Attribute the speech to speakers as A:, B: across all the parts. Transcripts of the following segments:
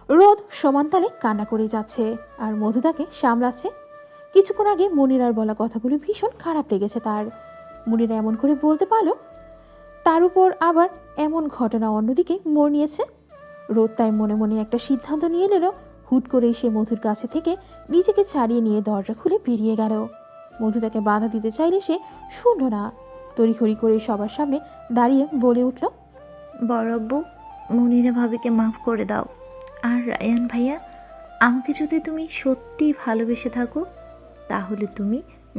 A: রোদ সমান তালে কান্না করে যাচ্ছে, আর মধু তাকে সামলাচ্ছে। কিছুক্ষণ আগে মনিরার বলা কথাগুলো ভীষণ খারাপ লেগেছে তার। মনিরা এমন করে বলতে পারলো, তার উপর আবার এমন ঘটনা অন্যদিকে মোড় নিয়েছে। রোদ তাই মনে মনে একটা সিদ্ধান্ত নিয়ে নিল। হুট করে সে মধুর কাছে থেকে নিজেকে ছাড়িয়ে নিয়ে দরজা খুলে বেরিয়ে গেল। মধু তাকে বাধা দিতে চাইলে সে শুনল না। তড়িঘড়ি করে সবার সামনে দাঁড়িয়ে বলে উঠল,
B: বড় আব্বু, মনিরা ভাবিকে মাফ করে দাও। আর রায়ান ভাইয়া, আমাকে যদি তুমি সত্যি ভালোবেসে থাকো তাহলে তুমি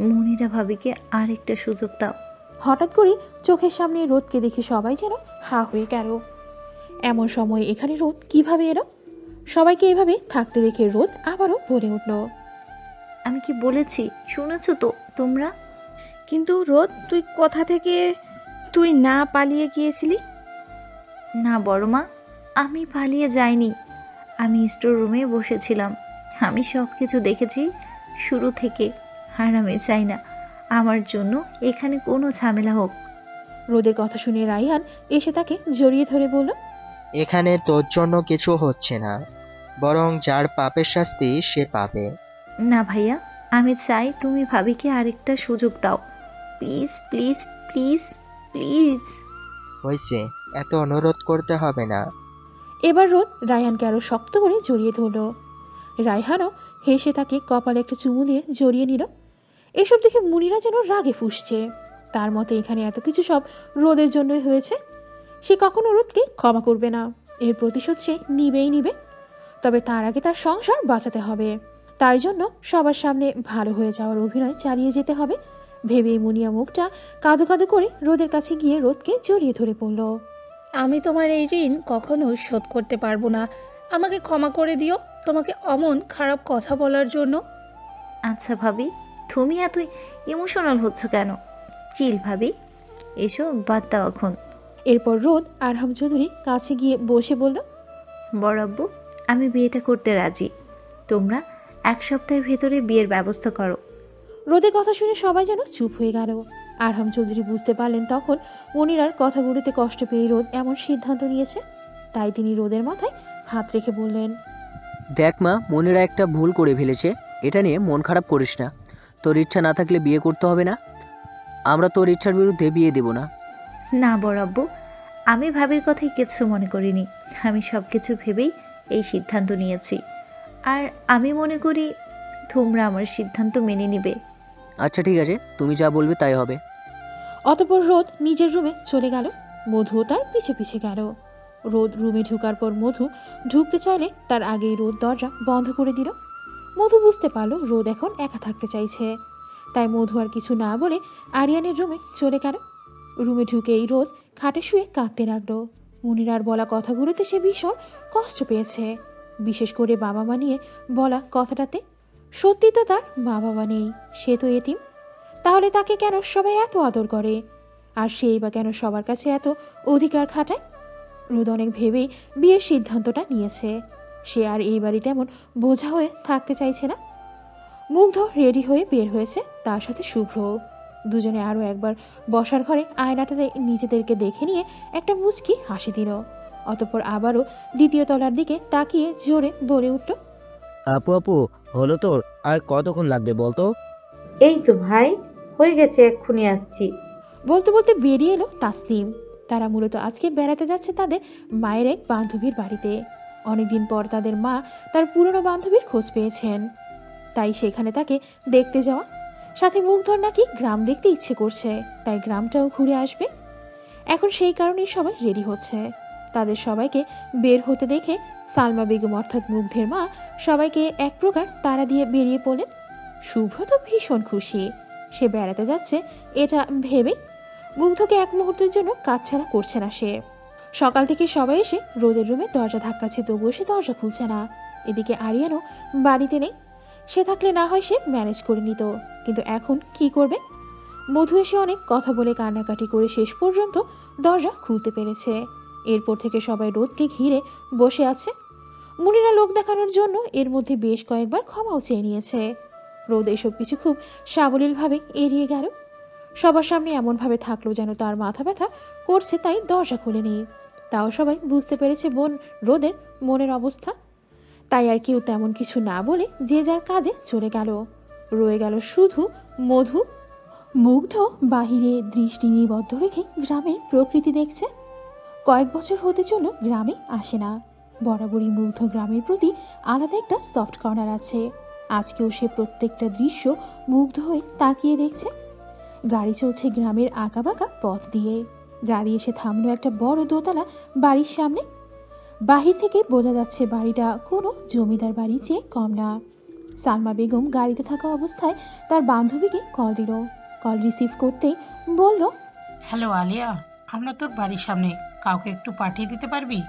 B: মনিরা ভাবিকে আরেকটা সুযোগ দাও।
A: হঠাৎ করে চোখের সামনে রোদকে দেখে সবাই যেন হা হয়ে গেল। এমন সময় এখানে রোদ কিভাবে এলো? সবাইকে এভাবে থাকতে দেখে রোদ আবারও বলে উঠল,
B: আমি কি বলেছি শুনেছো তো তোমরা?
C: কিন্তু রোদ, তুই কোথা থেকে তুই না পালিয়ে গিয়েছিলি?
B: না বড় মা, আমি পালিয়ে যাইনি। আমি স্টোর রুমে বসেছিলাম। আমি সব কিছু দেখেছি শুরু থেকে। আর আমি চাই না আমার জন্য এখানে কোনো ঝামেলা হোক।
A: রোদের কথা শুনে রায়হান এসে তাকে জড়িয়ে ধরে বলল,
D: এখানে তোর জন্য কিছু হচ্ছে না, বরং যার পাপের শাস্তি সে পাবে।
B: না ভাইয়া, আমি চাই তুমি ভাবিকে আরেকটা সুযোগ দাও। Please please please please.
D: হয়েছে, এত অনুরোধ করতে হবে না।
A: এবার রোদ রায়হানকে আরো শক্ত করে জড়িয়ে ধরল। রায়হানও হেসে তাকে কপালে একটা চুমু দিয়ে জড়িয়ে নিল। এসব দেখে মুনিরা যেন রাগে ফুঁসছে। তার মতে এখানে এত কিছু সব রোদের জন্যই হয়েছে। সে কখনো রোদকে ক্ষমা করবে না। এর প্রতিশোধ সে নিবেই নিবে। তবে তার আগে তার সংসার বাঁচাতে হবে। তার জন্য সবার সামনে ভালো হয়ে যাওয়ার অভিনয় চালিয়ে যেতে হবে ভেবেই মুনিয়া মুখটা কাঁদো কাঁদো করে রোদের কাছে গিয়ে রোদকে জড়িয়ে ধরে পড়ল।
E: আমি তোমার এই ঋণ কখনো শোধ করতে পারবো না। আমাকে ক্ষমা করে দিও তোমাকে অমন খারাপ কথা বলার জন্য।
B: আচ্ছা ভাবি, তুমি এত ইমোশনাল হচ্ছ কেন? চিল ভাবি, এসো বাদ দাও এখন।
A: এরপর রোদ আরহাম চৌধুরীর কাছে গিয়ে বসে বলল,
B: বড় আব্বু, আমি বিয়েটা করতে রাজি। তোমরা 1 সপ্তাহের ভেতরে বিয়ের ব্যবস্থা করো।
A: রোদের কথা শুনে সবাই যেন চুপ হয়ে গেল। আরহাম চৌধুরী বুঝতে পারলেন তখন মনিরার কথাগুলোতে কষ্ট পেয়ে রোদ এমন সিদ্ধান্ত নিয়েছে। তাই তিনি রোদের মাথায় হাত রেখে বললেন,
F: দেখ মা, মনিরা একটা ভুল করে ফেলেছে। এটা নিয়ে মন খারাপ করিস না। তোর ইচ্ছা না থাকলে বিয়ে করতে হবে না। আমরা তোর ইচ্ছার বিরুদ্ধে বিয়ে দেব না।
B: না বড় আব্বু, আমি ভাবির কথাই কিচ্ছু মনে করিনি। আমি সব কিছু ভেবেই এই সিদ্ধান্ত নিয়েছি। আর আমি মনে করি তোমরা আমার সিদ্ধান্ত মেনে নিবে।
F: আচ্ছা ঠিক আছে, তুমি যা বলবে তাই হবে।
A: অতপর রোদ নিজের রুমে চলে গেল। মধুও তার পিছে পিছে গেল। রোদ রুমে ঢুকার পর মধু ঢুকতে চাইলে তার আগেই রোদ দরজা বন্ধ করে দিল। মধু বুঝতে পারলো রোদ এখন একা থাকতে চাইছে। তাই মধু আর কিছু না বলে আরিয়ানের রুমে চলে গেল। রুমে ঢুকেই রোদ খাটে শুয়ে কাঁদতে লাগলো। মুনিরার বলা কথাগুলোতে সে ভীষণ কষ্ট পেয়েছে, বিশেষ করে বাবা মা নিয়ে বলা কথাটাতে। সত্যি তো তার মা বাবা নেই, সে তো এতিম। তাহলে তাকে কেন সবাই এত আদর করে? আর সেই বা কেন সবার কাছে এত অধিকার খাটায়? রোদ অনেক ভেবেই বিয়ের সিদ্ধান্তটা নিয়েছে। সে আর এই বাড়িতে এমন বোঝা হয়ে থাকতে চাইছে না। মুগ্ধ রেডি হয়ে বের হয়েছে, তার সাথে শুভ্র। দুজনে আরও একবার বসার ঘরে আয়নাটাতে নিজেদেরকে দেখে নিয়ে একটা মুচকি হাসি দিল। অতঃপর আবারও দ্বিতীয় তলার দিকে তাকিয়ে জোরে বলে উঠল,
G: আপু আপু, হলো তোর? আর কতক্ষণ লাগবে বলতো?
H: এই তো ভাই, হয়ে গেছে, এক্ষুনি আসছি।
A: বলতে বলতে বেরিয়ে এলো তাসলিম। তারা মূলত আজকে বেড়াতে যাচ্ছে তাদের মায়ের এক বান্ধবীর বাড়িতে। অনেকদিন পর তাদের মা তার পুরনো বান্ধবীর খোঁজ পেয়েছেন, তাই সেখানে তাকে দেখতে যাওয়া। সাথে মুগ্ধর নাকি গ্রাম দেখতে ইচ্ছে করছে, তাই গ্রামটাও ঘুরে আসবে। এখন সেই কারণেই সবাই রেডি হচ্ছে। তাদের সবাইকে বের হতে দেখে সালমা বেগম অর্থাৎ মুগ্ধের মা সবাইকে এক প্রকার তাড়া দিয়ে বেরিয়ে পড়লেন। শুভ্র তো ভীষণ খুশি, সে বেড়াতে যাচ্ছে এটা ভেবে। মুগ্ধকে এক মুহূর্তের জন্য কাছছাড়া করছে না সে। সকাল থেকে সবাই এসে রোদের রুমে দরজা ধাক্কাচ্ছে, তবুও সে দরজা খুলছে না। এদিকে আরিয়ানও বাড়িতে নেই। সে থাকলে না হয় সে ম্যানেজ করে নিত, কিন্তু এখন কি করবে? মধু এসে অনেক কথা বলে কান্নাকাটি করে শেষ পর্যন্ত দরজা খুলতে পেরেছে। এরপর থেকে সবাই রোদকে ঘিরে বসে আছে। মুনিরা লোক দেখানোর জন্য এর মধ্যে বেশ কয়েকবার ক্ষমাও চেয়ে নিয়েছে। রোদ এসব কিছু খুব সাবলীলভাবে এড়িয়ে গেল। সবার সামনে এমনভাবে থাকলো যেন তার মাথা ব্যথা করছে, তাই দরজা খুলেনি। তাও সবাই বুঝতে পেরেছে রোদের মনের অবস্থা। তাই আর কেউ তেমন কিছু না বলে যে যার কাজে চলে গেল। রয়ে গেল শুধু মধু। মুগ্ধ বাহিরে দৃষ্টি নিবদ্ধ রেখে গ্রামের প্রকৃতি দেখছে। কয়েক বছর হতে চলল গ্রামে আসে না। বরাবরই মুগ্ধ গ্রামের প্রতি আলাদা একটা সফট কর্নার আছে। আজকেও সে প্রত্যেকটা দৃশ্য মুগ্ধ হয়ে তাকিয়ে দেখছে। গাড়ি চলছে গ্রামের আঁকাবাঁকা পথ দিয়ে। গাড়ি এসে থামলো একটা বড় দোতলা বাড়ির সামনে। বাহির থেকে বোঝা যাচ্ছে বাড়িটা কোনো জমিদার বাড়ির চেয়ে কম না। সালমা বেগম গাড়িতে থাকা অবস্থায় তার বান্ধবীকে কল দিল। কল রিসিভ করতেই বলল,
I: হ্যালো আলিয়া, আমরা তোর বাড়ির সামনে, কাউকে একটু পাঠিয়ে দিতে পারবি?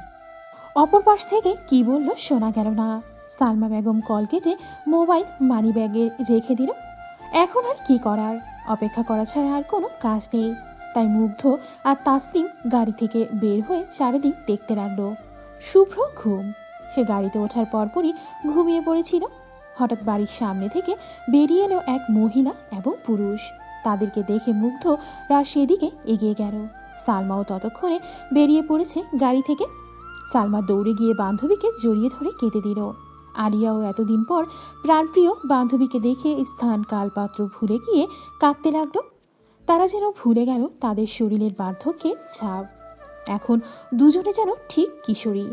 A: অপর পাশ থেকে কি বলল শোনা গেল না। সালমা বেগম কল কেটে মোবাইল মানি ব্যাগে রেখে দিল। এখন আর কি করার, অপেক্ষা করা ছাড়া আর কোনো কাজ নেই। তাই মুগ্ধ আর তাসনিম গাড়ি থেকে বের হয়ে চারিদিক দেখতে লাগলো। শুভ্র ঘুম। সে গাড়িতে ওঠার পরপরই ঘুমিয়ে পড়েছিল। হঠাৎ বাড়ির সামনে থেকে বেরিয়ে এলো এক মহিলা এবং পুরুষ। তাদেরকে দেখে মুগ্ধরা সেদিকে এগিয়ে গেল। সালমাও ততক্ষণে বেরিয়ে পড়েছে গাড়ি থেকে। সালমা দৌড়ে গিয়ে বান্ধবীকে জড়িয়ে ধরে কেঁদে দিল। আলিয়াও এতদিন পর প্রাণপ্রিয় বান্ধবীকে দেখে স্থান কাল পাত্র ভুলে গিয়ে কাঁদতে লাগলো। তারা যেন ভুলে গেল তাদের শরীরের বার্ধক্যের ছাপ। এখন দুজনে যেন ঠিক কিশোরী।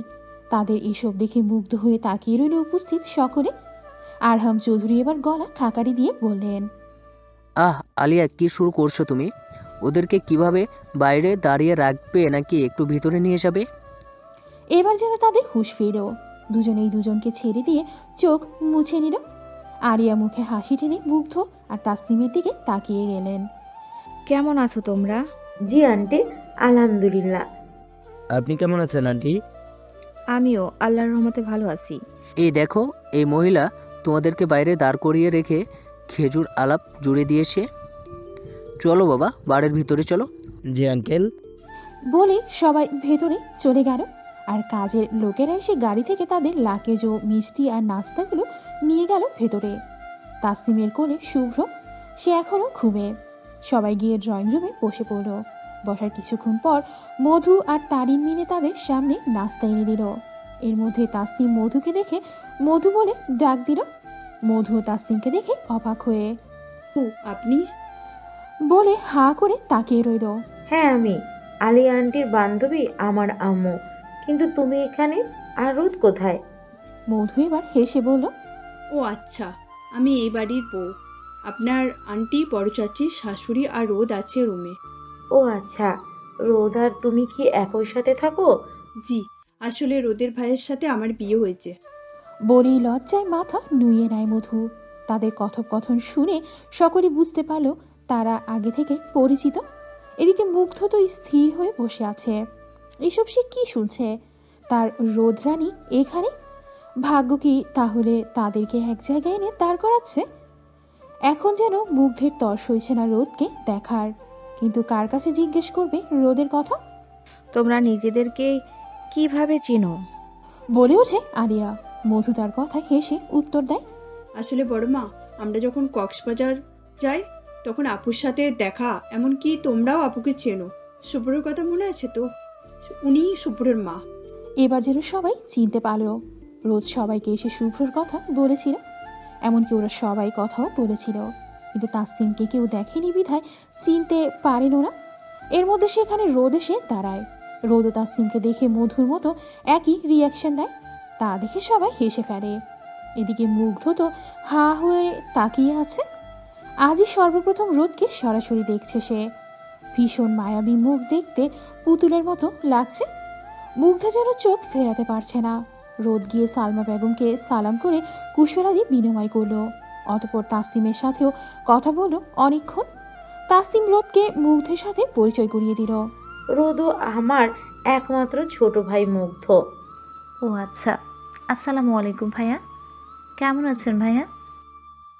A: তাদের এসব দেখে মুগ্ধ হয়ে তাকিয়ে রইল উপস্থিত সকলে। আরহাম চৌধুরী এবার গলা খাকারি দিয়ে বললেন,
F: আলিয়া, কি শুরু করছো তুমি? ওদেরকে কিভাবে বাইরে দাঁড়িয়ে রাখবে নাকি একটু ভিতরে নিয়ে যাবে?
A: এবার যেন তাদের হুঁশ ফিরল। দুজনেই দুজনকে ছেড়ে দিয়ে চোখ মুছে নিল। আরিয়া মুখে হাসি টেনে মুগ্ধ আর তাসনিমের দিকে তাকিয়ে গেলেন।
C: কেমন আছো তোমরা?
H: জি আন্টি, আলহামদুলিল্লাহ।
G: আপনি কেমন আছেন আন্টি?
C: আমিও আল্লাহর রহমতে ভালো আছি।
F: এই দেখো, এই মহিলা তোমাদেরকে বাইরে দাঁড় করিয়ে রেখে খেজুর আলাপ জুড়ে দিয়েছে। চলো বাবা, বাড়ির ভিতরে চলো।
G: জি আঙ্কেল।
A: বলে সবাই ভেতরে চলে গেল। আর কাজের লোকেরা এসে গাড়ি থেকে তাদের লাকেজ ও মিষ্টি আর নাস্তাগুলো নিয়ে গেল ভেতরে। তাসনিমের কোলে শুভ্র, সে এখনও ঘুমে। সবাই গিয়ে ড্রয়িং রুমে বসে পড়ল। বসার কিছুক্ষণ পর মধু আর তারিন মিলে তাদের সামনে নাস্তা এনে দিল। এর মধ্যে তাসনিম মধুকে দেখে মধু বলে ডাক দিল। মধু ও তাসনিমকে দেখে অবাক হয়ে
J: আপনি?
A: বলে হাঁ করে তাকিয়ে রইল।
H: হ্যাঁ, আমি আলিয়া আন্টির বান্ধবী, আমার আম্মু। কিন্তু তুমি এখানে, আর রোদ কোথায়?
A: মধু এবার হেসে বলল,
J: ও আচ্ছা, আমি এই বাড়ির বউ। আপনার আন্টি, বড় চাচি, শাশুড়ি আর রোদ আছে রুমে।
H: ও আচ্ছা, রোদ আর তুমি কি একই সাথে থাকো?
J: জি, আসলে রোদের ভাইয়ের সাথে আমার বিয়ে হয়েছে।
A: বলেই লজ্জায় মাথা নুয়ে নেয় মধু। তাদের কথোপকথন শুনে সকলে বুঝতে পারল তারা আগে থেকে পরিচিত। এদিকে মুগ্ধ তো স্থির হয়ে বসে আছে। এসব সে কি শুনছে? তার রোদ রানী এখানে? ভাগ্য কি তাহলে তাদেরকে এক জায়গায় এনে দাঁড় করাচ্ছে? এখন যেন মুগ্ধের তর সইছে না রোদকে দেখার। কিন্তু কার কাছে জিজ্ঞেস করবে রোদের কথা?
C: তোমরা নিজেদেরকে কিভাবে চিনো?
A: বলে ওঠে আলিয়া। মধু তার কথায় হেসে উত্তর দেয়,
J: আসলে বড় মা, আমরা যখন কক্সবাজার যাই তখন আপুর সাথে দেখা, এমনকি তোমরাও আপুকে চেনো। শুভ্রের কথা মনে আছে তো? উনি শুভ্রের মা।
A: এবার যেন সবাই চিনতে পারল। রোজ সবাইকে এসে শুভ্রর কথা বলেছিল। এমনকি ওরা সবাই কথাও বলেছিল। কিন্তু তাসনিমকে কেউ দেখেনি বিধায় চিনতে পারেন ওরা। এর মধ্যে সেখানে রোদ এসে দাঁড়ায়। রোদ ও তাসনিমকে দেখে মধুর মতো একই রিয়াকশন দেয়। তা দেখে সবাই হেসে ফেলে। এদিকে মুগ্ধ তো হা হয়ে তাকিয়ে আছে। আজই সর্বপ্রথম রোদকে সরাসরি দেখছে সে। ভীষণ মায়াবী মুখ দেখতে পুতুলের মতো লাগছে। মুগ্ধ যেন চোখ ফেরাতে পারছে না। রোদ গিয়ে সালমা বেগমকে সালাম করে কুশলাদি বিনিময় করলো। অতঃপর তাসনিমের সাথেও কথা বলল অনেকক্ষণ। তাসনিম রোদকে মুগ্ধের সাথে পরিচয় করিয়ে দিল।
H: রোদও আমার একমাত্র ছোট ভাই মুগ্ধ।
B: ও আচ্ছা, আসসালামু আলাইকুম ভাইয়া। কেমন আছেন ভাইয়া?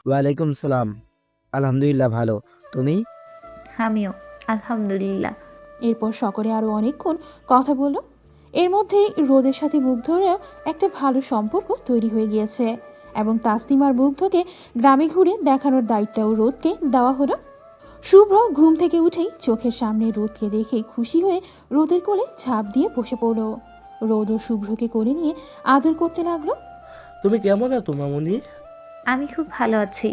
G: ওয়ালাইকুম সালাম। আলহামদুলিল্লাহ, ভালো। তুমি?
B: আমিও আলহামদুলিল্লাহ।
A: এরপর সকলে আরও অনেকক্ষণ কথা বলল। এর মধ্যেই রোদের সাথে মুগ্ধরেও একটা ভালো সম্পর্ক তৈরি হয়ে গিয়েছে এবং তাসনিম আর মুগ্ধকে গ্রামে ঘুরে দেখানোর দায়িত্বও রোদকে দেওয়া হলো। শুভ্র ঘুম থেকে উঠেই চোখের সামনে রোদকে দেখে খুশি হয়ে রোদের কোলে ঝাঁপ দিয়ে বসে পড়ল। রোদ ও শুভ্রকে কোলে নিয়ে আদর করতে লাগলো।
K: তুমি কেমন আছো মামুনি?
B: আমি খুব ভালো আছি।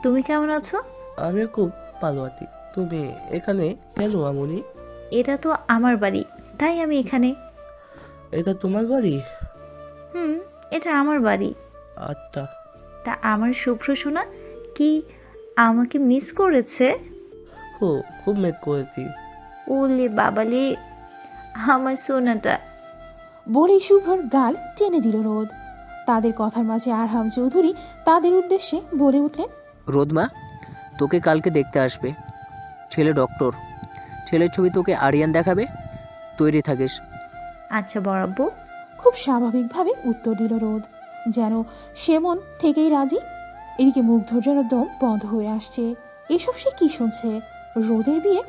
B: তুমি কেমন আছো?
K: আমিও খুব ভালো আছি। তুমি এখানে কেন মামুনি?
B: এটা তো আমার বাড়ি, তাই আমি এখানে।
K: এটা তোমার বাড়ি?
B: হুম, এটা আমার বাড়ি।
K: আচ্ছা।
B: তা আমার শুভ্র সোনা কি আমাকে মিস করেছে?
K: ও, খুব মেক করেছি।
B: ওলে বাবালে, আমার সোনাটা।
A: বলেই শুভ্রর গাল টেনে দিল রোদ। তাদের কথার মাঝে আরহাম চৌধুরী তাদের উদ্দেশ্যে বলে উঠলেন,
F: রোদমা, তোকে কালকে দেখতে আসবে ছেলে ডক্টর। ছেলের ছবি তোকে আরিয়ান দেখাবে, তৈরি থাকিস।
B: আচ্ছা বরাব্বু।
A: খুব স্বাভাবিকভাবে উত্তর দিল রোদ, যেন সে মন থেকেই রাজি। এদিকে মুগ্ধর যেন দম বন্ধ হয়ে আসছে। এসব সে কি শুনছে? রোদের বিয়ে,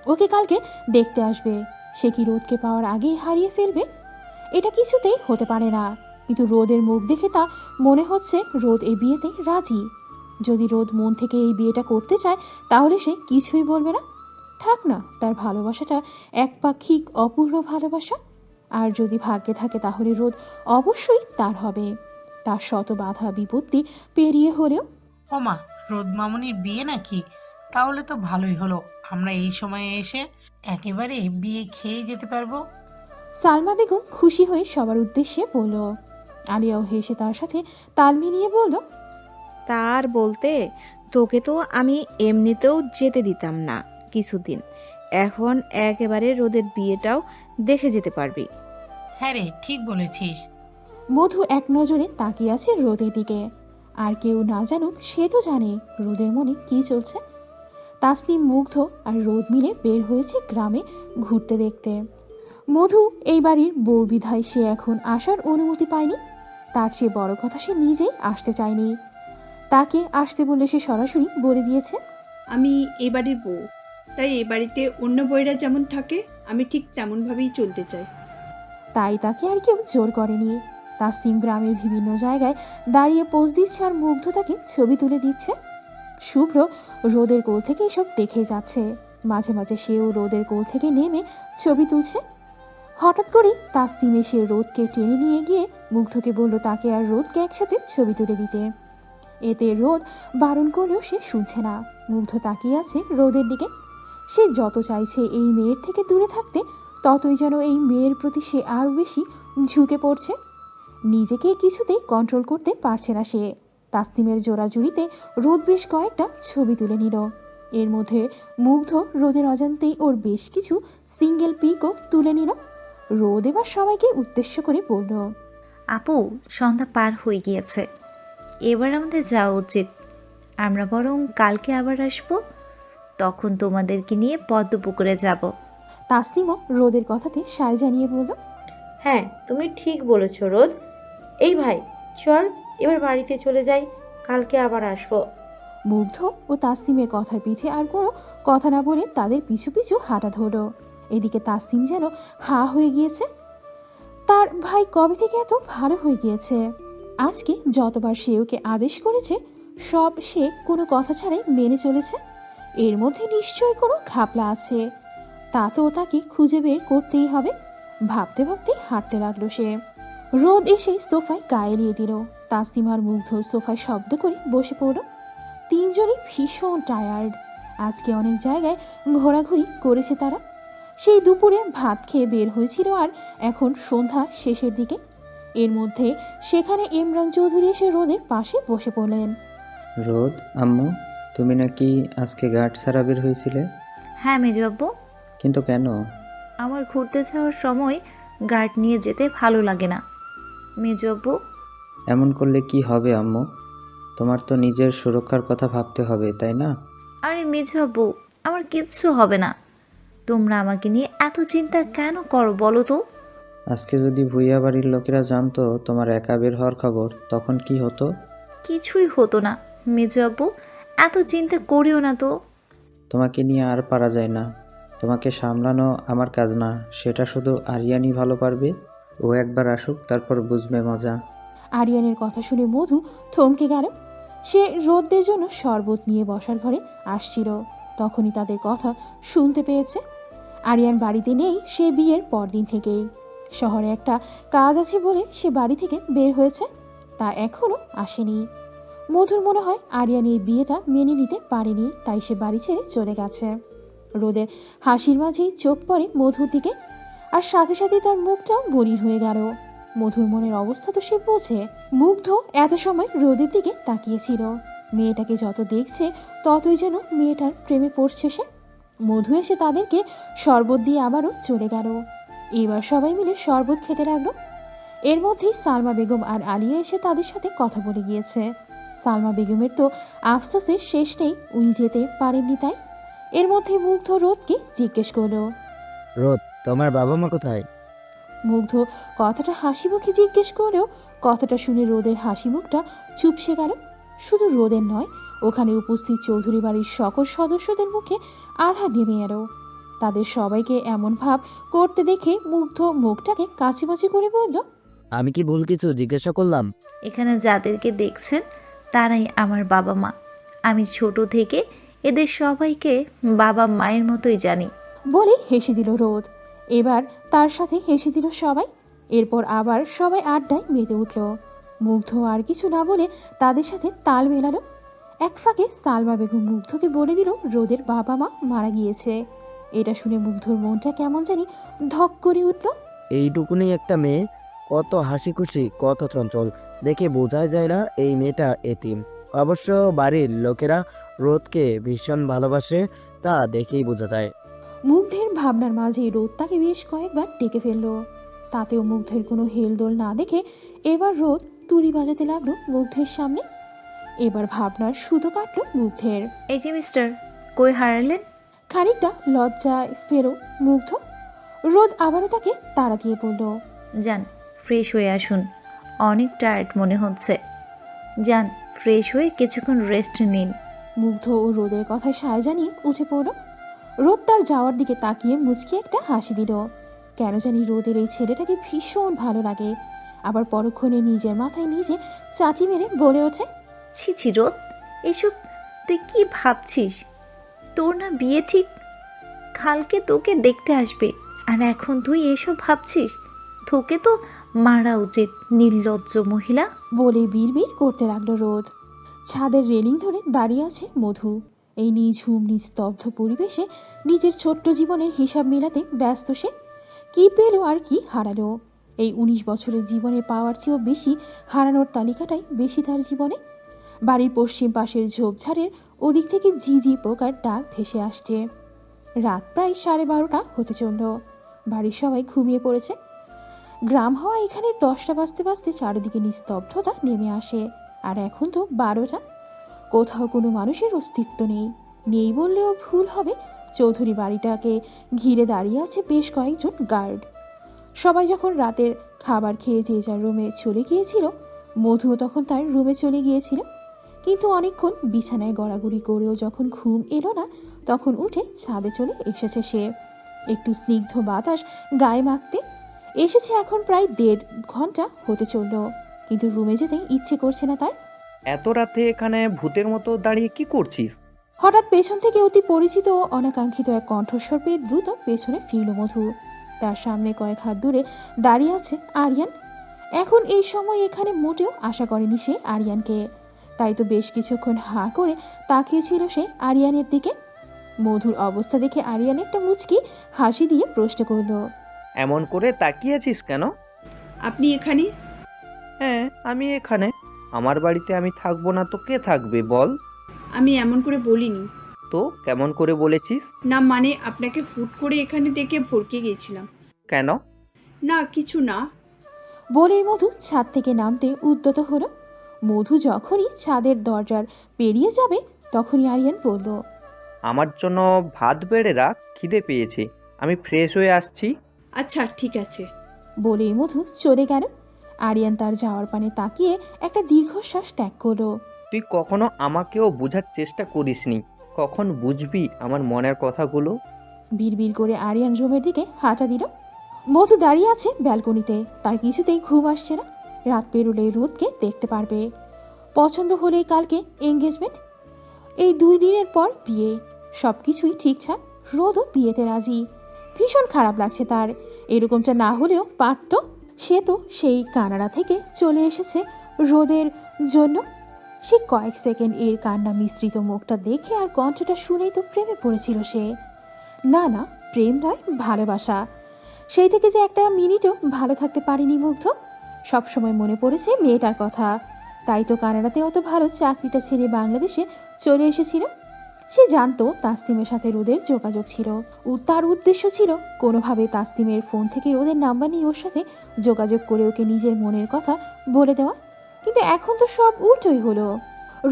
A: ওকে কালকে দেখতে আসবে। সে কি রোদকে পাওয়ার আগেই হারিয়ে ফেলবে? এটা কিছুতেই হতে পারে না। কিন্তু রোদের মুখ দেখে তা মনে হচ্ছে রোদ এই বিয়েতে রাজি। যদি রোদ মন থেকে এই বিয়েটা করতে চায় তাহলে সে কিছুই বলবে না। থাক না, তার ভালোবাসাটা একপাক্ষিক অপূর্ণ ভালোবাসা। আর যদি ভাগ্যে থাকে তাহলে রোদ অবশ্যই তার হবে, তার শত বাধা বিপত্তি পেরিয়ে হলেও।
I: ওমা, রোদ মামুনির বিয়ে নাকি? তাহলে তো ভালোই হলো, আমরা এই সময়ে এসে একেবারে বিয়ে খেয়ে যেতে পারবো।
A: সালমা বেগম খুশি হয়ে সবার উদ্দেশ্যে বলল। আলিয়াও হেসে তার সাথে তাল মিলিয়ে বলল,
C: তার বলতে, তোকে তো আমি এমনিতেও যেতে দিতাম না কিছুদিন। এখন একেবারে রোদের বিয়েটাও দেখে যেতে পারবি।
I: হ্যাঁ রে, ঠিক বলেছিস।
A: মধু এক নজরে তাকিয়ে আছে রোদের দিকে। আর কেউ না জানুক সে তো জানে রোদের মনে কি চলছে। তাসনিম, মুগ্ধ আর রোদ মিলে বের হয়েছে গ্রামে ঘুরতে দেখতে। মধু এই বাড়ির বউ বিধায় সে এখন আসার অনুমতি পায়নি। তার চেয়ে বড় কথা, সে নিজেই আসতে চায়নি। তাকে আসতে বললে সে সরাসরি বলে দিয়েছে,
J: আমি এই বাড়ির বউ, তাই এই বাড়িতে অন্য বউয়েরা যেমন থাকে আমি ঠিক তেমনভাবেই চলতে চাই।
A: তাই তাকে আর কেউ জোর করেনি। তাসনিম গ্রামের বিভিন্ন জায়গায় দাঁড়িয়ে পোজ দিচ্ছে আর মুগ্ধ তাকে ছবি তুলে দিচ্ছে। শুভ্র রোদের কোল থেকে এসব দেখে যাচ্ছে। মাঝে মাঝে সেও রোদের কোল থেকে নেমে ছবি তুলছে। হঠাৎ করে তাসনিম এসে রোদকে টেনে নিয়ে গিয়ে মুগ্ধকে বলল তাকে আর রোদকে একসাথে ছবি তুলে দিতে। এতে রোদ বারণ করলেও সে শুনছে না। মুগ্ধ তাকিয়ে আছে রোদের দিকে। সে যত চাইছে এই মেয়ের থেকে দূরে থাকতে, ততই যেন এই মেয়ের প্রতি সে আরও বেশি ঝুঁকে পড়ছে। নিজেকে কিছুতেই কন্ট্রোল করতে পারছে না সে। তাসনিমের জোড়াজুড়িতে রোদ বেশ কয়েকটা ছবি তুলে নিল। এর মধ্যে মুগ্ধ রোদের অজান্তেই ওর বেশ কিছু সিঙ্গেল পিকও তুলে নিল। রোদ এবার সবাইকে উদ্দেশ্য করে বলল,
B: আপু, সন্ধ্যা পার হয়ে গিয়েছে, এবার আমাদের যাওয়া উচিত। আমরা বরং কালকে আবার আসব, তখন তোমাদেরকে নিয়ে পদ্মপুকুরে যাব।
A: তাসনিমও রোদের কথাতে সায় জানিয়ে বলল,
H: হ্যাঁ, তুমি ঠিক বলেছ রোদ। এই ভাই, চল এবার বাড়িতে চলে যাই, কালকে আবার আসবো।
A: মুগ্ধ ও তাসনিমের কথার পিঠে আর কোনো কথা না বলে তাদের পিছু পিছু হাঁটা ধরল। এদিকে তাসনিম যেন হা হয়ে গিয়েছে। তার ভাই কবে থেকে এত ভালো হয়ে গিয়েছে? আজকে যতবার সে ওকে আদেশ করেছে সব সে কোনো কথা ছাড়াই মেনে চলেছে। এর মধ্যে নিশ্চয়ই কোনো ঘাপলা আছে। তা তো তাকে খুঁজে বের করতেই হবে। ভাবতে ভাবতে হাঁটতে লাগলো সে। রোদ এসে সোফায় গায়ে এলিয়ে দিল। তাসনিম আর মুগ্ধ সোফায় শব্দ করে বসে পড়ল। তিনজনই ভীষণ টায়ার্ড। আজকে অনেক জায়গায় ঘোরাঘুরি করেছে তারা। সেই দুপুরে ভাত খেয়ে বের হয়েছিল আর এখন সন্ধ্যা শেষের দিকে। এর মধ্যে সেখানে ইমরান চৌধুরী এসে রোদের পাশে বসে পড়লেন।
L: রোদ, আম্মু, তুমি নাকি আজকে গার্ড ছাড়া বের হয়েছিলে?
B: হ্যাঁ মেজো আব্বু।
L: কিন্তু কেন?
B: আমার ঘুরতে যাওয়ার সময় গার্ড নিয়ে যেতে ভালো লাগে না মেজো আব্বু।
L: এমন করলে কি হবে আম্মু? তোমার তো নিজের সুরক্ষার কথা ভাবতে হবে, তাই না?
B: আরে মেজো আব্বু, আমার কিচ্ছু হবে না। তোমরা আমাকে নিয়ে এত চিন্তা কেন করো বলো তো?
L: আজকে যদি ভুইয়া বাড়ির লোকেরা জানতো তোমার একা বের হওয়ার খবর, তখন কি হতো?
B: কিছুই হতো না মেজো আব্বু, এত চিন্তা করিও না তো।
L: তোমাকে নিয়ে আর পারা যায় না। তোমাকে সামলানো আমার কাজ না, সেটা শুধু আরিয়ানই ভালো পারবে। ও একবার আসুক, তারপর বুঝবে মজা।
A: আরিয়ানের কথা শুনে মধু থমকে গেল। সে রোদদের জন্য শরবত নিয়ে বসার ঘরে আসছিল। তখনই তাদের কথা শুনতে পেয়েছে। আরিয়ান বাড়িতে নেই সে বিয়ের পরদিন থেকেই। শহরে একটা কাজ আছে বলে সে বাড়ি থেকে বের হয়েছে। তা এখনো আসেনি। মধুর মনে হয় আরিয়ান এই বিয়েটা মেনে নিতে পারেনি, তাই সে বাড়ি ছেড়ে চলে গেছে। রোদের হাসির মাঝেই চোখ পড়ে মধুর দিকে, আর সাথে সাথে তার মুখটাও মলিন হয়ে গেল। মধুর মনের অবস্থা তো সে বোঝে। মুগ্ধ এত সময় রোদের দিকে তাকিয়েছিল। মেয়েটাকে যত দেখছে ততই যেন মেয়েটার প্রেমে পড়ছে সে। মধু এসে তাদেরকে শরবত দিয়ে আবারও চলে গেল। এবার সবাই মিলে শরবত খেতে লাগলো। এর মধ্যেই সালমা বেগম আর আলিয়া এসে তাদের সাথে কথা বলে গিয়েছে। সালমা বেগমের তো আফসোসের শেষ নেই, উনি যেতে পারেননি তাই। এর মধ্যে মুগ্ধ রোদকে জিজ্ঞেস করলো,
G: রোদ, তোমার বাবা মা কোথায়?
A: মুগ্ধ কথাটা হাসি মুখে জিজ্ঞেস করলেও কথাটা শুনে রোদের হাসি মুখটা চুপসে গেল। শুধু রোদের নয়, ওখানে উপস্থিত চৌধুরী বাড়ির সকল সদস্যদের মুখে আধা নেমে এলো। তাদের সবাইকে এমন ভাব করতে দেখে মুগ্ধ মুখটাকে কাছামাছি করে বলল,
G: আমি কি ভুল কিছু জিজ্ঞাসা করলাম?
B: এখানে যাদেরকে দেখছেন তারাই আমার বাবা মা। আমি ছোট থেকে এদের সবাইকে বাবা মায়ের মতোই জানি।
A: বলে হেসে দিল রোদ। এবার তার সাথে হেসে দিল সবাই। এরপর আবার সবাই আড্ডায় মেতে উঠল। মুগ্ধ আর কিছু না বলে তাদের সাথে তাল মেলালো। এক ফাঁকে সালমা বেগম মুগ্ধকে বলে দিল রোদের বাবা মা মারা গিয়েছে। এটা শুনে মুগ্ধর মনটা কেমন জানি ধক করে উঠল।
G: এইটুকুনি একটা মেয়ে, কত হাসি খুশি, কত চঞ্চল, দেখে বোঝাই যায় না এই মেয়েটা এতিম। অবশ্য বাড়ির লোকেরা রোদকে ভীষণ ভালোবাসে, তা দেখেই বোঝা যায়।
A: মুগ্ধের ভাবনার মাঝে রোদ তাকে বেশ কয়েকবার ডেকে ফেললো। তাতেও মুগ্ধের কোনো হেলদোল না দেখে এবার রোদ তুড়ি বাজাতে লাগলো মুগ্ধের সামনে। এবার ভাবনার সুতো কাটলো মুগ্ধের।
B: এই যে মিস্টার, কই হারালেন?
A: খানিকটা লজ্জায় ফেরো মুগ্ধ। রোদ আবারও তাকে তাড়া দিয়ে বলল,
B: যান ফ্রেশ হয়ে আসুন, অনেক টায়ার্ড মনে হচ্ছে। যান ফ্রেশ হয়ে কিছুক্ষণ রেস্ট নিন।
A: মুগ্ধ ও রোদের কথায় সায় জানিয়ে উঠে পড়ল। রোদ তার যাওয়ার দিকে তাকিয়ে মুচকি একটা হাসি দিল। কেন জানি রোদের এই ছেলেটাকে ভীষণ ভালো লাগে। আবার পরক্ষণে নিজের মাথায় নিজে চাটি মেরে বলে ওঠে,
B: ছি ছি রোদ, এসব তুই কি ভাবছিস? তোর না বিয়ে ঠিক, কালকে তোকে দেখতে আসবে, আর এখন তুই এসব ভাবছিস? তোকে তো মারা উচিত, নির্লজ্জ মহিলা।
A: বলে বিড়বিড় করতে লাগলো রোদ। ছাদের রেলিং ধরে দাঁড়িয়ে আছে মধু। এই নিঝুম নিস্তব্ধ পরিবেশে নিজের ছোট্ট জীবনের হিসাব মেলাতে ব্যস্ত সে। কি পেল আর কি হারালো। এই 19 বছরের জীবনে পাওয়ার চেয়েও বেশি হারানোর তালিকাটাই বেশি তার জীবনে। বাড়ির পশ্চিম পাশের ঝোপঝাড়ের ওদিক থেকে ঝিঝি পোকার ডাক ভেসে আসছে। রাত প্রায় 12:30 হতে চলল। বাড়ির সবাই ঘুমিয়ে পড়েছে। গ্রাম হওয়া এখানে 10টা বাজতে বাজতে চারিদিকে নিস্তব্ধতা নেমে আসে। আর এখন তো 12টা। কোথাও কোনো মানুষের অস্তিত্ব নেই। নেই বললেও ভুল হবে। চৌধুরী বাড়িটাকে ঘিরে দাঁড়িয়ে আছে বেশ কয়েকজন গার্ড। সবাই যখন রাতের খাবার খেয়ে যে যার রুমে চলে গিয়েছিল, মধুও তখন তার রুমে চলে গিয়েছিল। কিন্তু অনেকক্ষণ বিছানায় গড়াগড়ি করেও যখন ঘুম এলো না, তখন উঠে ছাদে চলে এসেছে সে। একটু স্নিগ্ধ বাতাস গায়ে মাখতে এসেছে। এখন প্রায় 1.5 ঘন্টা হতে চলল, কিন্তু রুমে যেতে ইচ্ছে করছে না তার।
M: এত রাতে এখানে ভূতের মতো দাঁড়িয়ে কি করছিস?
A: হঠাৎ পেছন থেকে অতি পরিচিত ও অনাকাঙ্ক্ষিত এক কণ্ঠস্বর পেয়ে দ্রুত পেছনে ফিরল মধু। তার সামনে কয়েক হাত দূরে দাঁড়িয়ে আছে আরিয়ান। এখন এই সময় এখানে মোটেও আশা করেনি সে আরিয়ানকে, তাই তো বেশ কিছুক্ষণ হাঁ করে তাকিয়েছিল সে আরিয়ানের দিকে। মধুর অবস্থা দেখে আরিয়ান একটা মুচকি হাসি দিয়ে প্রশ্ন করল,
M: এমন করে তাকিয়ে আছিস কেন?
J: আপনি এখানে?
M: হ্যাঁ, আমি এখানে। আমার বাড়িতে আমি থাকবো না তো কে থাকবে বল?
J: আমি এমন করে বলিনি
M: তো কেমন করে বলেছিস?
J: না, মানে আপনাকে হুট করে এখানে দেখে ভরকে গিয়েছিলাম।
M: কেন?
J: না কিছু না।
A: বলেই মধু ছাদ থেকে নামতে উদ্যত হলো। মধু যখনই ছাদের দরজার পেরিয়ে যাবে তখনই আরিয়ান বলল,
M: আমার জন্য ভাত বেড়ে রাখ, খিদে পেয়েছে, আমি ফ্রেশ হয়ে আসছি।
J: আচ্ছা ঠিক আছে।
A: বলেই মধু চলে গেল। আরিয়ান তার যাওয়ার পানে তাকিয়ে একটা দীর্ঘশ্বাস ত্যাগ করলো।
M: তুই কখনো আমাকেও বোঝার চেষ্টা করিসনি, কখন বুঝবি আমার মনের কথাগুলো?
A: বিড়বিড় করে আরিয়ান রুমের দিকে হাঁটা দিল। মধু দাঁড়িয়ে আছে ব্যালকনিতে। তার কিছুতেই ঘুম আসছে না। রাত পেরোলে রোদকে দেখতে পারবে। পছন্দ হলেই কালকে এঙ্গেজমেন্ট, এই 2 দিনের পর বিয়ে। সব কিছুই ঠিকঠাক। রোদও বিয়েতে রাজি। ভীষণ খারাপ লাগছে তার। এরকমটা না হলেও পারত। সে তো সেই কানাডা থেকে চলে এসেছে রোদের জন্য। সে কয়েক সেকেন্ড এর কান্না মিশ্রিত মুখটা দেখে আর কণ্ঠটা শুনেই তো প্রেমে পড়েছিল সে। না না, প্রেম নয়, ভালোবাসা। সেই থেকে যে একটা মিনিটও ভালো থাকতে পারেনি মুগ্ধ। সবসময় মনে পড়েছে মেয়েটার কথা। তাই তো কানাডাতে অত ভালো চাকরিটা ছেড়ে বাংলাদেশে চলে এসেছিল। সে জানতো তাসনিমের সাথে রোদের যোগাযোগ ছিল। তার উদ্দেশ্য ছিল কোনোভাবে তাসনিমের ফোন থেকে রোদের নাম্বার নিয়ে ওর সাথে যোগাযোগ করে ওকে নিজের মনের কথা বলে দেওয়া। কিন্তু এখন তো সব উল্টোই হলো।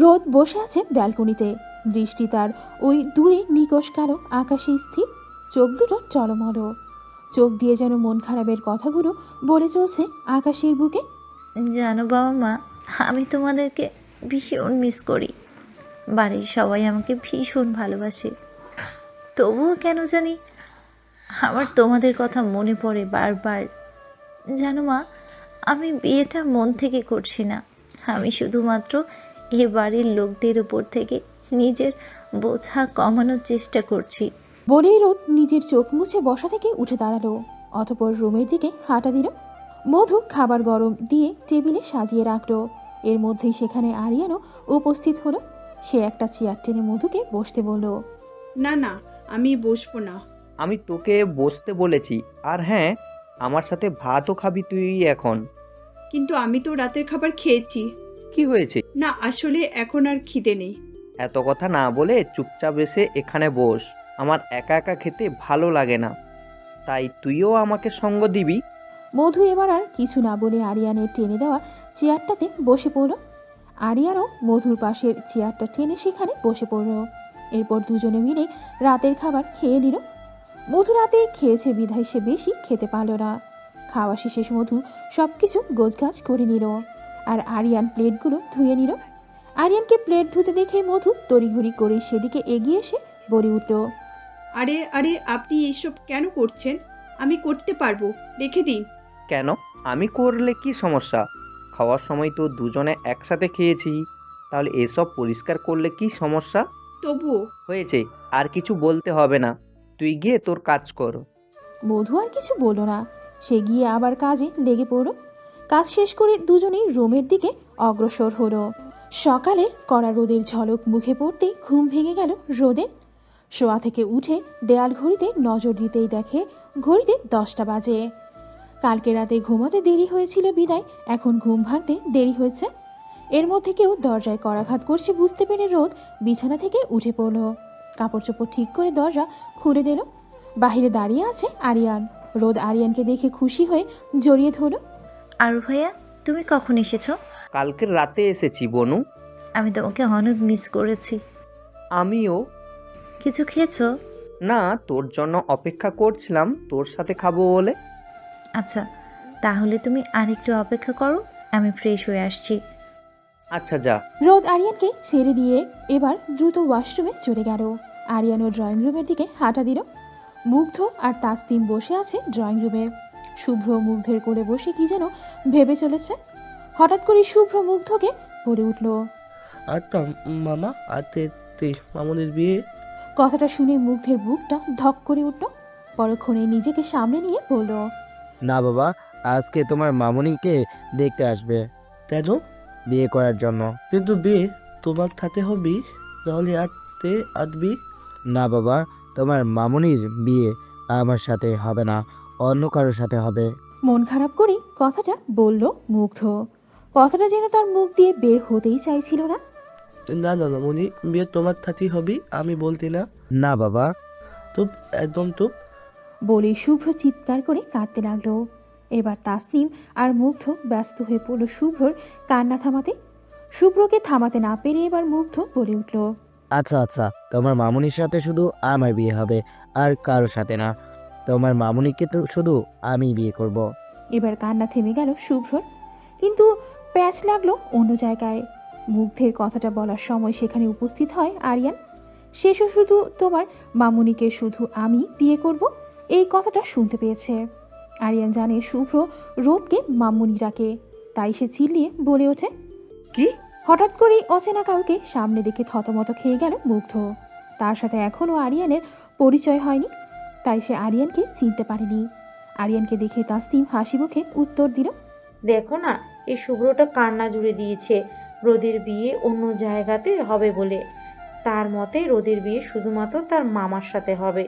A: রোদ বসে আছে ব্যালকনিতে, দৃষ্টি তার ওই দূরে নিকশ কালো আকাশে স্থির, চোখ দুটো টলমল। চোখ দিয়ে যেন মন খারাপের কথাগুলো বলে চলছে আকাশের বুকে।
B: জানো বাবা মা, আমি তোমাদেরকে ভীষণ মিস করি। বাড়ির সবাই আমাকে ভীষণ ভালোবাসে, তবুও কেন জানি আমার তোমাদের কথা মনে পড়ে বারবার। জানো মা, আমি বিয়েটা মন থেকে করছি না। আমি শুধুমাত্র এ বাড়ির লোকদের উপর থেকে নিজের বোঝা কমানোর চেষ্টা করছি।
A: বলেই রোদ নিজের চোখ মুছে বসা থেকে উঠে দাঁড়ালো, অতঃপর রুমের দিকে হাঁটা দিল। মধু খাবার গরম দিয়ে টেবিলে সাজিয়ে রাখলো। এর মধ্যেই সেখানে আরিয়ানও উপস্থিত হলো। সে একটা চেয়ার টেনে মধুকে বসতে বলল।
J: না না, আমি বসবো না।
M: আমি তোকে বসতে বলেছি। আর হ্যাঁ, আমার সাথে ভাতও খাবি তুই এখন।
J: কিন্তু আমি তো রাতের খাবার খেয়েছি।
M: কি হয়েছে?
J: না, আসলে এখন আর খিদে নেই।
M: এত কথা না বলে চুপচাপ এসে এখানে বস। আমার একা একা খেতে ভালো লাগে না, তাই তুইও আমাকে সঙ্গ দিবি।
A: মধু এবার আর কিছু না বলে আরিয়ানের টেনে দেওয়া চেয়ারটাতে বসে পড়ল। আরিয়ানও মধুর পাশের চেয়ারটা টেনে সেখানে বসে পড়ল। এরপর দুজনে মিলে রাতের খাবার খেয়ে নিল। মধু রাতে খেয়েছে বিধায় সে বেশি খেতে পারল না। খাওয়া শেষে মধু সব কিছু গোছগাছ করে নিল, আর আরিয়ান প্লেটগুলো ধুয়ে নিল। আরিয়ানকে প্লেট ধুতে দেখে মধু তড়িঘড়ি করে সেদিকে এগিয়ে এসে বলে উঠল।
J: আরে আরে, আপনি এইসব কেন করছেন? আমি করতে পারবো, রেখে দিন।
M: কেন? আমি করলে কি সমস্যা? খাওয়ার সময় তো দুজনে একসাথে খেয়েছি, তাহলে এসব পরিষ্কার করলে কি সমস্যা?
J: তবুও।
M: হয়েছে, আর কিছু বলতে হবে না, তুই গিয়ে তোর কাজ কর।
A: মধু আর কিছু বলল না। সে গিয়ে আবার কাজে লেগে পড়ল। কাজ শেষ করে দুজনেই রুমের দিকে অগ্রসর হলো। সকালে কড়া রোদের ঝলক মুখে পড়তেই ঘুম ভেঙে গেল রোদের। শোয়া থেকে উঠে দেয়াল ঘড়িতে নজর দিতেই দেখে ঘড়িতে 10টা বাজে। কালকে রাতে ঘুমাতে দেরি হয়েছিল বিদায় এখন ঘুম ভাঙতে দেরি হয়েছে। এর মধ্যে কেউ দরজায় করাঘাত করছে বুঝতে পেরে রোদ বিছানা থেকে উঠে পড়ল। কাপড় চোপড় ঠিক করে দরজা খুলে দিল। বাহিরে দাঁড়িয়ে আছে আরিয়ান। রোদ আরিয়ানকে দেখে খুশি হয়ে জড়িয়ে ধরল।
B: আরু ভাইয়া, তুমি কখন এসেছো?
M: কালকের রাতে এসেছি বনু।
B: আমি তোমাকে অনেক মিস করেছি।
M: আমিও।
B: কিছু খেয়েছো?
M: না, তোর জন্য অপেক্ষা করছিলাম, তোর সাথে খাবো বলে।
B: আচ্ছা, তাহলে তুমি আরেকটু অপেক্ষা করো, আমি ফ্রেশ হয়ে আসছি।
M: আচ্ছা যা।
A: রোদ আরিয়ানকে ছেড়ে দিয়ে এবার দ্রুত ওয়াশরুমে চলে গেল। আরিয়ানও ড্রয়িং রুমের দিকে হাঁটা দিল। মুগ্ধ আর তাসনিম বসে আছে ড্রয়িং রুমে। শুভ্র মুগ্ধের কোলে বসে কি যেন ভেবে চলেছে। হঠাৎ করে শুভ্র মুগ্ধকে বলে উঠল।
K: আচ্ছা মামা, আতে মামুনির বিয়ে।
A: কথাটা শুনে মুগ্ধের বুকটা ধক করে উঠল। পরক্ষণে নিজেকে সামনে নিয়ে বলল।
G: না বাবা, আজকে তোমার মামুনিকে দেখতে আসবে।
K: কেন?
G: বিয়ে করার জন্য।
K: কিন্তু বিয়ে তোমার সাথে হবি, তাহলে আতে আসবি।
G: না বাবা, তোমার মামুনির বিয়ে আমার সাথে হবে না, অন্য কারোর সাথে হবে।
A: মন খারাপ করে কথাটা বলল মুগ্ধ। কথাটা যেন তার মুখ দিয়ে বের হতেই চাইছিল না।
K: না না মামুনি, বিয়ে তোমার সাথেই হবি, আমি বলতি না।
G: না বাবা।
K: চুপ, একদম চুপ।
A: বলে শুভ্র চিৎকার করে কাঁদতে লাগলো। এবার তাসনিম আর মুগ্ধ ব্যস্ত হয়ে পড়ল শুভ্রর কান্না থামাতে। শুভ্রকে থামাতে না পেরে এবার মুগ্ধ বলে উঠল।
G: আচ্ছা আচ্ছা, তোমার মামুনির সাথে শুধু আমার বিয়ে হবে, আর কারোর সাথে না। তোমার মামুনিকে তো শুধু আমি বিয়ে করব।
A: এবার কান্না থেমে গেল শুভ্রর, কিন্তু প্যাচ লাগলো অন্য জায়গায়। মুগ্ধের কথাটা বলার সময় সেখানে উপস্থিত হয় আরিয়ান। শেষও শুধু তোমার মামুনিকে শুধু আমি বিয়ে করব এই কথাটা শুনতে পেয়েছে। আরিয়ান জানে শুভ্র রোদকে মামুনি ডাকে, তাই সে চিল্লিয়ে বলে ওঠে।
M: কি?
A: হঠাৎ করেই অচেনা কাউকে সামনে দেখে থতমত খেয়ে গেল মুগ্ধ। তার সাথে এখনও আরিয়ানের পরিচয় হয়নি, তাই সে আরিয়ানকে চিনতে পারেনি। আরিয়ানকে দেখে তাসনিম হাসি মুখে উত্তর দিল।
H: দেখো না, এই শুভ্রটা কান্না জুড়ে দিয়েছে রোদের বিয়ে অন্য জায়গাতে হবে বলে। তার মতে রোদের বিয়ে শুধুমাত্র তার মামার সাথে হবে,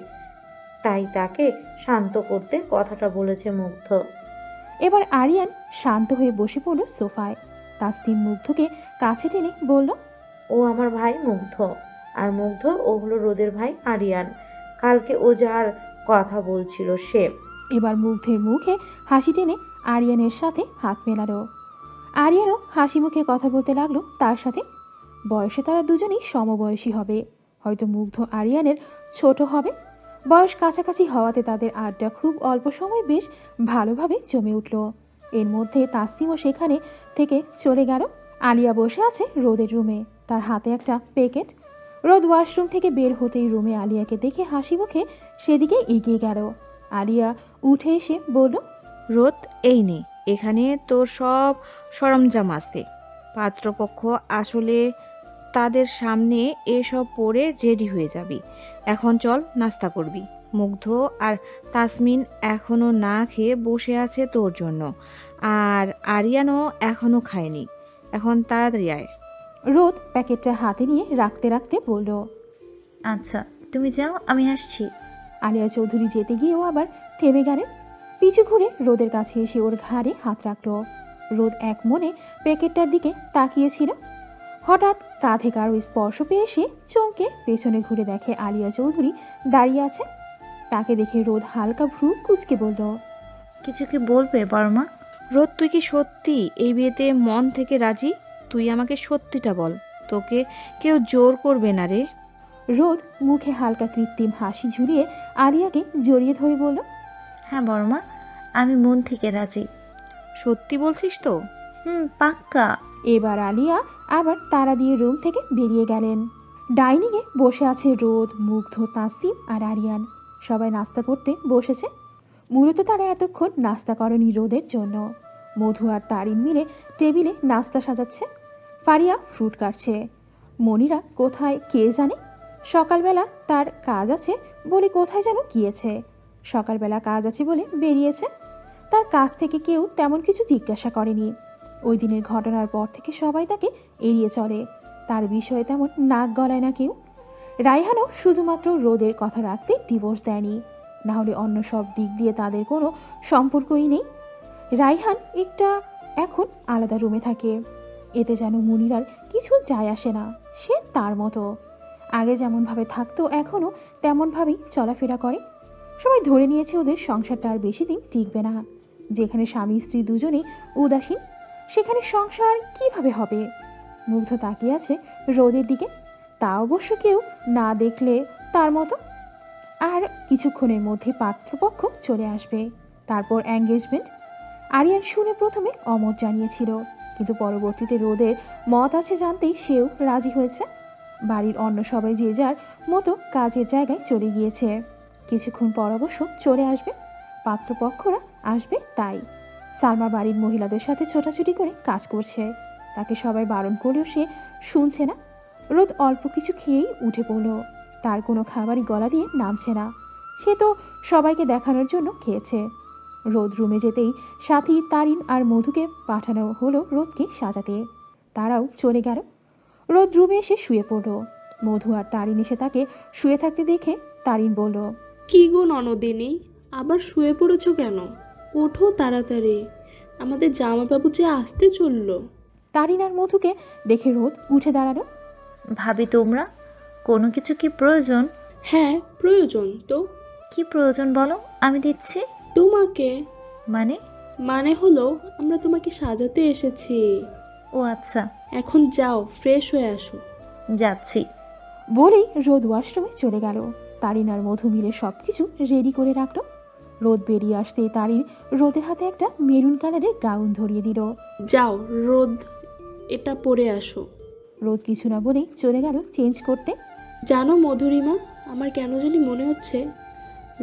H: তাই তাকে শান্ত করতে কথাটা বলেছে মুগ্ধ।
A: এবার আরিয়ান শান্ত হয়ে বসে পড়ল সোফায়। তাসনিম মুগ্ধকে কাছে টেনে বলল,
H: ও আমার ভাই মুগ্ধ, আর মুগ্ধ ও হলো রোদের ভাই আরিয়ান। কালকে ও যার কথা বলছিল সে।
A: এবার মুগ্ধের মুখে হাসি টেনে আরিয়ানের সাথে হাত মেলালো। আরিয়ানও হাসি মুখে কথা বলতে লাগলো তার সাথে। বয়সে তারা দুজনেই সমবয়সী হবে, হয়তো মুগ্ধ আরিয়ানের ছোট হবে। বয়স কাছাকাছি হওয়াতে তাদের আড্ডা খুব অল্প সময় বেশ ভালোভাবে জমে উঠল। এর মধ্যে তাসনিমও সেখানে থেকে চলে গেল। আলিয়া বসে আছে রোদের রুমে, তার হাতে একটা প্যাকেট। রোদ ওয়াশরুম থেকে বের হতেই রুমে আলিয়াকে দেখে হাসি মুখে সেদিকে এগিয়ে গেল। আলিয়া উঠে এসে বলল,
C: রোদ, এই নে, এখানে তোর সব সরঞ্জাম আছে। পাত্রপক্ষ আসলে তাদের সামনে এসব পরে রেডি হয়ে যাবি। এখন চল, নাস্তা করবি। মুগ্ধ আর তাসমিন এখনো না খেয়ে বসে আছে তোর জন্য, আর আরিয়ানও এখনো খায়নি। এখন তাড়াতাড়ি আয়।
A: রোদ প্যাকেটটা হাতে নিয়ে রাখতে রাখতে বলল,
B: আচ্ছা তুমি যাও, আমি আসছি।
A: আলিয়া চৌধুরী যেতে গিয়েও আবার থেমে গেলেন। পিছু ঘুরে রোদের কাছে এসে ওর ঘাড়ে হাত রাখল। রোদ এক মনে প্যাকেটটার দিকে তাকিয়েছিল। হঠাৎ কাঁধে কারো স্পর্শ পেয়ে সে চমকে পেছনে ঘুরে দেখে আলিয়া চৌধুরী দাঁড়িয়ে আছে। তাকে দেখে রোদ হালকা ভ্রু কুঁচকে বলল,
B: কিছু কি বলবে বড়মা?
C: রোদ, তুই কি সত্যি এই বিয়েতে মন থেকে রাজি? তুই আমাকে সত্যিটা বল, তোকে কেউ জোর করবে না রে।
A: রোদ মুখে হালকা কৃত্রিম হাসি ঝুলিয়ে আলিয়াকে জড়িয়ে ধরে বলল,
B: হ্যাঁ বড়মা, আমি মন থেকে রাজি।
C: সত্যি বলছিস তো?
B: পাক্কা।
A: এবার আলিয়া আবার তাড়া দিয়ে রুম থেকে বেরিয়ে গেলেন। ডাইনিংয়ে বসে আছে রোদ, মুগ্ধ, তাসনিম আর আরিয়ান। সবাই নাস্তা করতে বসেছে। মূলত তারা এতক্ষণ নাস্তা করেনি রোদের জন্য। মধু আর তারিন মিলে টেবিলে নাস্তা সাজাচ্ছে। ফারিয়া ফ্রুট কাটছে। মনিরা কোথায় কে জানে। সকালবেলা তার কাজ আছে বলে কোথায় যেন গিয়েছে। সকালবেলা কাজ আছে বলে বেরিয়েছে। তার কাছ থেকে কেউ তেমন কিছু জিজ্ঞাসা করেনি। ওই দিনের ঘটনার পর থেকে সবাই তাকে এড়িয়ে চলে। তার বিষয়ে তেমন নাক গলায় না কেউ। রায়হানও শুধুমাত্র রোদের কথা রাখতে ডিভোর্স দেয়নি, না হলে অন্য সব দিক দিয়ে তাদের কোনো সম্পর্কই নেই। রায়হান একটা এখন আলাদা রুমে থাকে। এতে যেন মুনিরার কিছু যায় আসে না। সে তার মতো আগে যেমনভাবে থাকতো এখনও তেমনভাবেই চলাফেরা করে। সবাই ধরে নিয়েছে ওদের সংসারটা আর বেশি দিন টিকবে না। যেখানে স্বামী স্ত্রী দুজনেই উদাসীন, সেখানে সংসার কিভাবে হবে? মুগ্ধ তাকিয়ে আছে রোদের দিকে, তা অবশ্য কেউ না দেখলে তার মতো। আর কিছুক্ষণের মধ্যে পাত্রপক্ষ চলে আসবে, তারপর এঙ্গেজমেন্ট। আরিয়ান শুনে প্রথমে অমত জানিয়েছিল, কিন্তু পরবর্তীতে রোদের মত আছে জানতেই সেও রাজি হয়েছে। বাড়ির অন্য সবাই যে যার মতো কাজের জায়গায় চলে গিয়েছে। কিছুক্ষণ পর অবশ্য চলে আসবে, পাত্রপক্ষরা আসবে। তাই সালমা বাড়ির মহিলাদের সাথে ছোটাছুটি করে কাজ করছে। তাকে সবাই বারণ করলেও সে শুনছে না। রোদ অল্প কিছু খেয়েই উঠে পড়ল। তার কোনো খাবারই গলা দিয়ে নামছে না। সে তো সবাইকে দেখানোর জন্য খেয়েছে। রোদ রুমে যেতেই সাথী, তারিন আর মধুকে পাঠানো হলো রোদকে সাজাতে। তারাও চলে গেল। রোদ রুমে এসে শুয়ে পড়ল। মধু আর তারিন এসে তাকে শুয়ে থাকতে দেখে তারিন বলল,
N: কি গো ননদিনী, আবার শুয়ে পড়েছো কেন? ওঠো তাড়াতাড়ি, আমাদের জামাইবাবু যে আসতে চললো।
A: তারিন আর মধুকে দেখে রোদ উঠে দাঁড়ালো।
B: ভাবি তোমরা, কোনো কিছু কি প্রয়োজন?
N: হ্যাঁ প্রয়োজন তো।
B: কি প্রয়োজন বলো, আমি দিচ্ছি।
N: তোমাকে?
B: মানে?
N: মানে হলো আমরা তোমাকে সাজাতে এসেছি।
B: ও আচ্ছা।
N: এখন যাও, ফ্রেশ হয়ে আসো।
B: যাচ্ছি।
A: বলেই রোদ ওয়াশরুমে চলে গেল। তারিন আর মধু মিলে সব কিছু রেডি করে রাখলো। রোদ বেরিয়ে আসতেই তারিন রোদের হাতে একটা মেরুন কালারের গাউন ধরিয়ে দিল।
N: যাও রোদ, এটা পরে আসো।
A: রোদ কিছু না বলেই চলে গেল চেঞ্জ করতে।
N: জানো মধুরিমা, আমার কেন জানি মনে হচ্ছে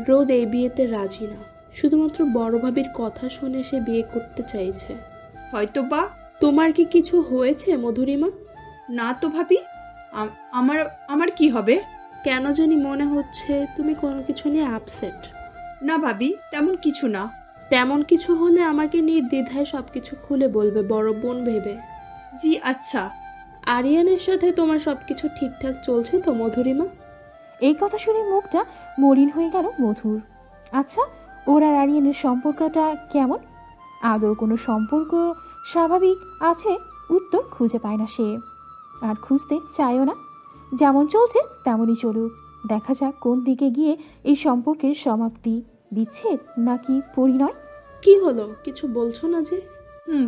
N: রোদ এই বিয়েতে রাজি না। শুধুমাত্র বড় ভাবির কথা শুনে সে বিয়ে করতে চাইছে।
J: হয়তো বা।
N: তোমার কি কিছু হয়েছে মধুরিমা?
J: না তো ভাবি, আমার আমার কি হবে?
N: কেন জানি মনে হচ্ছে তুমি কোনো কিছু নিয়ে আপসেট।
J: না ভাবি, তেমন কিছু না।
N: তেমন কিছু হলে আমাকে নির্দ্বিধায় সব কিছু খুলে বলবে, বড় বোন ভেবে।
J: জি আচ্ছা।
N: আরিয়ানের সাথে তোমার সব কিছু ঠিকঠাক চলছে তো মধুরিমা?
A: এই কথা শুনে মুখটা মলিন হয়ে গেল মধুর। আচ্ছা, ওর আর আরিয়ানের সম্পর্কটা কেমন? আদৌ কোনো সম্পর্ক স্বাভাবিক আছে? উত্তর খুঁজে পায় না সে, আর খুঁজতে চায়ও না। যেমন চলছে তেমনই চলুক, দেখা যাক কোন দিকে গিয়ে এই সম্পর্কের সমাপ্তি, বিচ্ছেদ নাকি পরিণয়।
N: কি হলো, কিছু বলছো না যে?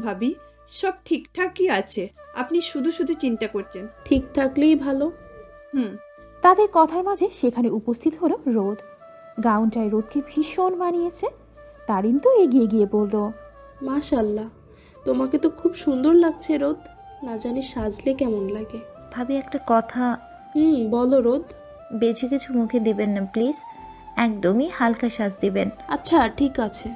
J: ভাবি, সব ঠিকঠাকই আছে, আপনি শুধু শুধু চিন্তা করছেন।
N: ঠিক থাকলেই ভালো।
A: তাদের কথার মাঝে সেখানে উপস্থিত হলো রোদ। গাউনটায় রোদকে ভীষণ মানিয়েছে। তারিন তো এগিয়ে গিয়ে বলল,
N: মাশাল্লাহ, তোমাকে তো খুব সুন্দর লাগছে রোদ। না জানি সাজলে কেমন লাগে।
B: ভাবি একটা কথা।
N: বলো রোদ।
B: বেশি কিছু মুখে দিবেন না প্লিজ, একদমই হালকা সাজ দিবেন।
N: আচ্ছা ঠিক আছে।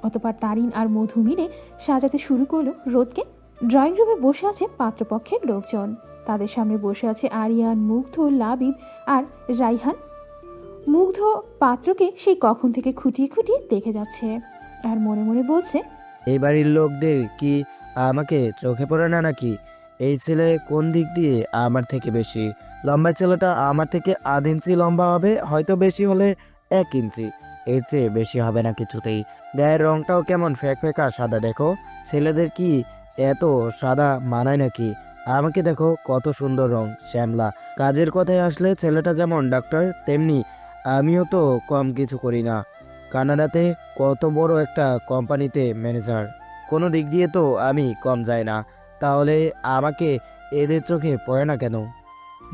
A: অতপর তারিন আর মধু মিলে সাজাতে শুরু করলো রোদকে। ড্রয়িং রুমে বসে আছে পাত্রপক্ষের লোকজন। তাদের সামনে বসে আছে আরিয়ান, মুগ্ধ, লাবিব আর রাইহান। মুগ্ধ পাত্রকে সেই কখন থেকে খুঁটিয়ে খুঁটিয়ে দেখে যাচ্ছে আর মনে মনে বলছে,
G: এই বাড়ির লোকদের কি আমাকে চোখে পড়ে না নাকি? এই ছেলে কোন দিক দিয়ে আমার থেকে বেশি লম্বা? ছেলেটা আমার থেকে 1/2 ইঞ্চি লম্বা হবে, হয়তো বেশি হলে 1 ইঞ্চি, এর চেয়ে বেশি হবে না কিছুতেই। গায়ের রংটাও কেমন ফ্যাকা সাদা, দেখো। ছেলেদের কি এত সাদা মানায় নাকি? আমাকে দেখো কত সুন্দর রং, শ্যামলা। কাজের কথায় আসলে ছেলেটা যেমন ডাক্তার, তেমনি আমিও তো কম কিছু করি না। কানাডাতে কত বড় একটা কোম্পানিতে ম্যানেজার, কোনো দিক দিয়ে তো আমি কম যাই না। তাহলে আমাকে এদের চোখে পড়ে না কেন?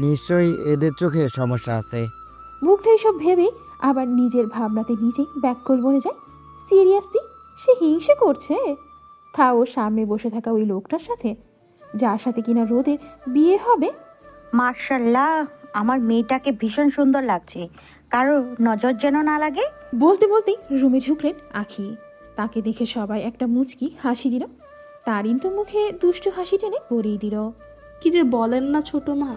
G: নিশ্চয়ই এদের চোখে সমস্যা আছে।
A: মুগ্ধ এইসব ভেবে আবার নিজের ভাবনাতে নিজেই ব্যাককল বনে যায়। সিরিয়াসলি সে হিংসে করছে? তাও সামনে বসে থাকা ওই লোকটার সাথে, যার সাথে কিনা রোদের বিয়ে হবে।
O: মার্শাল্লাহ, আমার মেয়েটাকে ভীষণ সুন্দর লাগছে, কারোর নজর যেন না লাগে।
A: বলতে বলতেই রুমে ঢুকলেন আখি। তাকে দেখে সবাই একটা মুচকি হাসি দিল। তারিন তো মুখে দুষ্টু হাসি টেনে পরিয়ে দিল।
N: কি যে বলেন না ছোট মা,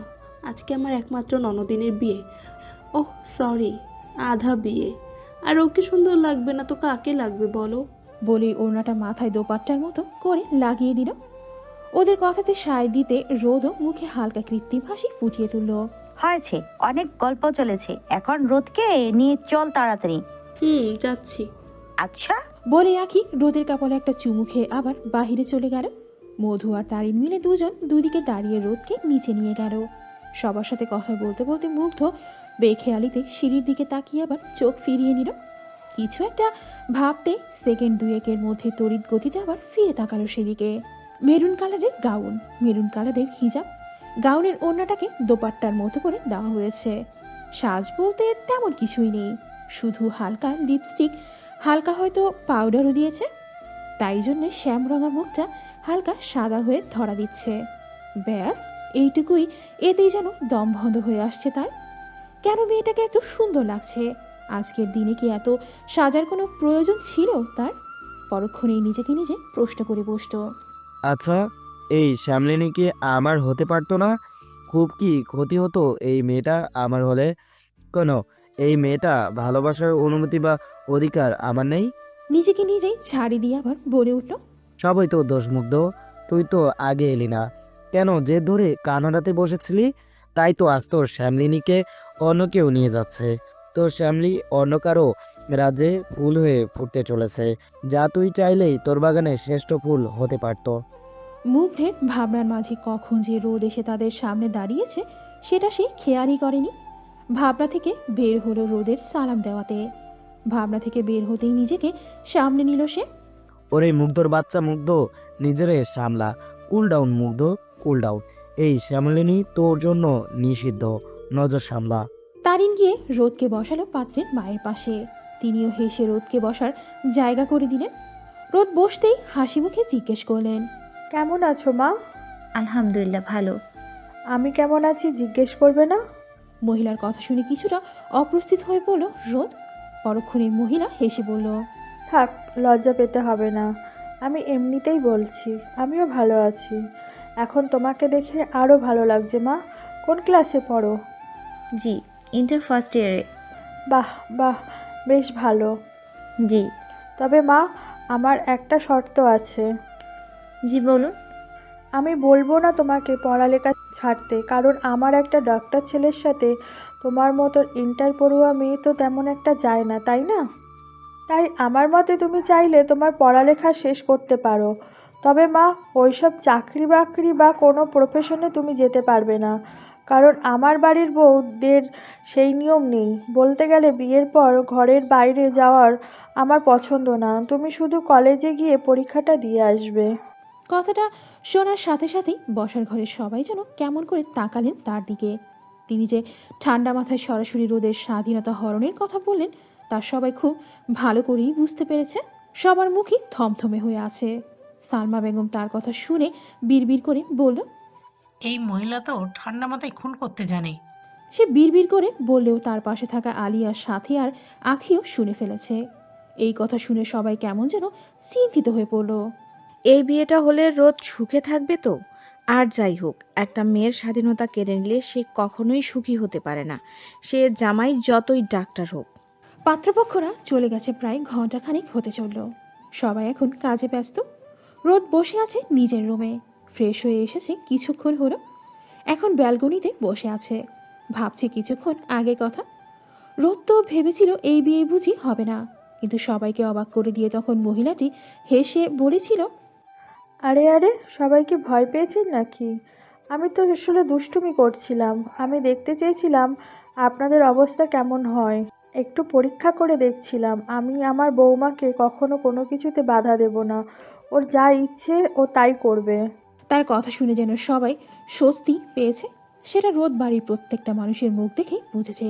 N: আজকে আমার একমাত্র ননদিনের বিয়ে। ওহ সরি, আধা বিয়ে। আর ওকে সুন্দর লাগবে না তো কাকে লাগবে বলো?
A: বলেই ওড়নাটা মাথায় দোপাট্টার মতো করে লাগিয়ে দিল। ওদের কথাতে সায় দিতে রোদও মুখে হালকা কৃত্রিম হাসি ফুটিয়ে তুলল।
O: হয়েছে, অনেক গল্প চলেছে, এখন রোদকে নিয়ে চল তাড়াতাড়ি।
N: যাচ্ছি।
O: আচ্ছা।
A: বলে আখি রোদের কাপড়ে একটা চুমু খেয়ে আবার বাহিরে চলে গেল। মধু আর তারিন মিলে দুজন দুদিকে দাঁড়িয়ে রোদকে নিচে নিয়ে গেল। সবার সাথে কথা বলতে বলতে মুগ্ধ বেখেয়ালিতে সিঁড়ির দিকে তাকিয়ে আবার চোখ ফিরিয়ে নিল। কিছু একটা ভাবতে সেকেন্ড দুয়েকের মধ্যে তড়িৎ গতিতে আবার ফিরে তাকালো সেদিকে। মেরুন কালারের গাউন, মেরুন কালারের হিজাব, গাউনের ওড়নাটাকে দোপাট্টার মতো করে দেওয়া হয়েছে। সাজ বলতে তেমন কিছুই নেই, শুধু হালকা লিপস্টিক, হালকা হয়তো পাউডারও দিয়েছে। তাই জন্য শ্যামরঙা মুখটা হালকা সাদা হয়ে ধরা দিচ্ছে। ব্যাস এইটুকুই, এতেই যেন দম বন্ধ হয়ে আসছে তার। কেন মেয়েটাকে এত সুন্দর লাগছে? আজকের দিনে কি এত সাজার কোনো প্রয়োজন ছিল তার? পরক্ষণেই নিজেকে নিজে প্রশ্ন করে বসত।
G: আচ্ছা, এই শ্যামলিনী কি আমার হতে পারতো না? খুব কি ক্ষতি হতো এই মেয়েটা আমার হলে? কেন এই মেয়েটা ভালোবাসার অনুমতি বা অধিকার আমার নেই?
A: নিজেকে নিজেই ছাড়ি দিয়ে আবার বলে উঠল,
G: সবই তো দোষ। মুগ্ধ, তুই তো আগে এলি না কেন? যে ধরে কানাডাতে বসেছিলি, তাই তো আজ তোর শ্যামলিনীকে অন্য কেউ নিয়ে যাচ্ছে। তোর শ্যামলি অন্য কারো রাজ্যে ফুল হয়ে ফুটতে চলেছে, যা তুই চাইলেই তোর বাগানে শ্রেষ্ঠ ফুল হতে পারত।
A: মুগ্ধের ভাবনার মাঝে কখন যে রোদ এসে তাদের সামনে দাঁড়িয়েছে সেটা সে খেয়ালই করেনি। ভাবনা থেকে বের হলো রোদের সালাম দেওয়াতে। ভাবনা থেকে বের হতেই নিজেকে সামনে নিল সে।
G: ওরে মুগ্ধর বাচ্চা, মুগ্ধ নিজেরে সামলা। কুল ডাউন মুগ্ধ, কুল ডাউন। এই শ্যামলিনী তোর জন্য নিষিদ্ধ, নজর সামলা।
A: তারিন গিয়ে রোদকে বসালো পাত্রের মায়ের পাশে। তিনিও হেসে রোদকে বসার জায়গা করে দিলেন। রোদ বসতেই হাসি মুখে জিজ্ঞেস করলেন,
P: কেমন আছো মা?
B: আলহামদুলিল্লাহ ভালো।
P: আমি কেমন আছি জিজ্ঞেস করবে না?
A: মহিলার কথা শুনে কিছুটা অপ্রস্তুত হয়ে পড়ল রোদ। পরক্ষণে মহিলা হেসে বলল,
P: থাক, লজ্জা পেতে হবে না, আমি এমনিতেই বলছি, আমিও ভালো আছি। এখন তোমাকে দেখে আরও ভালো লাগছে মা। কোন ক্লাসে পড়ো?
B: জি, ইন্টার ফার্স্ট ইয়ারে।
P: বাহ বাহ, বেশ ভালো।
B: জি।
P: তবে মা, আমার একটা শর্ত আছে।
B: জি বলুন।
P: আমি বলবো না তোমাকে পড়ালেখা ছাড়তে, কারণ আমার একটা ডক্টর ছেলের সাথে তোমার মতো ইন্টার পড়ুয়া মেয়ে তো তেমন একটা যায় না, তাই না? তাই আমার মতে তুমি চাইলে তোমার পড়ালেখা শেষ করতে পারো, তবে মা ওইসব চাকরি বাকরি বা কোনো প্রফেশনে তুমি যেতে পারবে না, কারণ আমার বাড়ির বউদের সেই নিয়ম নেই। বলতে গেলে বিয়ের পর ঘরের বাইরে যাওয়ার আমার পছন্দ না, তুমি শুধু কলেজে গিয়ে পরীক্ষাটা দিয়ে আসবে।
A: কথাটা শোনার সাথে সাথেই বসার ঘরের সবাই যেন কেমন করে তাকালেন তার দিকে। তিনি যে ঠান্ডা মাথায় সরাসরি রোদের স্বাধীনতা হরণের কথা বললেন তা সবাই খুব ভালো করেই বুঝতে পেরেছে। সবার মুখই থমথমে হয়ে আছে। সালমা বেগম তার কথা শুনে বিড়বিড় করে বলল,
I: এই মহিলা তো ঠান্ডা মাথায় খুন করতে জানে।
A: সে বিড়বিড় করে বললেও তার পাশে থাকা আলিয়ার সাথে আর আখিও শুনে ফেলেছে। এই কথা শুনে সবাই কেমন যেন চিন্তিত হয়ে পড়ল।
C: এই বিয়েটা হলে রোদ সুখে থাকবে তো? আর যাই হোক, একটা মেয়ের স্বাধীনতা কেড়ে নিলে সে কখনোই সুখী হতে পারে না, সে জামাই যতই ডাক্তার হোক।
A: পাত্রপক্ষরা চলে গেছে প্রায় ঘন্টাখানেক হতে চলল। সবাই এখন কাজে ব্যস্ত। রোদ বসে আছে নিজের রুমে, ফ্রেশ হয়ে এসেছে কিছুক্ষণ হলো। এখন ব্যালকনিতে বসে আছে, ভাবছে কিছুক্ষণ আগের কথা। রোদ তো ভেবেছিল এই বিয়ে বুঝি হবে না, কিন্তু সবাইকে অবাক করে দিয়ে তখন মহিলাটি হেসে বলেছিল,
P: আরে আরে, সবাইকে ভয় পেয়েছেন নাকি? আমি তো আসলে দুষ্টুমি করছিলাম। আমি দেখতে চেয়েছিলাম আপনাদের অবস্থা কেমন হয়, একটু পরীক্ষা করে দেখছিলাম। আমি আমার বৌমাকে কখনো কোনো কিছুতে বাধা দেব না, ওর যা ইচ্ছে ও তাই করবে।
A: তার কথা শুনে যেন সবাই স্বস্তি পেয়েছে। সেটা রোদ বাড়ির প্রত্যেকটা মানুষের মুখ দেখেই বুঝেছে।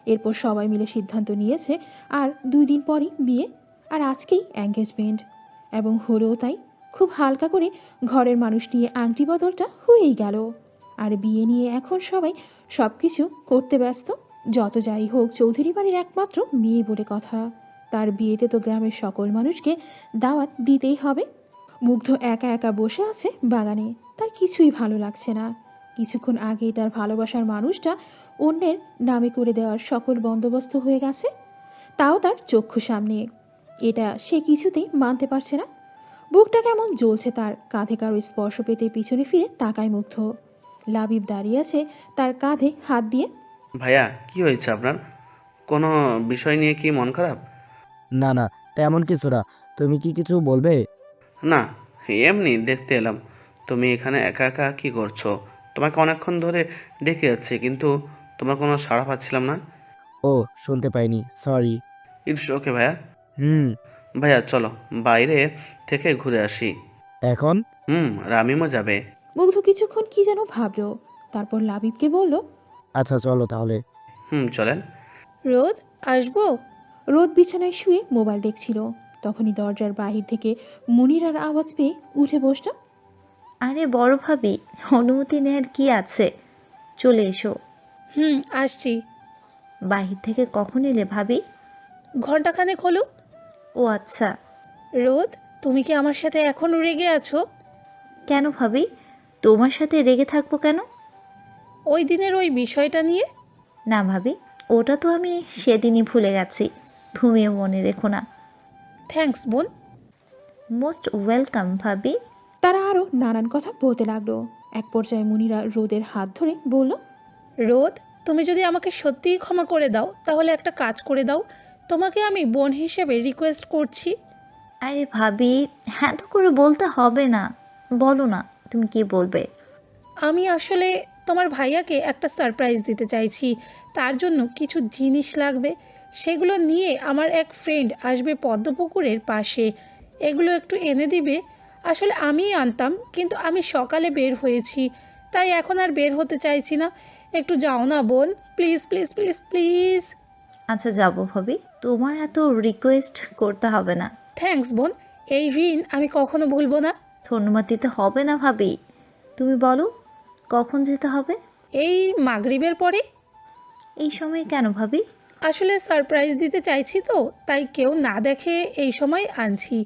A: এরপর সবাই মিলে সিদ্ধান্ত নিয়েছে আর 2 দিন পরই বিয়ে, আর আজকেই এঙ্গেজমেন্ট। এবং হলোও তাই। খুব হালকা করে ঘরের মানুষ নিয়ে আংটি বদলটা হয়েই গেল। আর বিয়ে নিয়ে এখন সবাই সব কিছু করতে ব্যস্ত। যত যাই হোক, চৌধুরী বাড়ির একমাত্র মেয়ে বলে কথা, তার বিয়েতে তো গ্রামের সকল মানুষকে দাওয়াত দিতেই হবে। মুগ্ধ একা একা বসে আছে বাগানে, তার কিছুই ভালো লাগছে না। কিছুক্ষণ আগেই তার ভালোবাসার মানুষটা অন্যের নামে করে দেওয়ার সকল বন্দোবস্ত হয়ে গেছে, তাও তার চক্ষু সামনে। এটা সে কিছুতেই মানতে পারছে না। বুকটা কেমন জ্বলছে তার। কাঁধে কারো স্পর্শ পেতে পিছনে ফিরে তাকায় মুগ্ধ। লাবিব দাঁড়িয়ে আছে তার কাঁধে হাত দিয়ে।
K: ভাইয়া, কি হয়েছে আপনার? কোনো বিষয় নিয়ে কি মন খারাপ?
G: না না, তেমন কিছু না। তুমি কি কিছু বলবে?
K: না, এমনি দেখতে এলাম। তুমি এখানে একা একা কি করছো? তোমাকে অনেকক্ষণ ধরে ডেকে যাচ্ছে, কিন্তু তোমার কোনো সাড়া পাচ্ছিলাম না।
G: ও, শুনতে পাইনি, সরি।
K: ইটস ওকে ভাইয়া।
G: হুম।
K: ভাইয়া চলো বাইরে থেকে ঘুরে আসি।
G: এখন?
K: রামিমও যাবে।
A: মুগ্ধ কিছুক্ষণ কি যেন ভাবলো, তারপর লাবিবকে বলল,
G: আচ্ছা চলো তাহলে।
K: চলেন।
E: রোদ, আসবো?
A: রোদ বিছানায় শুয়ে মোবাইল দেখছিল। তখনই দরজার বাহির থেকে মুনিরার আওয়াজ পেয়ে উঠে বসল।
B: আরে বড় ভাবি, অনুমতি নেয়ার কি আছে, চলে এসো।
E: আসছি।
B: বাহির থেকে কখন এলে ভাবি?
E: ঘন্টাখানেক হলো।
B: ও আচ্ছা।
E: রোদ, তুমি কি আমার সাথে এখনও রেগে আছো?
B: কেন ভাবি, তোমার সাথে রেগে থাকবো কেন?
E: ওই দিনের ওই বিষয়টা নিয়ে।
B: না ভাবি, ওটা তো আমি সেদিনই ভুলে গেছি, তুমিও মনে রেখো না।
E: থ্যাঙ্কস বোন।
B: মোস্ট ওয়েলকাম ভাবি।
A: তারা আরও নানান কথা বলতে লাগলো। এক পর্যায়ে মুনিরা রোদের হাত ধরে বলল,
E: রোদ, তুমি যদি আমাকে সত্যিই ক্ষমা করে দাও তাহলে একটা কাজ করে দাও, তোমাকে আমি বোন হিসেবে রিকোয়েস্ট করছি।
B: আরে ভাবি, হ্যাঁ তো করে বলতে হবে না, বলো না তুমি কি বলবে।
E: আমি আসলে তোমার ভাইয়াকে একটা সারপ্রাইজ দিতে চাইছি, তার জন্য কিছু জিনিস লাগবে। সেগুলো নিয়ে আমার এক ফ্রেন্ড আসবে পদ্মপুকুরের পাশে, এগুলো একটু এনে দিবে। আসলে আমিই আনতাম, কিন্তু আমি সকালে বের হয়েছি, তাই এখন আর বের হতে চাইছি না। একটু যাও না বোন, প্লিজ প্লিজ প্লিজ প্লিজ।
B: আচ্ছা যাবো ভাবি, তোমার এত রিকোয়েস্ট করতে হবে না।
E: থ্যাঙ্কস বোন, এই ঋণ আমি কখনো ভুলবো না।
B: ধন্যবাদ দিতে হবে না ভাবি, তুমি বলো কখন যেতে হবে?
E: এই মাগরিবের পরে।
B: এই সময় কেন ভাবি?
E: আসলে সারপ্রাইজ দিতে চাইছি তো, তাই কেউ না দেখে এই সময় আনছি।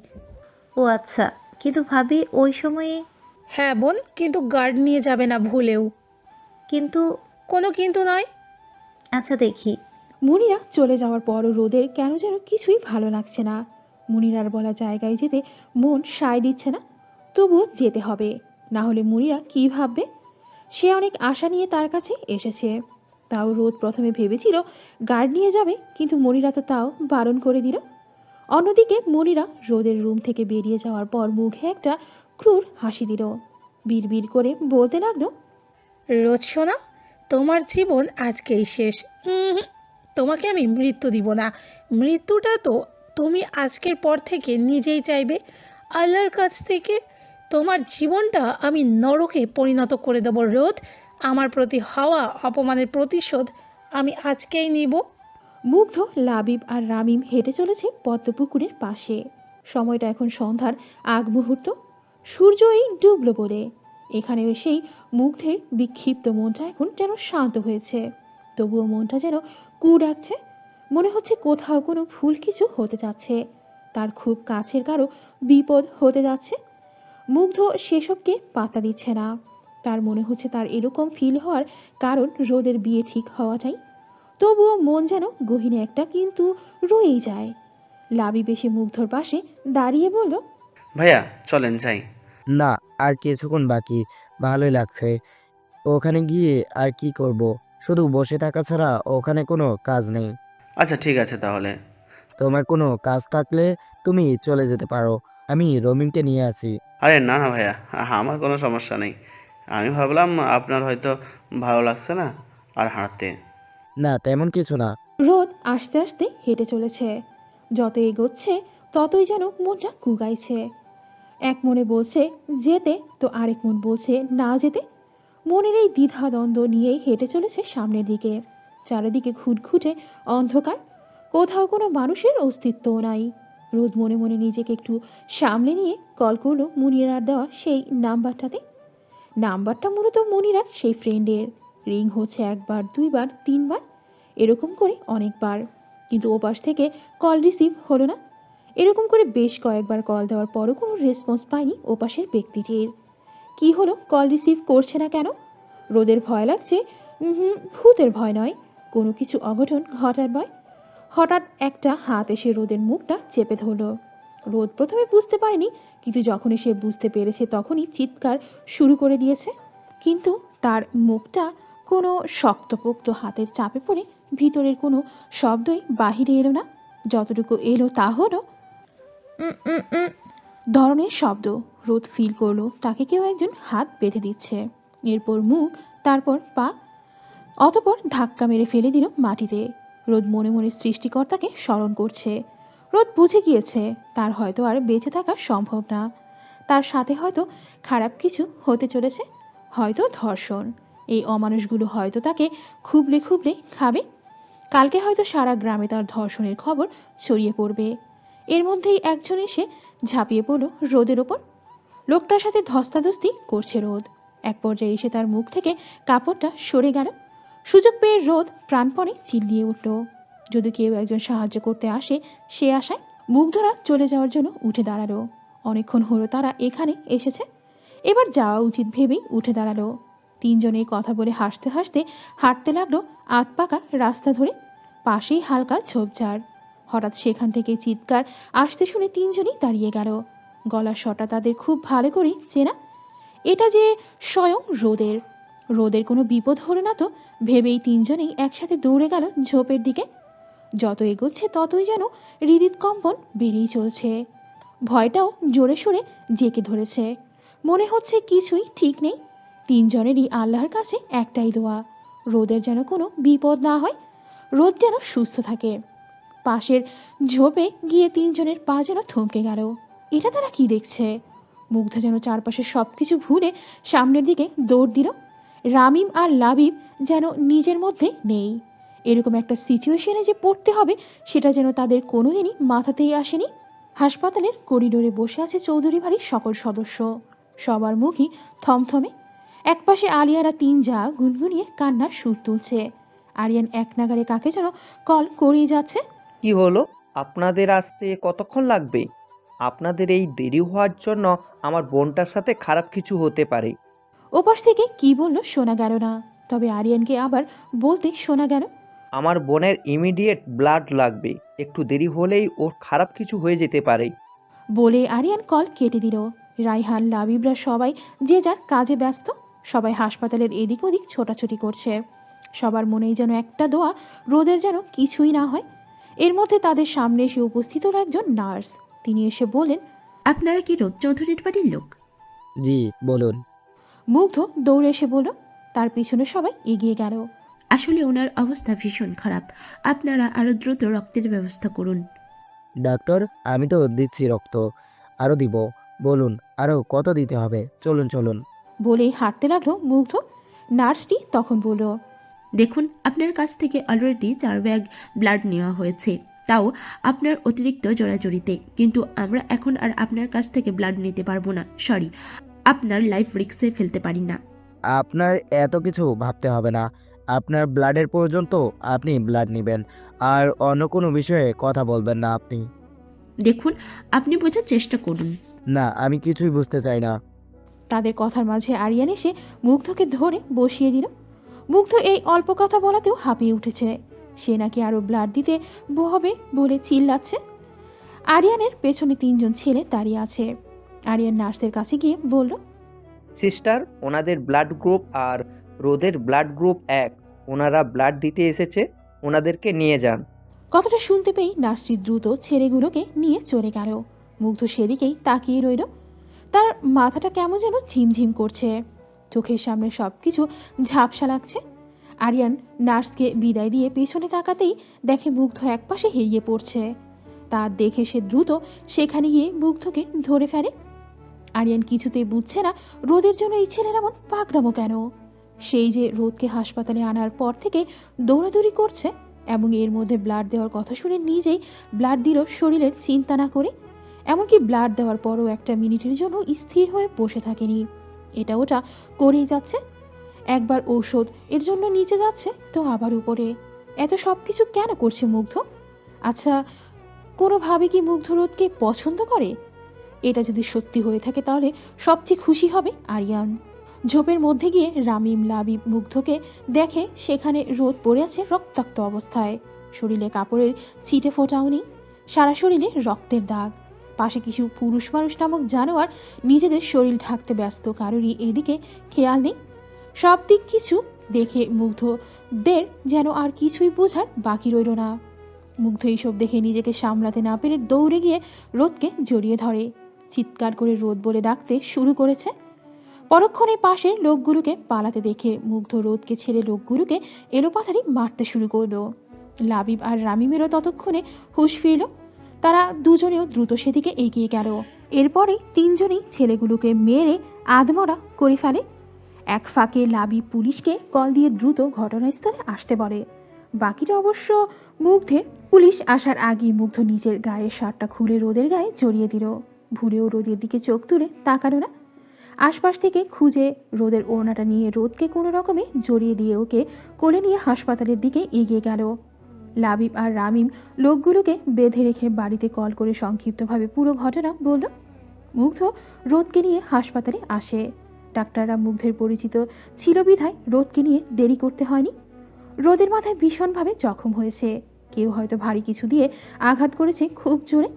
B: ও আচ্ছা, কিন্তু ভাবি ওই সময়ে।
E: হ্যাঁ বোন, কিন্তু গার্ড নিয়ে যাবে না ভুলেও।
B: কিন্তু?
E: কোনো কিন্তু নয়।
B: আচ্ছা দেখি।
A: মুনিরা চলে যাওয়ার পরও রোদের কেন যেন কিছুই ভালো লাগছে না। মুনিরার বলা জায়গায় যেতে মন সায় দিচ্ছে না, তবুও যেতে হবে, না হলে মুনিরা কী ভাববে। সে অনেক আশা নিয়ে তার কাছে এসেছে। তাও রোদ প্রথমে ভেবেছিল গার্ড নিয়ে যাবে, কিন্তু মনিরা তো তাও বারণ করে দিল। অন্যদিকে মনিরা রোদের রুম থেকে বেরিয়ে যাওয়ার পর মুখে একটা ক্রূর হাসি দিল, বিড়বিড় করে বলতে লাগলো,
E: রোজ শোনা, তোমার জীবন আজকেই শেষ। তোমাকে আমি মৃত্যু দিব না। মৃত্যুটা তো তুমি আজকের পর থেকে নিজেই চাইবে আল্লাহর কাছ থেকে। তোমার জীবনটা আমি নরকে পরিণত করে দেব রোদ। আমার প্রতি হওয়া অপমানের প্রতিশোধ আমি আজকেই নিব।
A: মুগ্ধ, লাবিব আর রামিম হেঁটে চলেছে পদ্মপুকুরের পাশে। সময়টা এখন সন্ধ্যার আগ মুহূর্ত, সূর্য এই ডুবলো বলে। এখানে এসেই মুগ্ধের বিক্ষিপ্ত মনটা এখন যেন শান্ত হয়েছে, তবুও মনটা যেন কু ডাকছে। মনে হচ্ছে কোথাও কোনো ভুল কিছু হতে যাচ্ছে, তার খুব কাছের কারো বিপদ হতে যাচ্ছে। মুগ্ধ সেসবকে পাত্তা দিচ্ছে না। তার মনে হচ্ছে তার এরকম ফিল হওয়ার কারণ রোদের বিয়ে ঠিক হওয়াটাই। তবুও মন যেন গহীনে একটা কিন্তু রয়েই যায়। লাবি বেশি মুগ্ধর পাশে দাঁড়িয়ে বলল,
K: ভাইয়া চলেন যাই।
G: না, আর কিছুক্ষণ বাকি। ভালোই লাগছে। ওখানে গিয়ে আর কি করব? শুধু বসে থাকা ছাড়া ওখানে কোনো কাজ নেই।
K: আচ্ছা ঠিক আছে তাহলে।
G: তোমার কোনো কাজ থাকলে তুমি চলে যেতে পারো, আমি রমিনকে নিয়ে আসি।
K: আরে না না ভাইয়া, আমার কোনো সমস্যা নেই। আমি ভাবলাম আপনার হয়তো ভালো লাগছে না আর হাঁটতে।
G: না, তেমন কিছু না।
A: রোদ আস্তে আস্তে হেঁটে চলেছে। যত এগোচ্ছে ততই যেন মনটা কুগাইছে। এক মনে বলছে যেতে, তো আরেক মন বলছে না যেতে। মনের এই দ্বিধাদ্বন্দ্ব নিয়েই হেঁটে চলেছে সামনের দিকে। চারিদিকে ঘুটঘুটে অন্ধকার, কোথাও কোনো মানুষের অস্তিত্বও নাই। রোদ মনে মনে নিজেকে একটু সামনে নিয়ে কল করলো মুনিরার দেওয়া সেই নাম্বারটাতে। নাম্বারটা মূলত মুনিরার সেই ফ্রেন্ডের। রিং হচ্ছে একবার, দুইবার, তিনবার, এরকম করে অনেকবার, কিন্তু ওপাশ থেকে কল রিসিভ হলো না। এরকম করে বেশ কয়েকবার কল দেওয়ার পরও কোনো রেসপন্স পায়নি ওপাশের ব্যক্তিটির। কি হলো, কল রিসিভ করছে না কেন? রোদের ভয় লাগছে। ভূতের ভয় নয়, কোনো কিছু অঘটন ঘটার ভয়। হঠাৎ একটা হাত এসে রোদের মুখটা চেপে ধরল। রোদ প্রথমে বুঝতে পারেনি, কিন্তু যখনই সে বুঝতে পেরেছে তখনই চিৎকার শুরু করে দিয়েছে। কিন্তু তার মুখটা কোনো শক্তপোক্ত হাতের চাপে পড়ে ভিতরের কোনো শব্দই বাহিরে এলো না। যতটুকু এলো তা হলো ধরনের শব্দ। রোদ ফিল করলো তাকে কেউ একজন হাত বেঁধে দিচ্ছে, এরপর মুখ, তারপর পা, অতপর ধাক্কা মেরে ফেলে দিল মাটিতে। রোদ মনে মনে সৃষ্টিকর্তাকে স্মরণ করছে। রোদ বুঝে গিয়েছে তার হয়তো আর বেঁচে থাকা সম্ভব না। তার সাথে হয়তো খারাপ কিছু হতে চলেছে, হয়তো ধর্ষণ। এই অমানুষগুলো হয়তো তাকে খুবলে খুবলে খাবে। কালকে হয়তো সারা গ্রামে তার ধর্ষণের খবর ছড়িয়ে পড়বে। এর মধ্যেই একজন এসে ঝাঁপিয়ে পড়ল রোদের ওপর। লোকটার সাথে ধস্তাধস্তি করছে রোদ। এক পর্যায়ে এসে তার মুখ থেকে কাপড়টা সরে গেল। সুযোগ পেয়ে রোদ প্রাণপণে চিল্লিয়ে উঠল। যদি কেউ একজন সাহায্য করতে আসে, সে আশায় মুগ্ধরা চলে যাওয়ার জন্য উঠে দাঁড়ালো। অনেকক্ষণ হলো তারা এখানে এসেছে, এবার যাওয়া উচিত ভেবেই উঠে দাঁড়ালো। তিনজনে কথা বলে হাসতে হাসতে হাঁটতে লাগলো আধ পাকা রাস্তা ধরে। পাশেই হালকা ঝোপঝাড়। হঠাৎ সেখান থেকে চিৎকার আসতে শুনে তিনজনই দাঁড়িয়ে গেল। গলার স্বরটা তাদের খুব ভালো করেই চেনা। এটা যে স্বয়ং রোদের। রোদের কোনো বিপদ হলো না তো ভেবেই তিনজনেই একসাথে দৌড়ে গেল ঝোপের দিকে। যত এগোচ্ছে ততই যেন হৃদকম্পন বেড়েই চলছে। ভয়টাও জোরে সোরে জেঁকে ধরেছে। মনে হচ্ছে কিছুই ঠিক নেই। তিনজনেরই আল্লাহর কাছে একটাই দোয়া, রোদের যেন কোনো বিপদ না হয়, রোদ যেন সুস্থ থাকে। পাশের ঝোপে গিয়ে তিনজনের পা যেন থমকে গেল। এটা তারা কি দেখছে? মুগ্ধ যেন চারপাশে সব কিছু ভুলে সামনের দিকে দৌড় দিল। রামিম আর লাবিব যেন নিজের মধ্যে নেই। এরকম একটা সিচুয়েশনে যে পড়তে হবে সেটা যেন তাদের কোনোদিনই মাথাতেই আসেনি। হাসপাতালের করিডোরে বসে আছে চৌধুরী বাড়ির সকল সদস্য। সবার মুখই থমথমে। একপাশে আলিয়ারা তিন যা গুনগুনিয়ে কান্নার সুর তুলছে। আরিয়ান এক নাগারে কাকে যেন কল করেই যাচ্ছে।
M: কি হলো? আপনাদের আসতে কতক্ষণ লাগবে? আপনাদের এই দেরি হওয়ার জন্য আমার বোনটার সাথে খারাপ কিছু হতে পারে।
A: ওপাশ থেকে কি বলল শোনা গেল না, তবে আরিয়ানকে আবার বলতে শোনা গেল,
M: আমার বোনের ইমিডিয়েট ব্লাড লাগবে, একটু দেরি হলেই ওর খারাপ কিছু হয়ে যেতে পারে।
A: বলে আরিয়ান কল কেটে দিল। রায়হান লাবিবরা সবাই যে যার কাজে ব্যস্ত। সবাই হাসপাতালের এদিক ওদিক ছোটাছুটি করছে। সবার মনেই যেন একটা দোয়া রোদের যেন কিছুই না হয়। এর মধ্যে তাদের সামনে এসে উপস্থিত হলো একজন নার্স। তিনি এসে বলেন,
Q: আপনারা কি রোদ চৌধুরীর বাড়ির লোক?
G: জি বলুন।
A: মুগ্ধ দৌড়ে এসে বলল। তার পিছনে সবাই এগিয়ে গেল।
Q: আসলে ওনার অবস্থা ভীষণ খারাপ, আপনারা আরো দ্রুত রক্তের ব্যবস্থা করুন।
G: ডাক্তার, আমি তো দিচ্ছি রক্ত, আরও দিব। বলুন আরও কত দিতে হবে? চলুন চলুন।
A: বলেই হাঁটতে লাগলো মুগ্ধ। নার্সটি তখন বলল,
Q: দেখুন, আপনার কাছ থেকে অলরেডি 4 ব্যাগ ব্লাড নেওয়া হয়েছে, তাও আপনার অতিরিক্ত জোড়াজড়িতে। কিন্তু আমরা এখন আর আপনার কাছ থেকে ব্লাড নিতে পারবো না, সরি, আপনার লাইফ রিস্কে ফেলতে পারি না।
G: আপনার এত কিছু ভাবতে হবে না। আপনার ব্লাডের প্রয়োজন তো আপনি ব্লাড নেবেন, আর অন্য কোনো বিষয়ে কথা বলবেন না আপনি।
Q: দেখুন, আপনি বোঝার চেষ্টা করুন।
G: না, আমি কিছুই বুঝতে চাই না।
A: তাদের কথার মাঝে আরিয়ান এসে মুগ্ধকে ধরে বসিয়ে দিল। মুগ্ধ এই অল্প কথা বলাতেও হাঁপিয়ে উঠেছে। সে নাকি আরও ব্লাড দিতে হবে বলে চিল্লাচ্ছে। আরিয়ানের পেছনে 3 জন ছেলে দাঁড়িয়ে আছে। আরিয়ান নার্সের কাছে গিয়ে বলল,
M: সিস্টার, ওনাদের ব্লাড গ্রুপ আর রোদের ব্লাড গ্রুপ এক, ওনারা ব্লাড দিতে এসেছে, ওনাদেরকে নিয়ে যান।
A: কথাটা শুনতে পেয়ে নার্সটি দ্রুত ছেলেগুলোকে নিয়ে চলে গেল। মুগ্ধ সেদিকেই তাকিয়ে রইল। তার মাথাটা কেমন যেন ঝিমঝিম করছে। চোখের সামনে সব কিছু ঝাপসা লাগছে। আরিয়ান নার্সকে বিদায় দিয়ে পেছনে তাকাতেই দেখে মুগ্ধ একপাশে হেরিয়ে পড়ছে। তা দেখে সে দ্রুত সেখানে গিয়ে মুগ্ধকে ধরে ফেলে। আরিয়ান কিছুতেই বুঝছে না রোদের জন্য এই ছেলের এমন পাগড়ামো কেন। সেই যে রোদকে হাসপাতালে আনার পর থেকে দৌড়াদৌড়ি করছে, এবং এর মধ্যে ব্লাড দেওয়ার কথা শুনে নিজেই ব্লাড দিল শরীরের চিন্তা না করে। এমনকি ব্লাড দেওয়ার পরও 1 মিনিটের জন্য স্থির হয়ে বসে থাকেনি। এটা ওটা করেই যাচ্ছে। একবার ঔষধ এর জন্য নিচে যাচ্ছে, তো আবার উপরে। এত সব কিছু কেন করছে মুগ্ধ? আচ্ছা, কোনোভাবে কি মুগ্ধ রোদকে পছন্দ করে? এটা যদি সত্যি হয়ে থাকে তাহলে সবচেয়ে খুশি হবে আরিয়ান। ঝোপের মধ্যে গিয়ে রামিম লাবিব মুগ্ধকে দেখে সেখানে রোদ পড়ে আছে রক্তাক্ত অবস্থায়। শরীরে কাপড়ের ছিটে ফোটাও নেই, সারা শরীরে রক্তের দাগ। পাশে কিছু পুরুষ মানুষ নামক জানোয়ার নিজেদের শরীর ঢাকতে ব্যস্ত, কারোরই এদিকে খেয়াল নেই। সব দিক কিছু দেখে মুগ্ধদের যেন আর কিছুই বোঝার বাকি রইল না। মুগ্ধ এইসব দেখে নিজেকে সামলাতে না পেরে দৌড়ে গিয়ে রোদকে জড়িয়ে ধরে। চিৎকার করে রোদ বলে ডাকতে শুরু করেছে। পরক্ষণে পাশের লোকগুলোকে পালাতে দেখে মুগ্ধ রোদকে ছেড়ে লোকগুলোকে এলোপাথারি মারতে শুরু করলো। লাবিব আর রামিমেরও ততক্ষণে হুঁশ ফিরল। তারা দুজনেও দ্রুত সেদিকে এগিয়ে গেল। এরপরে 3 জনেই ছেলেগুলোকে মেরে আধমরা করে ফেলে। এক ফাঁকে লাবিব পুলিশকে কল দিয়ে দ্রুত ঘটনাস্থলে আসতে বলে। বাকিটা অবশ্য মুগ্ধের। পুলিশ আসার আগেই মুগ্ধ নিজের গায়ের শার্টটা খুলে রোদের গায়ে জড়িয়ে দিল। ভুলেও রোদের দিকে চোখ তুলে তাকালো না। আশপাশ থেকে খুঁজে রোদের ওড়নাটা নিয়ে রোদকে কোনো রকমে জড়িয়ে দিয়ে ওকে কোলে নিয়ে হাসপাতালের দিকে এগিয়ে গেল। লাবিব আর রামিম লোকগুলোকে বেঁধে রেখে বাড়িতে কল করে সংক্ষিপ্তভাবে পুরো ঘটনা বলল। মুগ্ধ রোদকে নিয়ে হাসপাতালে আসে। ডাক্তাররা মুগ্ধের পরিচিত ছিল বিধায় রোদকে নিয়ে দেরি করতে হয়নি। রোদের মাথায় ভীষণভাবে জখম হয়েছে। কেউ হয়তো ভারী কিছু দিয়ে আঘাত করেছে খুব জোরে।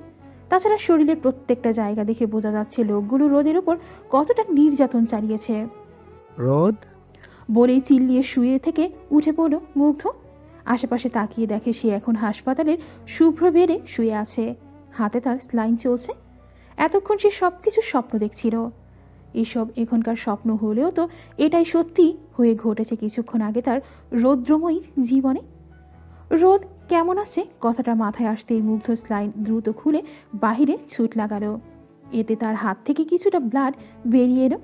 A: তাছাড়া শরীরের প্রত্যেকটা জায়গা দেখে বোঝা যাচ্ছে লোকগুলো রোদের উপর কতটা নির্যাতন চালিয়েছে।
G: রোদ
A: বলেই চিল্লিয়ে শুয়ে থেকে উঠে পড়ল মুগ্ধ। আশেপাশে তাকিয়ে দেখে সে এখন হাসপাতালের শুভ্র বেডে শুয়ে আছে। হাতে তার স্লাইন চলছে। এতক্ষণ সে সব কিছু স্বপ্ন দেখছিল। এসব এখনকার স্বপ্ন হলেও তো এটাই সত্যি হয়ে ঘটেছে কিছুক্ষণ আগে তার রৌদ্রময়ীর জীবনে। রোদ কেমন আছে কথাটা মাথায় আসতেই মুগ্ধ স্লাইন দ্রুত খুলে বাহিরে ছুট লাগালো। এতে তার হাত থেকে কিছুটা ব্লাড বেরিয়ে এলো।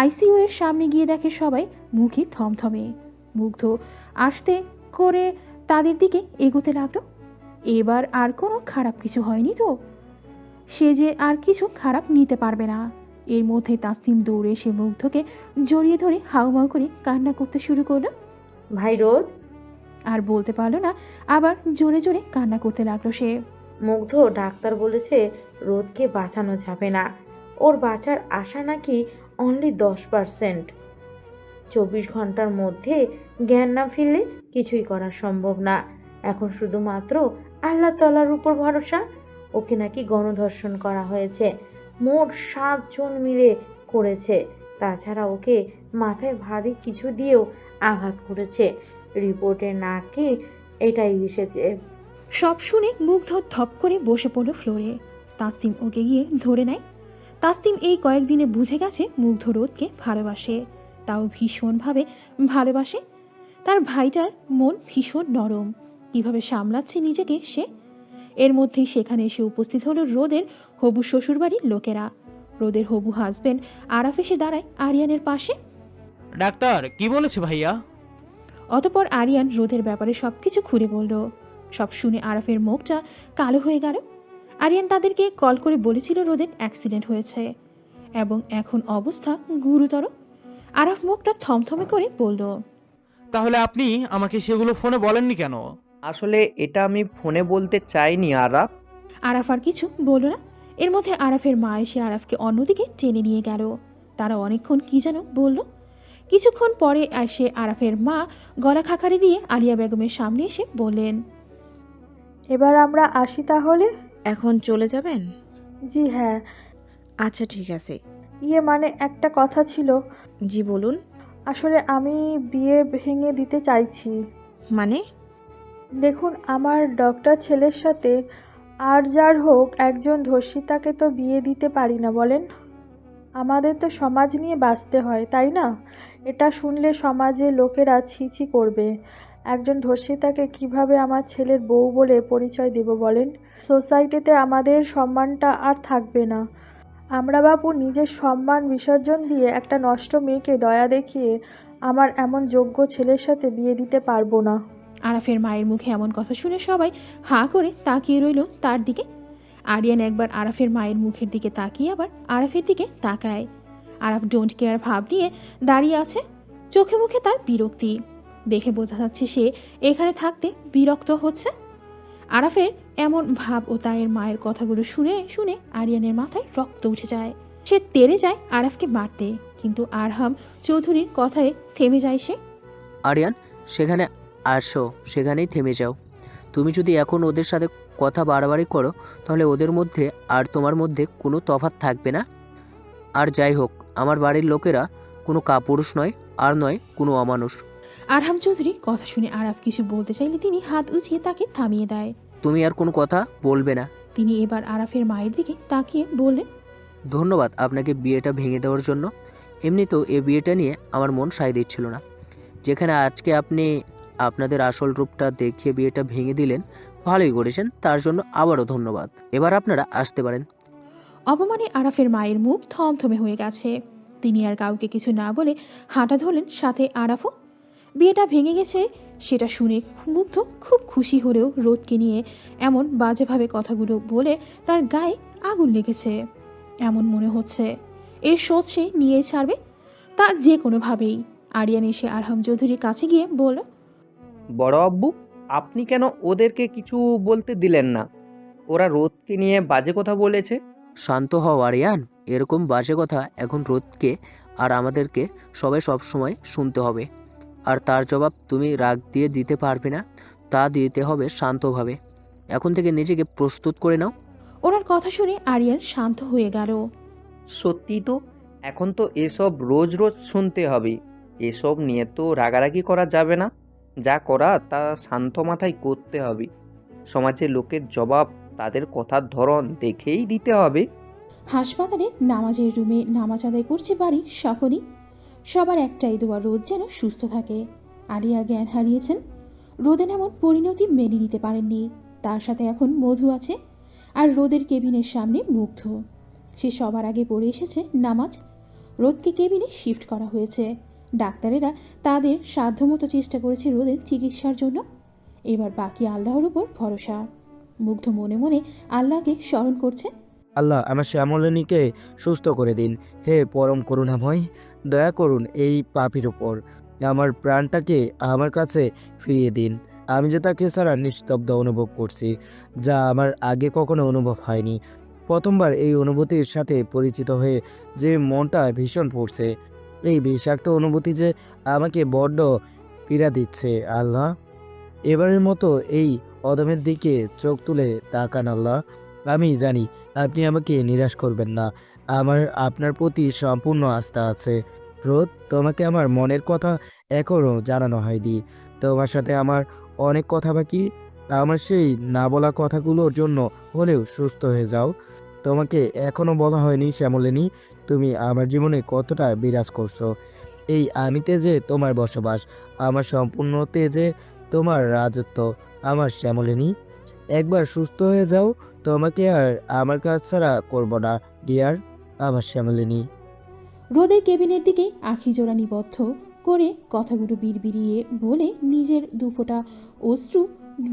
A: আইসিইউ এর সামনে গিয়ে দেখে সবাই মুখে থমথমে। মুগ্ধ আসতে করে তাদের দিকে এগোতে লাগলো। এবার আর কোনো খারাপ কিছু হয়নি তো? সে যে আর কিছু খারাপ নিতে পারবে না। এর মধ্যে তাসনিম দৌড়ে এসে মুগ্ধকে জড়িয়ে ধরে হাউমাউ করে কান্না করতে শুরু করলো।
H: ভাই রোদ।
A: আর বলতে পারলো না, আবার জোরে জোরে কান্না করতে লাগলো সে।
H: মুগ্ধ, ডাক্তার বলেছে রোদকে বাঁচানো যাবে না, ওর বাঁচার আশা নাকি অনলি 10%। 24 ঘন্টার মধ্যে জ্ঞান না ফিরলে কিছুই করা সম্ভব না। এখন শুধুমাত্র আল্লাহ তাআলার উপর ভরসা। ওকে নাকি গণধর্ষণ করা হয়েছে, মোট 7 জন মিলে করেছে। তাছাড়া ওকে মাথায় ভারী কিছু দিয়েও আঘাত করেছে। রিপোর্টে নাকি এটাই এসেছে।
A: সব শুনে মুগ্ধ ধপ করে বসে পড়ল ফ্লোরে। তাসতিম ওকে গিয়ে ধরে নেয়। তাসতিম এই কয়েকদিনে বুঝে গেছে মুগ্ধ রোদকে ভালোবাসে, তাও ভীষণভাবে ভালোবাসে। তার ভাইটার মন ভীষণ নরম, কিভাবে সামলাচ্ছে নিজেকে সে। এর মধ্যেই সেখানে এসে উপস্থিত হলো রোদের হবু শ্বশুরবাড়ির লোকেরা। রোদের হবু হাজবেন্ড আরাফ এসে দাঁড়ায় আরিয়ানের পাশে।
R: ডাক্তার কি বলেছে ভাইয়া?
A: অতপর আরিয়ান রোদের ব্যাপারে সবকিছু খুলে বলল। সব শুনে আরাফের মুখটা কালো হয়ে গেল। আরিয়ান তাদেরকে কল করে বলেছিল রোদের অ্যাক্সিডেন্ট হয়েছে এবং এখন অবস্থা গুরুতর। আরাফ মুখটা থমথমে করে বলল,
R: তাহলে আপনি আমাকে সেগুলো ফোনে বলেননি কেন?
M: আসলে এটা আমি ফোনে বলতে চাইনি আরাফ।
A: আরাফ আর কিছু বলল না। এর মধ্যে আরাফের মা এসে আরাফকে অন্যদিকে টেনে নিয়ে গেল। তারা অনেকক্ষণ কি যেন বলল। কিছুক্ষণ পরে এসে আরাফের মা গলা খাকারি দিয়ে আলিয়া বেগমের সামনে এসে বললেন,
P: এবার আমরা আসি তাহলে।
C: এখন চলে যাবেন?
P: জি হ্যাঁ।
C: আচ্ছা ঠিক আছে।
P: মানে একটা কথা ছিল।
C: জি বলুন।
P: আসলে আমি বিয়ে ভেঙে দিতে চাইছি।
C: মানে?
P: দেখুন, আমার ডক্টর ছেলের সাথে আর যার হোক একজন ধর্ষিতাকে তো বিয়ে দিতে পারি না বলেন। আমাদের তো সমাজ নিয়ে বাঁচতে হয়, তাই না? এটা শুনলে সমাজে লোকেরা ছিছি করবে। একজন ধর্ষিতাকে কিভাবে আমার ছেলের বউ বলে পরিচয় দেব বলেন? সোসাইটিতে আমাদের সম্মানটা আর থাকবে না। আমরা বাবু নিজের সম্মান বিসর্জন দিয়ে একটা নষ্ট মেয়েকে দয়া দেখিয়ে আমার এমন যোগ্য ছেলের সাথে বিয়ে দিতে পারবো না।
A: আরাফের মায়ের মুখে এমন কথা শুনে সবাই হাঁ করে তাকিয়ে রইল তার দিকে। আরিয়ান একবার আরাফের মায়ের মুখের দিকে তাকিয়ে আবার আরাফের দিকে তাকায়। আরাফ ডোন্ট কেয়ার ভাব নিয়ে দাঁড়িয়ে আছে, চোখে মুখে তার বিরক্তি। দেখে বোঝা যাচ্ছে সে এখানে থাকতে বিরক্ত হচ্ছে। আরাফের এমন ভাব ও তায়ের মায়ের কথাগুলো শুনে শুনে আরিয়ানের মাথায় রক্ত উঠে যায়। সে তেড়ে যায় আরাফকে মারতে, কিন্তু আরহাম চৌধুরীর কথায় থেমে যায় সে।
F: আরিয়ান, সেখানে আসো, সেখানেই থেমে যাও। তুমি যদি এখন ওদের সাথে কথা বাড়াবাড়ি করো তাহলে ওদের মধ্যে আর তোমার মধ্যে কোনো তফাৎ থাকবে না। আর যাই হোক, আমার বাড়ির লোকেরা কোনো কাপুরুষ নয়, আর নয় কোনো অমানুষ।
A: আরহাম চৌধুরীর কথা শুনে আরাফ কিছু বলতে চাইলে তিনি হাত উঁচিয়ে তাকে থামিয়ে দেয়।
F: তুমি আর কোনো কথা বলবে না।
A: তিনি এবার আরাফের মায়ের দিকে তাকিয়ে বললেন,
F: ধন্যবাদ আপনাকে বিয়েটা ভেঙে দেওয়ার জন্য। এমনিতেও এই বিয়েটা নিয়ে আমার মন সায় দিচ্ছিল না। যেখানে আজকে আপনি আপনাদের আসল রূপটা দেখিয়ে বিয়েটা ভেঙে দিলেন, ভালোই করেছেন, তার জন্য আবারও ধন্যবাদ। এবার আপনারা আসতে পারেন।
A: অপমানে আরাফের মায়ের মুখ থমথমে হয়ে গেছে। তিনি আর কাউকে কিছু না বলে হাঁটা ধরলেন, সাথে আরাফও। বিয়েটা ভেঙে গেছে সেটা শুনে মুগ্ধ খুব খুশি হলেও রোদকে নিয়ে এমন বাজেভাবে কথাগুলো বলে তার গায়ে আগুন লেগেছে। এমন মনে হচ্ছে এর শোধ সে নিয়ে ছাড়বে, তা যে কোনোভাবেই। আরিয়ান এসে আরহাম চৌধুরীর কাছে গিয়ে বলল,
M: বড় আব্বু, আপনি কেন ওদেরকে কিছু বলতে দিলেন না? ওরা রোদকে নিয়ে বাজে কথা বলেছে।
F: শান্ত হও আরিয়ান, এরকম বাজে কথা এখন রোদকে আর আমাদেরকে সবাই সবসময় শুনতে হবে। আর তার জবাব তুমি রাগ দিয়ে দিতে পারবে না, তা দিতে হবে শান্তভাবে। এখন থেকে নিজেকে প্রস্তুত করে নাও।
A: ওনার কথা শুনে আরিয়ান শান্ত হয়ে গেল।
M: সত্যি তো, এখন তো এসব রোজ রোজ শুনতে হবে। এসব নিয়ে তো রাগারাগি করা যাবে না। যা করা তা শান্ত মাথায় করতে হবে। সমাজের লোকের জবাব তাদের কথার ধরন দেখেই দিতে হবে।
A: হাসপাতালে নামাজের রুমে নামাজ আদায় করছে বাড়ির সকলেই। সবার একটাই দোয়া, রোদ যেন সুস্থ থাকে। আলিয়া জ্ঞান হারিয়েছেন। রোদেন এমন পরিণতি মেনে নিতে পারেননি। তার সাথে এখন মধু আছে, আর রোদের কেবিনের সামনে মুগ্ধ। সে সবার আগে পড়ে এসেছে নামাজ। রোদকে কেবিনে শিফট করা হয়েছে। ডাক্তারেরা তাদের সাধ্যমতো চেষ্টা করেছে রোদের চিকিৎসার জন্য। এবার বাকি আল্লাহর উপর ভরসা। মুগ্ধ মনে মনে আল্লাহকে স্মরণ করছে।
G: আল্লাহ, আমার শ্যামলিনীকে সুস্থ করে দিন। হে পরম করুণাময়, দয়া করুন এই পাপীর উপর। আমার প্রাণটাকে আমার কাছে ফিরিয়ে দিন। আমি যে তাকে ছাড়া নিস্তব্ধ অনুভব করছি, যা আমার আগে কখনো অনুভব হয়নি। প্রথমবার এই অনুভূতির সাথে পরিচিত হয়ে যে মনটা ভীষণ পড়ছে। এই বিষাক্ত অনুভূতি যে আমাকে বড্ড পীড়া দিচ্ছে আল্লাহ। এবারের মতো এই অদমের দিকে চোখ তুলে তাকান আল্লাহ। আমি জানি আপনি আমাকে নিরাশ করবেন না। আমার আপনার প্রতি সম্পূর্ণ আস্থা আছে। রোদ, তোমাকে আমার মনের কথা এখনও জানানো হয়নি। তোমার সাথে আমার অনেক কথা বাকি। আমার সেই না বলা কথাগুলোর জন্য হলেও সুস্থ হয়ে যাও। তোমাকে এখনও বলা হয়নি শ্যামলিনী, তুমি আমার জীবনে কতটা বিরাজ করছো। এই আমিতে যে তোমার বসবাস, আমার সম্পূর্ণ তেজে তোমার রাজত্ব, আমার শ্যামলিনী। একবার সুস্থ হয়ে যাও, তোমাকে আর আমার কাজ ছাড়া করবো না ডিয়ার, আমার শ্যামলিনী।
A: রোদের কেবিনের দিকে আখি জোড়া নিবদ্ধ করে কথাগুলো বিড়বিড়িয়ে বলে নিজের দুফোঁটা অশ্রু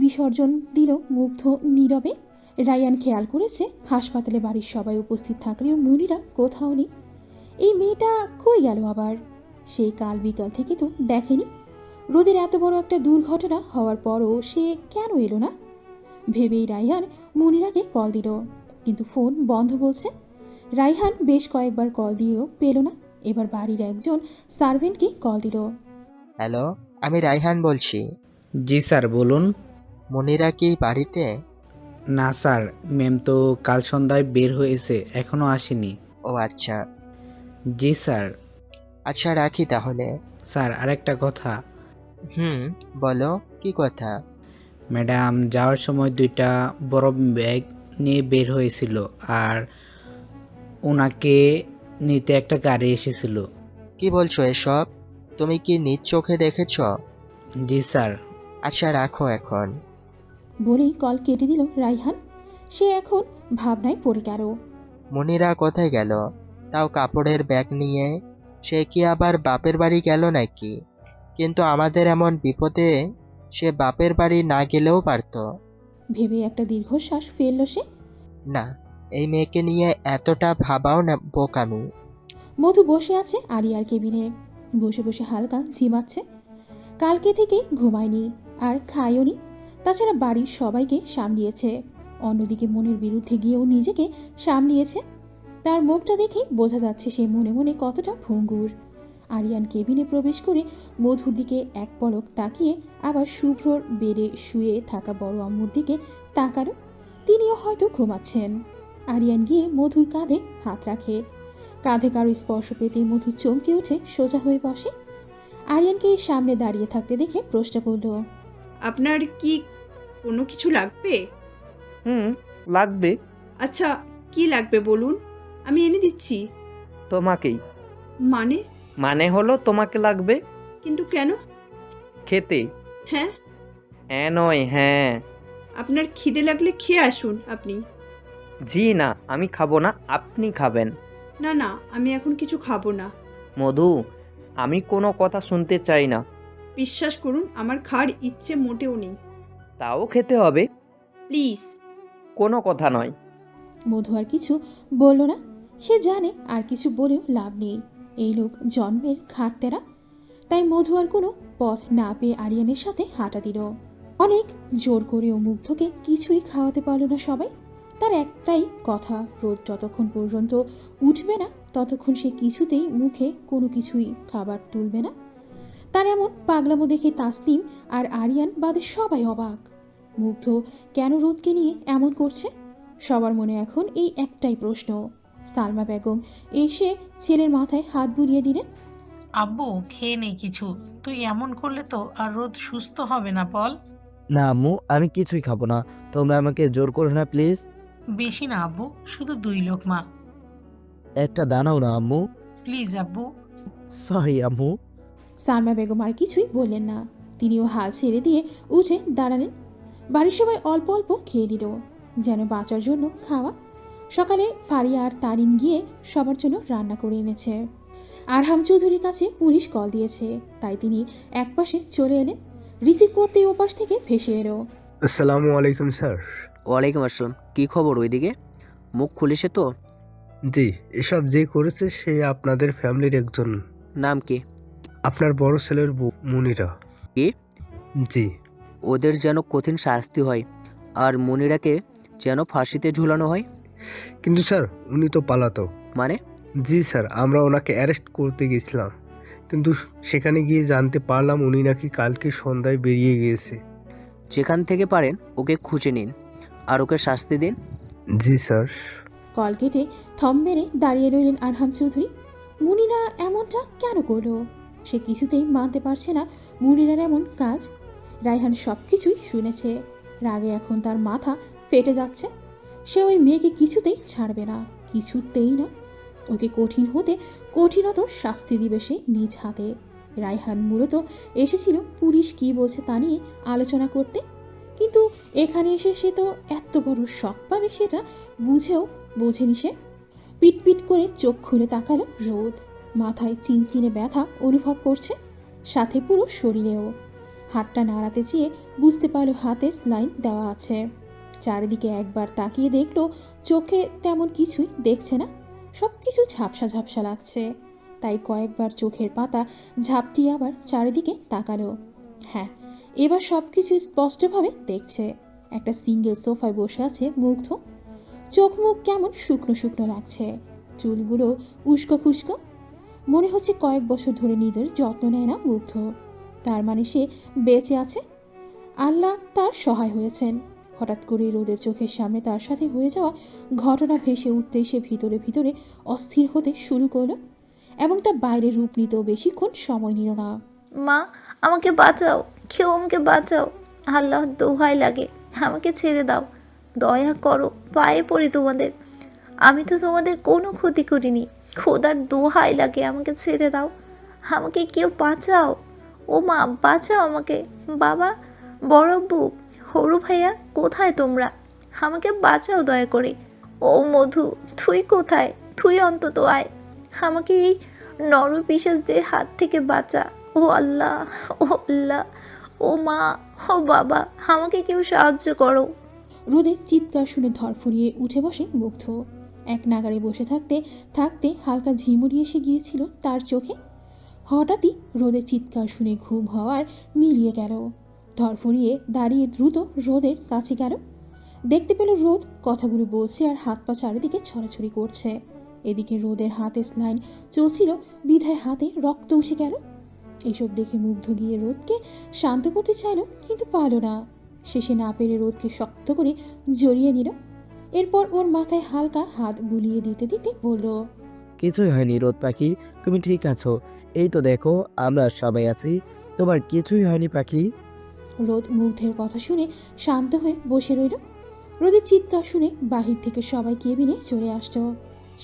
A: বিসর্জন দিল মুগ্ধ নীরবে। রায়ান খেয়াল করেছে হাসপাতালে বাড়ির সবাই উপস্থিত থাকলেও মুনিরা কোথাও নেই। এই মেয়েটা কই গেল আবার? সেই কাল বিকাল থেকে তো দেখেনি। রোদের এত বড় একটা দুর্ঘটনা হওয়ার পরও সে কেন এলো না ভেবেই রায়হান মুনিরাকে কল দিল, কিন্তু ফোন বন্ধ বলছে। রায়হান বেশ কয়েকবার কল দিয়েও পেল না। এবার বাড়ির একজন সার্ভেন্টকে কল দিল।
D: হ্যালো, আমি রায়হান বলছি।
S: জি স্যার, বলুন।
D: মনিরা কি বাড়িতে?
S: না স্যার, ম্যাম তো কাল সন্ধ্যায় বের হয়েছে, এখনো আসেনি।
D: ও আচ্ছা।
S: জি স্যার।
D: আচ্ছা রাখি তাহলে।
S: স্যার, আরেকটা কথা।
D: বলো, কি কথা?
S: ম্যাডাম যাওয়ার সময় 2টা বড় ব্যাগ নিয়ে বের হয়েছিল, আর ওনাকে নিতে একটা গাড়ি এসেছিল।
D: কি বলছো এসব? তুমি কি নিজ চোখে দেখেছ?
S: জি স্যার।
D: আচ্ছা রাখো এখন।
A: বলেই কল কেটে দিল রায়হান। সে এখন ভাবনায় পড়ে গেল।
D: মনিরা কোথায় গেল? তাও কাপড়ের ব্যাগ নিয়ে। সে কি আবার বাপের বাড়ি গেল নাকি? কিন্তু আমাদের এমন বিপদে সে বাপের বাড়ি না গেলেও পারত।
A: ভেবে একটা দীর্ঘশ্বাস ফেলল সে।
D: না, এই মেয়েকে নিয়ে এতটা ভাবাও না বোকামি।
A: মধু বসে আছে আলিয়ার কেবিনে। বসে বসে হালকা ঝিমাচ্ছে। কালকে থেকে ঘুমায়নি আর খায়ওনি। তাছাড়া বাড়ির সবাইকে সামলিয়েছে, অন্যদিকে মনের বিরুদ্ধে গিয়েও নিজেকে সামলিয়েছে। তার মুখটা দেখে বোঝা যাচ্ছে সে মনে মনে কতটা ভঙ্গুর। আরিয়ান কেবিনে প্রবেশ করে মধুর দিকে এক পলক তাকিয়ে আবার শুভ্রর বেডে শুয়ে থাকা বড় আম্মুর দিকে তাকালো। তিনিও হয়তো ঘুমাচ্ছেন। আরিয়ান গিয়ে মধুর কাঁধে হাত রাখে। কাঁধে কারো স্পর্শ পেতে মধু চমকে উঠে সোজা হয়ে বসে। আরিয়ানকে সামনে দাঁড়িয়ে থাকতে দেখে প্রশ্ন করল,
J: আপনার কি কোনো কিছু লাগবে?
M: লাগবে।
J: আচ্ছা, কি লাগবে বলুন, আমি এনে দিচ্ছি।
M: তোমাকেই।
J: মানে?
M: মানে হলো তোমাকে লাগবে।
J: কিন্তু কেন?
M: খেতে।
J: হ্যাঁ?
M: হ্যাঁ নয়, হ্যাঁ।
J: আপনার খিদে লাগলে খেয়ে আসুন আপনি।
M: জি না, আমি খাবো না, আপনি খাবেন।
J: না না, আমি এখন কিছু খাবো না।
M: মধু, আমি কোনো কথা শুনতে চাই না।
J: বিশ্বাস করুন, আমার খাওয়ার ইচ্ছে মোটেও নেই।
M: তাও খেতে হবে।
J: প্লিজ।
M: কোনো কথা নয়।
A: মধু আর কিছু বলল না। সে জানে আর কিছু বলেও লাভ নেই। এই লোক জন্মের খাটতেরা। তাই মধু আর কোনো পথ না পেয়ে আরিয়ানের সাথে হাঁটা দিল। অনেক জোর করেও মুগ্ধকে কিছুই খাওয়াতে পারল না সবাই। তার একটাই কথা, রোদ যতক্ষণ পর্যন্ত উঠবে না ততক্ষণ সে কিছুতেই মুখে কোনো কিছুই খাবার তুলবে না। তার এমন পাগলামো দেখে তাসনিম আর আরিয়ান বাদে সবাই অবাক। মুগ্ধ কেন রোদকে নিয়ে এমন করছে? সবার মনে এখন এই একটাই প্রশ্ন। সালমা বেগম এসে ছেলের মাথায় হাত বুলিয়ে দিলেন।
I: আব্বু, খেয়ে নেই কিছু। তুই এমন করলে তো আর রোদ সুস্থ হবে না বল।
G: না আম্মু, আমি কিছুই খাবো না। তোমরা আমাকে জোর করো না প্লিজ।
I: বেশি না আব্বু, শুধু 2 লোকমা।
G: একটা দানাও না আম্মু।
I: প্লিজ আব্বু।
G: সরি আম্মু।
A: সালমা বেগম আর কিছুই বললেন না। তিনিও হাল ছেড়ে দিয়ে উঠে দাঁড়ালেন। বাড়ির সবাই অল্প অল্প খেয়ে নিল, যেন বাঁচার জন্য খাওয়া। সকালে ফারিয়া আর তারিন গিয়ে সবার জন্য রান্না করে এনেছে। আরহাম চৌধুরীর কাছে পুলিশ কল দিয়েছে, তাই তিনি একপাশে চলে এলেন। রিসিভ করতেই ওপাশ থেকে ভেসে এলো,
T: আসসালামু আলাইকুম স্যার।
F: ওয়ালাইকুম আসসালাম। কী খবর ওইদিকে? মুখ খুলেছে তো?
T: জি, এসব যে করেছে সে আপনাদের ফ্যামিলির একজন।
F: নাম কি?
T: আপনার বড় ছেলের বউ মুনিরা।
F: কি?
T: জি।
F: ওদের যেন কঠিন শাস্তি হয়, আর মুনিরাকে যেন ফাঁসিতে ঝুলানো হয়।
T: কিন্তু স্যার, উনি তো পালাতক।
F: মানে?
T: জি স্যার, আমরা ওনাকে অ্যারেস্ট করতে গেছিলাম, কিন্তু সেখানে গিয়ে জানতে পারলাম উনি নাকি কালকে সন্ধ্যায় বেরিয়ে গিয়েছে।
F: যেখান থেকে পারেন ওকে খুঁজে নিন আর ওকে শাস্তি দিন।
T: জি স্যার।
A: কল কেটে থম মেরে দাঁড়িয়ে রইলেন আরহাম চৌধুরী। মুনিরা এমনটা কেন করলো? সে কিছুতেই মানতে পারছে না মুনিরার এমন কাজ। রায়হান সব কিছুই শুনেছে। রাগে এখন তার মাথা ফেটে যাচ্ছে। সে ওই মেয়েকে কিছুতেই ছাড়বে না, কিছুতেই না। ওকে কঠিন হতে কঠিনতর শাস্তি দিবে সে নিজ হাতে। রায়হান মূলত এসেছিল পুলিশ কী বলছে তা নিয়ে আলোচনা করতে, কিন্তু এখানে এসে সে তো এত বড় শক পাবে সেটা বোঝেনি সে। পিটপিট করে চোখ খুলে তাকালো রোদ। মাথায় চিনচিনে ব্যথা অনুভব করছে, সাথে পুরো শরীরেও। হাতটা নাড়াতে চেয়ে বুঝতে পারল হাতে স্লাইন দেওয়া আছে। চারিদিকে একবার তাকিয়ে দেখলো চোখে তেমন কিছুই দেখছে না, সব কিছু ঝাপসা ঝাপসা লাগছে। তাই কয়েকবার চোখের পাতা ঝাপটিয়ে আবার চারিদিকে তাকালো। হ্যাঁ, এবার সব কিছু স্পষ্টভাবে দেখছে। একটা সিঙ্গেল সোফায় বসে আছে মুগ্ধ। চোখ মুখ কেমন শুকনো শুকনো লাগছে, চুলগুলো উস্কো খুস্কো। মনে হচ্ছে কয়েক বছর ধরে নিজের যত্ন নেয় না মুগ্ধ। তার মানে সে বেঁচে আছে, আল্লাহ তার সহায় হয়েছেন। হঠাৎ করে রোদের চোখের সামনে তার সাথে হয়ে যাওয়া ঘটনা ভেসে উঠতেই সে ভিতরে ভিতরে অস্থির হতে শুরু করলো, এবং তার বাইরে রূপ নিতেও বেশিক্ষণ সময় নিল না।
B: মা, আমাকে বাঁচাও, কেউ আমাকে বাঁচাও, আল্লাহ দোহাই লাগে, আমাকে ছেড়ে দাও, দয়া করো, পায়ে পড়ি তোমাদের। আমি তো তোমাদের কোনো ক্ষতি করিনি, খোদার দোহাই লাগে, আমাকে ছেড়ে দাও, আমাকে কেউ বাঁচাও। ও মা, বাঁচাও আমাকে। বাবা, বড়ব্বু, হরু ভাইয়া, কোথায় তোমরা? আমাকে বাঁচাও দয়া করে। ও মধু, তুই কোথায়? তুই অন্তত আয়, আমাকে এই নরপিশাচদের হাত থেকে বাঁচা। ও আল্লাহ, ও আল্লাহ, ও মা, ও বাবা, আমাকে কেউ সাহায্য করো।
A: রোদের চিৎকার শুনে ধরফরিয়ে উঠে বসে মুগ্ধ। এক নাগারে বসে থাকতে থাকতে হালকা ঝিমুড়ি এসে গিয়েছিল তার চোখে। হঠাৎই রোদের চিৎকার শুনে ঘুম হওয়ার মিলিয়ে গেল। ধরফরিয়ে দাঁড়িয়ে দ্রুত রোদের কাছে গেল। দেখতে পেল রোদ কথাগুলো বলছে আর হাত পা চারিদিকে ছড়াছড়ি করছে। এদিকে রোদের হাতে স্লাইন চলছিল, বিধায় হাতে রক্ত উঠে গেল। এসব দেখে মুগ্ধ গিয়ে রোদকে শান্ত করতে চাইল, কিন্তু পারল না। শেষে না পেরে রোদকে শক্ত করে জড়িয়ে নিল। এরপর ওর মাথায় হালকা হাত বুলিয়ে দিতে দিতে বলল,
G: কিছুই হয়নি রোদ পাখি, তুমি ঠিক আছো? এই তো দেখো, আমরা সবাই আছি, তোমার কিছুই হয়নি পাখি।
A: রোদ মুগ্ধের কথা শুনে শান্ত হয়ে বসে রইল। রোদের চিৎকার শুনে বাহির থেকে সবাই কেবিনে চলে আসতো।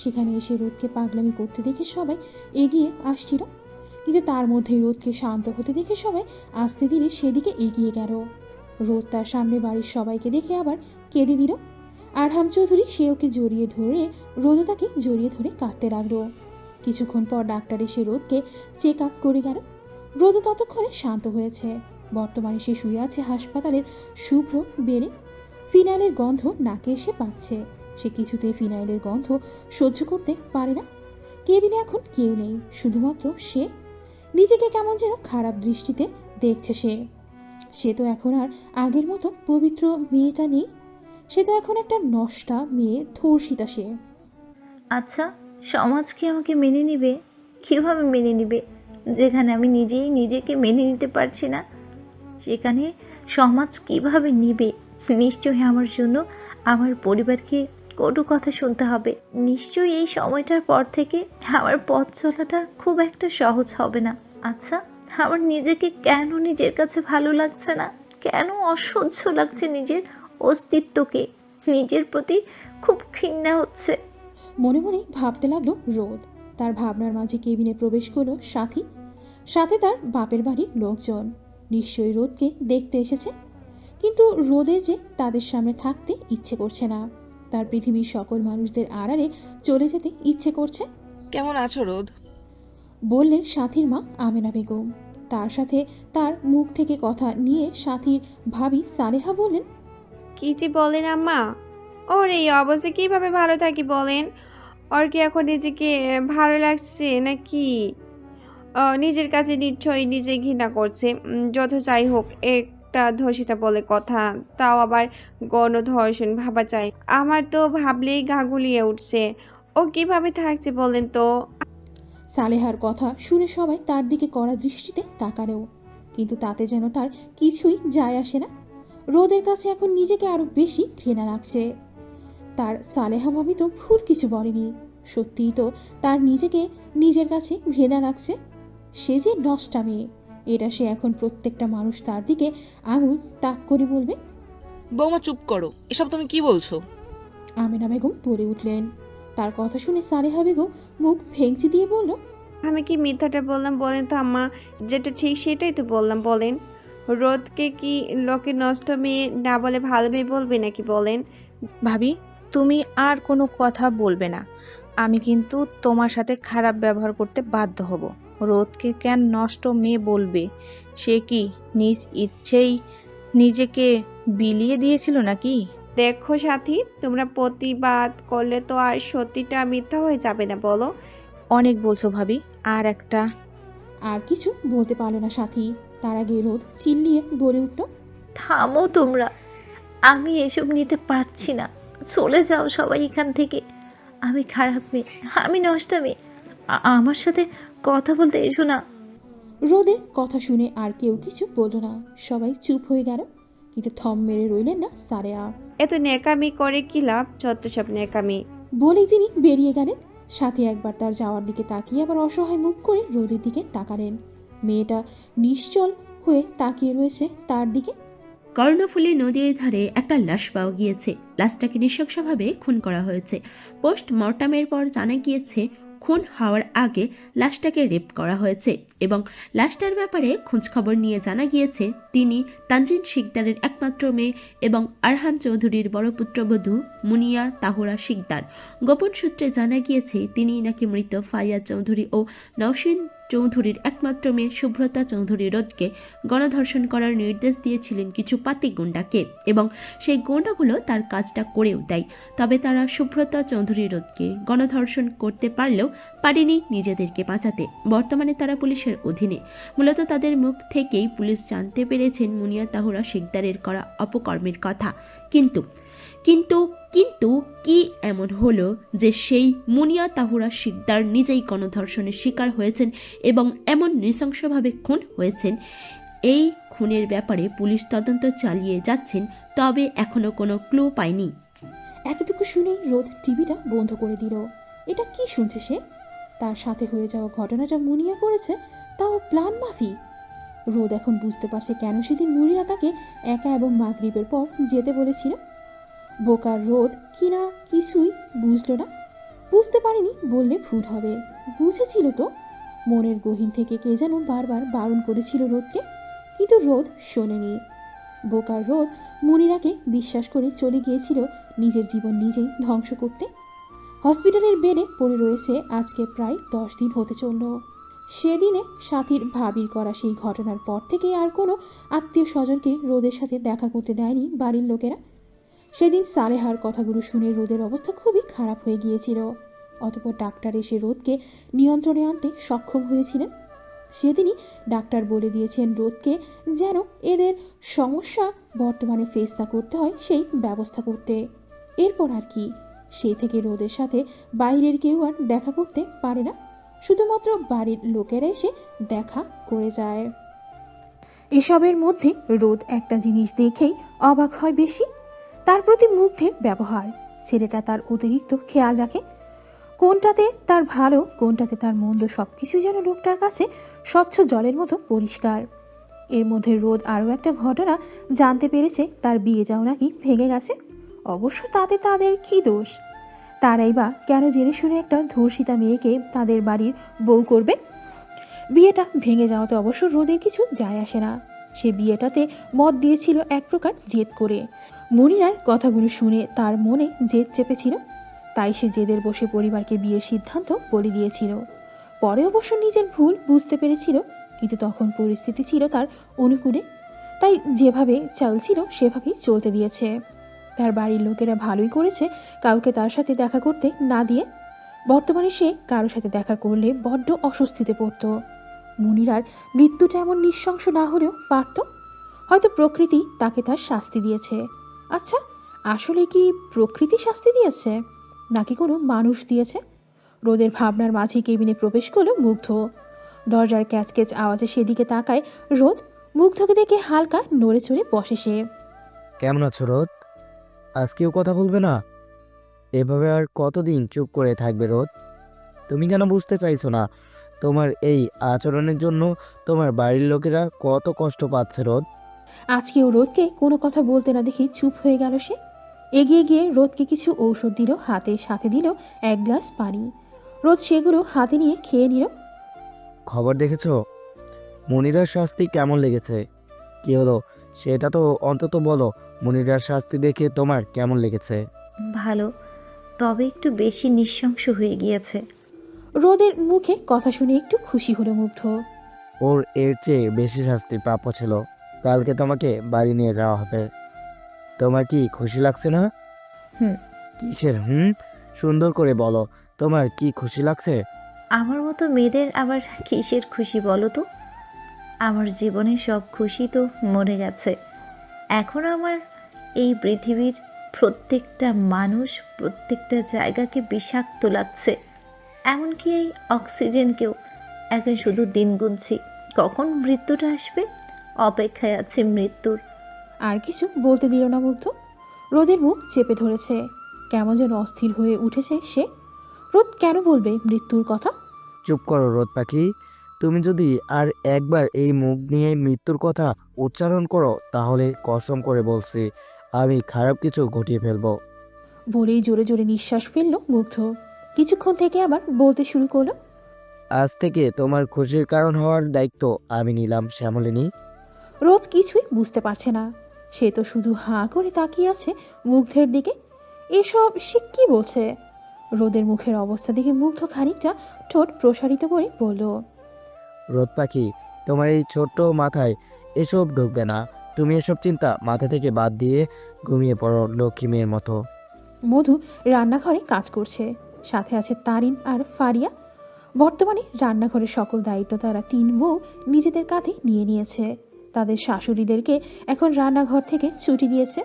A: সেখানে এসে রোদকে পাগলামি করতে দেখে সবাই এগিয়ে আসছিল, কিন্তু তার মধ্যে রোদকে শান্ত হতে দেখে সবাই আস্তে ধীরে সেদিকে এগিয়ে গেল। রোদ তার সামনে বাড়ির সবাইকে দেখে আবার কেঁদে দিল। আরহাম চৌধুরী সে ওকে জড়িয়ে ধরে, রোদও তাকে জড়িয়ে ধরে কাঁদতে লাগলো। কিছুক্ষণ পর ডাক্তার এসে রোদকে চেক আপ করে গেল। রোদও ততক্ষণে শান্ত হয়েছে। বর্তমানে সে শুয়ে আছে হাসপাতালের শুভ্র বেডে। ফিনাইলের গন্ধ নাকে এসে পাচ্ছে। সে কিছুতেই ফিনাইলের গন্ধ সহ্য করতে পারে না। কেবিনে এখন কেউ নেই, শুধুমাত্র সে। নিজেকে কেমন যেন খারাপ দৃষ্টিতে দেখছে সে তো এখন আর আগের মতো পবিত্র মেয়েটা নেই। সে তো এখন একটা নষ্টা মেয়ে, ধর্ষিতা সে।
B: আচ্ছা, সমাজ কি আমাকে মেনে নিবে? কীভাবে মেনে নিবে? যেখানে আমি নিজেই নিজেকে মেনে নিতে পারছি না, সেখানে সমাজ কিভাবে নিবে? নিশ্চয়ই আমার জন্য আমার পরিবারকে কটু কথা শুনতে হবে। নিশ্চয়ই এই সময়টার পর থেকে আমার পথ চলাটা খুব একটা সহজ হবে না। আচ্ছা, আমার নিজেকে কেন নিজের কাছে ভালো লাগছে না? কেন অসহ্য লাগছে নিজের অস্তিত্বকে? নিজের প্রতি খুব ঘৃণা হচ্ছে।
A: মনে মনে ভাবতে লাগলো রোদ। তার ভাবনার মাঝে কেবিনে প্রবেশ করলো সাথী, সাথে তার বাপের বাড়ির লোকজন। নিশ্চয়ই রোদকে দেখতে এসেছে, কিন্তু রোদের যে তাদের সামনে থাকতে ইচ্ছে করছে না। তার পৃথিবীর সকল মানুষদের আড়ালে চলে যেতে ইচ্ছে করছে।
C: কেমন আছো রোদ?
A: বললেন সাথীর মা আমেনা বেগম। তার সাথে তার মুখ থেকে কথা নিয়ে সাথীর ভাবি সালেহা বললেন,
U: কি যে বলেন আম্মা, ওর এই অবস্থা কিভাবে ভালো থাকি বলেন? ওর কি এখন নিজেকে ভালো লাগছে নাকি নিজের কাছে নিশ্চয়ই নিজে ঘৃণা করছে? যত যাই হোক, একটা ধর্ষিতা বলে কথা, তাও আবার গণধর্ষণ ভাবা যায়। আমার তো ভাবলেই গা গুলিয়ে উঠছে। ও কিভাবে থাকছে বলেন তো?
A: সালেহার কথা শুনে সবাই তার দিকে কড়া দৃষ্টিতে তাকালো, কিন্তু তাতে যেন তার কিছুই যায় আসে না। রোদের কাছে এখন নিজেকে আরো বেশি ঘৃণা লাগছে। তার সালেহা মামি তো ভুল কিছু বলেনি, সত্যিই তো তার নিজেকে নিজের কাছে ঘৃণা লাগছে। সে যে নষ্টা মেয়ে, এটা সে এখন প্রত্যেকটা মানুষ তার দিকে আঙুল তাক করে বলবে।
C: বৌমা চুপ করো, এসব তুমি কি বলছো?
A: আমেনা বেগম বলে উঠলেন। তার কথা শুনে সালেহা বেগম মুখ ভেঙচি দিয়ে বলল,
U: আমি কি মিথ্যাটা বললাম বলেন তো আম্মা? যেটা ঠিক সেটাই তো বললাম বলেন। রোদকে কি লোকে নষ্ট মেয়ে না বলে ভালো মেয়ে বলবে নাকি বলেন?
C: ভাবি, তুমি আর কোনো কথা বলবে না। আমি কিন্তু তোমার সাথে খারাপ ব্যবহার করতে বাধ্য হব। রোদকে কেন নষ্ট মেয়ে বলবে? সে কি নিজ ইচ্ছেই নিজেকে বিলিয়ে দিয়েছিল নাকি?
U: দেখো সাথী, তোমরা প্রতিবাদ করলে তো আর সত্যিটা মিথ্যা হয়ে যাবে না বলো?
C: অনেক বলছো ভাবি, আর একটা।
A: আর কিছু বলতে পারল না সাথী। তার আগে রোদ চিল্লিয়ে বলে উঠল,
B: থামো তোমরা, আমি এসব নিতে পারছি না। চলে যাও সবাই এখান থেকে। আমি খারাপ মেয়ে, আমি নষ্ট মেয়ে, আমার সাথে কথা বলতে এসো না।
A: রোদের কথা শুনে আর কেউ কিছু বলল না, সবাই চুপ হয়ে গেল। কিন্তু থম মেরে রইলেন না সারেয়া।
U: এত নেকামি করে কি লাভ? যত সব নেকামি।
A: বলেই তিনি বেরিয়ে গেলেন। সাথে একবার তার যাওয়ার দিকে তাকিয়ে আবার অসহায় মুখ করে রোদের দিকে তাকালেন। মেয়েটা নিশ্চল হয়ে তাকিয়ে রয়েছে তার দিকে।
Q: কর্ণফুলী নদীর ধারে একটা লাশ পাওয়া গিয়েছে। লাশটাকে নৃশংসভাবে খুন করা হয়েছে। পোস্টমর্টমের পর জানা গিয়েছে খুন হওয়ার আগে লাশটাকে রেপ করা হয়েছে এবং লাশটার ব্যাপারে খোঁজখবর নিয়ে জানা গিয়েছে তিনি তানজিন শিকদারের একমাত্র মেয়ে এবং আরহাম চৌধুরীর বড় পুত্রবধূ মুনিয়া তাহুরা শিকদার। গোপন সূত্রে জানা গিয়েছে তিনি নাকি মৃত ফাইয়াজ চৌধুরী ও নওশিন চৌধুরীর একমাত্র মেয়ে সুব্রতা চৌধুরী রোদকে গণধর্ষণ করার নির্দেশ দিয়েছিলেন কিছু পাতি গুন্ডাকে এবং সেই গুন্ডাগুলো তার কাজটা করেও দেয়। তবে তারা সুব্রতা চৌধুরী রোদকে গণধর্ষণ করতে পারলেও পারেনি নিজেদেরকে বাঁচাতে। বর্তমানে তারা পুলিশের অধীনে। মূলত তাদের মুখ থেকেই পুলিশ জানতে পেরেছেন মুনিয়া তাহুরা শিকদারের করা অপকর্মের কথা। কিন্তু কিন্তু কিন্তু কি এমন হলো যে সেই মুনিয়া তাহুরা শিকদার নিজেই গণধর্ষণের শিকার হয়েছেন এবং এমন নৃশংসভাবে খুন হয়েছেন? এই খুনের ব্যাপারে পুলিশ তদন্ত চালিয়ে যাচ্ছেন, তবে এখনো কোনো ক্লু পায়নি।
A: এতটুকু শুনেই রোদ টিভিটা বন্ধ করে দিল। এটা কি শুনছে সে? তার সাথে হয়ে যাওয়া ঘটনাটা মুনিয়া করেছে, তাও প্ল্যান মাফি। রোদ এখন বুঝতে পারছে কেন সেদিন মুনিরা তাকে একা এবং মাগরিবের পর যেতে বলেছিল। বোকার রোদ কিনা কিছুই বুঝলো না। বুঝতে পারেনি বললে ভুল হবে, বুঝেছিল তো। মনের গহীন থেকে কে যেন বারবার বারণ করেছিল রোদকে, কিন্তু রোদ শোনেনি। বোকার রোদ মুনিরাকে বিশ্বাস করে চলে গিয়েছিল নিজের জীবন নিজেই ধ্বংস করতে। হসপিটালের বেডে পড়ে রয়েছে আজকে প্রায় 10 দিন হতে চলল। সেদিনে সাথীর ভাবির করা সেই ঘটনার পর থেকে আর কোনো আত্মীয় স্বজনকে রোদের সাথে দেখা করতে দেয়নি বাড়ির লোকেরা। সেদিন সালেহার কথাগুলো শুনে রোদের অবস্থা খুবই খারাপ হয়ে গিয়েছিল। অতঃপর ডাক্তার এসে রোদকে নিয়ন্ত্রণে আনতে সক্ষম হয়েছিলেন। সেদিনই ডাক্তার বলে দিয়েছেন রোদকে যেন এদের সমস্যা বর্তমানে ফেস না করতে হয় সেই ব্যবস্থা করতে। এরপর আর কি, সেই থেকে রোদের সাথে বাইরের কেউ আর দেখা করতে পারে না, শুধুমাত্র বাড়ির লোকেরা এসে দেখা করে যায়। এসবের মধ্যে রোদ একটা জিনিস দেখেই অবাক হয় বেশি, তার প্রতি মুগ্ধের ব্যবহার। ছেলেটা তার অতিরিক্ত খেয়াল রাখে, কোনটাতে তার ভালো কোনটাতে তার মন্দ সবকিছুই যেন লোকটার কাছে স্বচ্ছ জলের মতো পরিষ্কার। এর মধ্যে রোদ আরও একটা ঘটনা জানতে পেরেছে, তার বিয়ে যাও নাকি ভেঙে গেছে। অবশ্য তাতে তাদের কি দোষ? তারাই বা কেন জেনে শুনে একটা ধর্ষিতা মেয়েকে তাদের বাড়ির বউ করবে? বিয়েটা ভেঙে যাওয়াতে অবশ্য রোদের কিছু যায় আসে না। সে বিয়েটাতে মত দিয়েছিল এক প্রকার জেদ করে। মুনিরার কথাগুলো শুনে তার মনে জেদ চেপেছিল, তাই সে জেদের বসে পরিবারকে বিয়ের সিদ্ধান্ত বলে দিয়েছিল। পরে অবশ্য নিজের ভুল বুঝতে পেরেছিল, কিন্তু তখন পরিস্থিতি ছিল তার অনুকূলে, তাই যেভাবে চলছিল সেভাবেই চলতে দিয়েছে। তার বাড়ির লোকেরা ভালোই করেছে কাউকে তার সাথে দেখা করতে না দিয়ে। বর্তমানে সে কারো সাথে দেখা করলে বড্ড অস্বস্তিতে পড়ত। মুনিরার মৃত্যুটা এমন নৃশংস না হলেও পারত। হয়তো প্রকৃতি তাকে তার শাস্তি দিয়েছে। আচ্ছা, আসলে কি প্রকৃতি শাস্তি দিয়েছে নাকি কোনো মানুষ দিয়েছে? রোদের ভাবনার মাঝে কেবিনে প্রবেশ করলো মুগ্ধ। দরজার ক্যাচক্যাচ আওয়াজে সেদিকে তাকায় রোদ। মুগ্ধকে দেখে হালকা নড়ে চড়ে বসে সে।
G: কেমন আছো রোদ? আজকেও কথা বলবে না? এভাবে আর কতদিন চুপ করে থাকবে রোদ? তুমি কেন বুঝতে চাইছো না তোমার এই আচরণের জন্য তোমার বাড়ির লোকেরা কত কষ্ট পাচ্ছে রোদ?
A: আজকেও রোদকে কোনো কথা বলতে না দেখে চুপ হয়ে গেল সে। এগিয়ে গিয়ে রোদকে কিছু ঔষধ দিল, হাতে সাথে দিল এক গ্লাস পানি। রোদ সেগুলো হাতে নিয়ে খেয়ে নিল।
G: খবর দেখেছো? মনিরার শাস্তি কেমন লেগেছে? কি হলো সেটা তো অন্তত বলো। মনিরার শাস্তি দেখে তোমার কেমন লেগেছে?
B: ভালো, তবে একটু বেশি নৃশংস হয়ে গিয়েছে।
A: রোদের মুখে কথা শুনে একটু খুশি হলো মুগ্ধ।
G: ওর এর চেয়ে বেশি শাস্তি প্রাপ্য ছিল। কালকে তোমাকে বাড়ি নিয়ে যাওয়া হবে। তোমার কি খুশি লাগছে না?
B: হুম।
G: কিসের সুন্দর করে বলো, তোমার কি খুশি লাগছে?
B: আমার মতো মেয়েদের আবার কিসের খুশি বলো তো? আমার জীবনে সব খুশি তো মরে গেছে। এখন আমার এই পৃথিবীর প্রত্যেকটা মানুষ, প্রত্যেকটা জায়গাকে বিষাক্ত লাগছে। এমনকি এই অক্সিজেনকেও। এখন শুধু দিন গুনছি কখন মৃত্যুটা আসবে। অপেক্ষায় আছে মৃত্যুর।
A: আর কিছু বলতে দিল না মুগ্ধ। রোদের মুখ চেপে ধরেছে, কেমন যেন অস্থির হয়ে উঠেছে সে। রোদ কেন বলবে মৃত্যুর কথা?
G: চুপ করো রোদ পাখি। তুমি যদি আর একবার এই মুখ নিয়ে মৃত্যুর কথা উচ্চারণ করো তাহলে কসম করে বলছি আমি খারাপ কিছু ঘটিয়ে ফেলবো।
A: বলেই জোরে জোরে নিঃশ্বাস ফেললো মুগ্ধ। কিছুক্ষণ থেকে আবার বলতে শুরু করলো,
G: আজ থেকে তোমার খুশির কারণ হওয়ার দায়িত্ব আমি নিলাম শ্যামলিনী।
A: রোদ কিছুই বুঝতে পারছে না। সে তো শুধু হাঁ করে তাকিয়ে আছে মুগ্ধের দিকে। এসব সে কি বলছে? রোদের মুখের অবস্থা দেখে মুগ্ধ খানিকটা ঠোঁট প্রসারিত করে বলল,
G: রোদ পাখি, তোমার এই ছোট্ট মাথায় এসব ঢুকবে না। তুমি এসব চিন্তা মাথা থেকে বাদ দিয়ে ঘুমিয়ে পড়ো লক্ষ্মী মেয়ের মতো।
A: মধু রান্নাঘরে কাজ করছে, সাথে আছে তারিন আর ফারিয়া। বর্তমানে রান্নাঘরের সকল দায়িত্ব তারা তিন বউ নিজেদের কাঁধে নিয়ে নিয়েছে। তাদের শাশুড়িদেরকে এখন রান্নাঘর থেকে ছুটি দিয়েছে।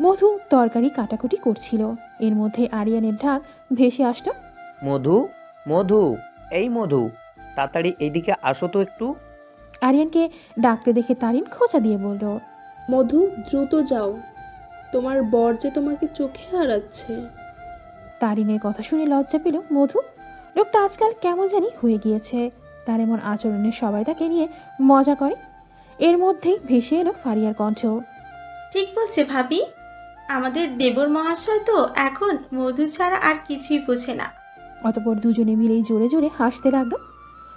A: মধু তরকারি কাটাকুটি করছিল, এর মধ্যে আরিয়ানের ঢাক ভেসে আসলো।
M: মধু, মধু, এই মধু, তাড়াতাড়ি এইদিকে আসো তো একটু।
A: আরিয়ানকে ডাকতে দেখে তারিন খোঁচা দিয়ে বলল,
N: মধু দ্রুত যাও, তোমার বর যে তোমাকে চোখে হারাচ্ছে।
A: তারিনের কথা শুনে লজ্জা পেল মধু। লোকটা আজকাল কেমন জানি হয়ে গিয়েছে। তার এমন আচরণে সবাই তাকে নিয়ে মজা করে। এর মধ্যেই ভেসে এলো ফারিয়ার কণ্ঠ,
L: ঠিক বলছে ভাবি, আমাদের দেবর মহাশয় তো এখন মধু ছাড়া আর কিছুই বোঝে না।
A: অতপর দুজনে মিলেই জোরে জোরে হাসতে লাগলো।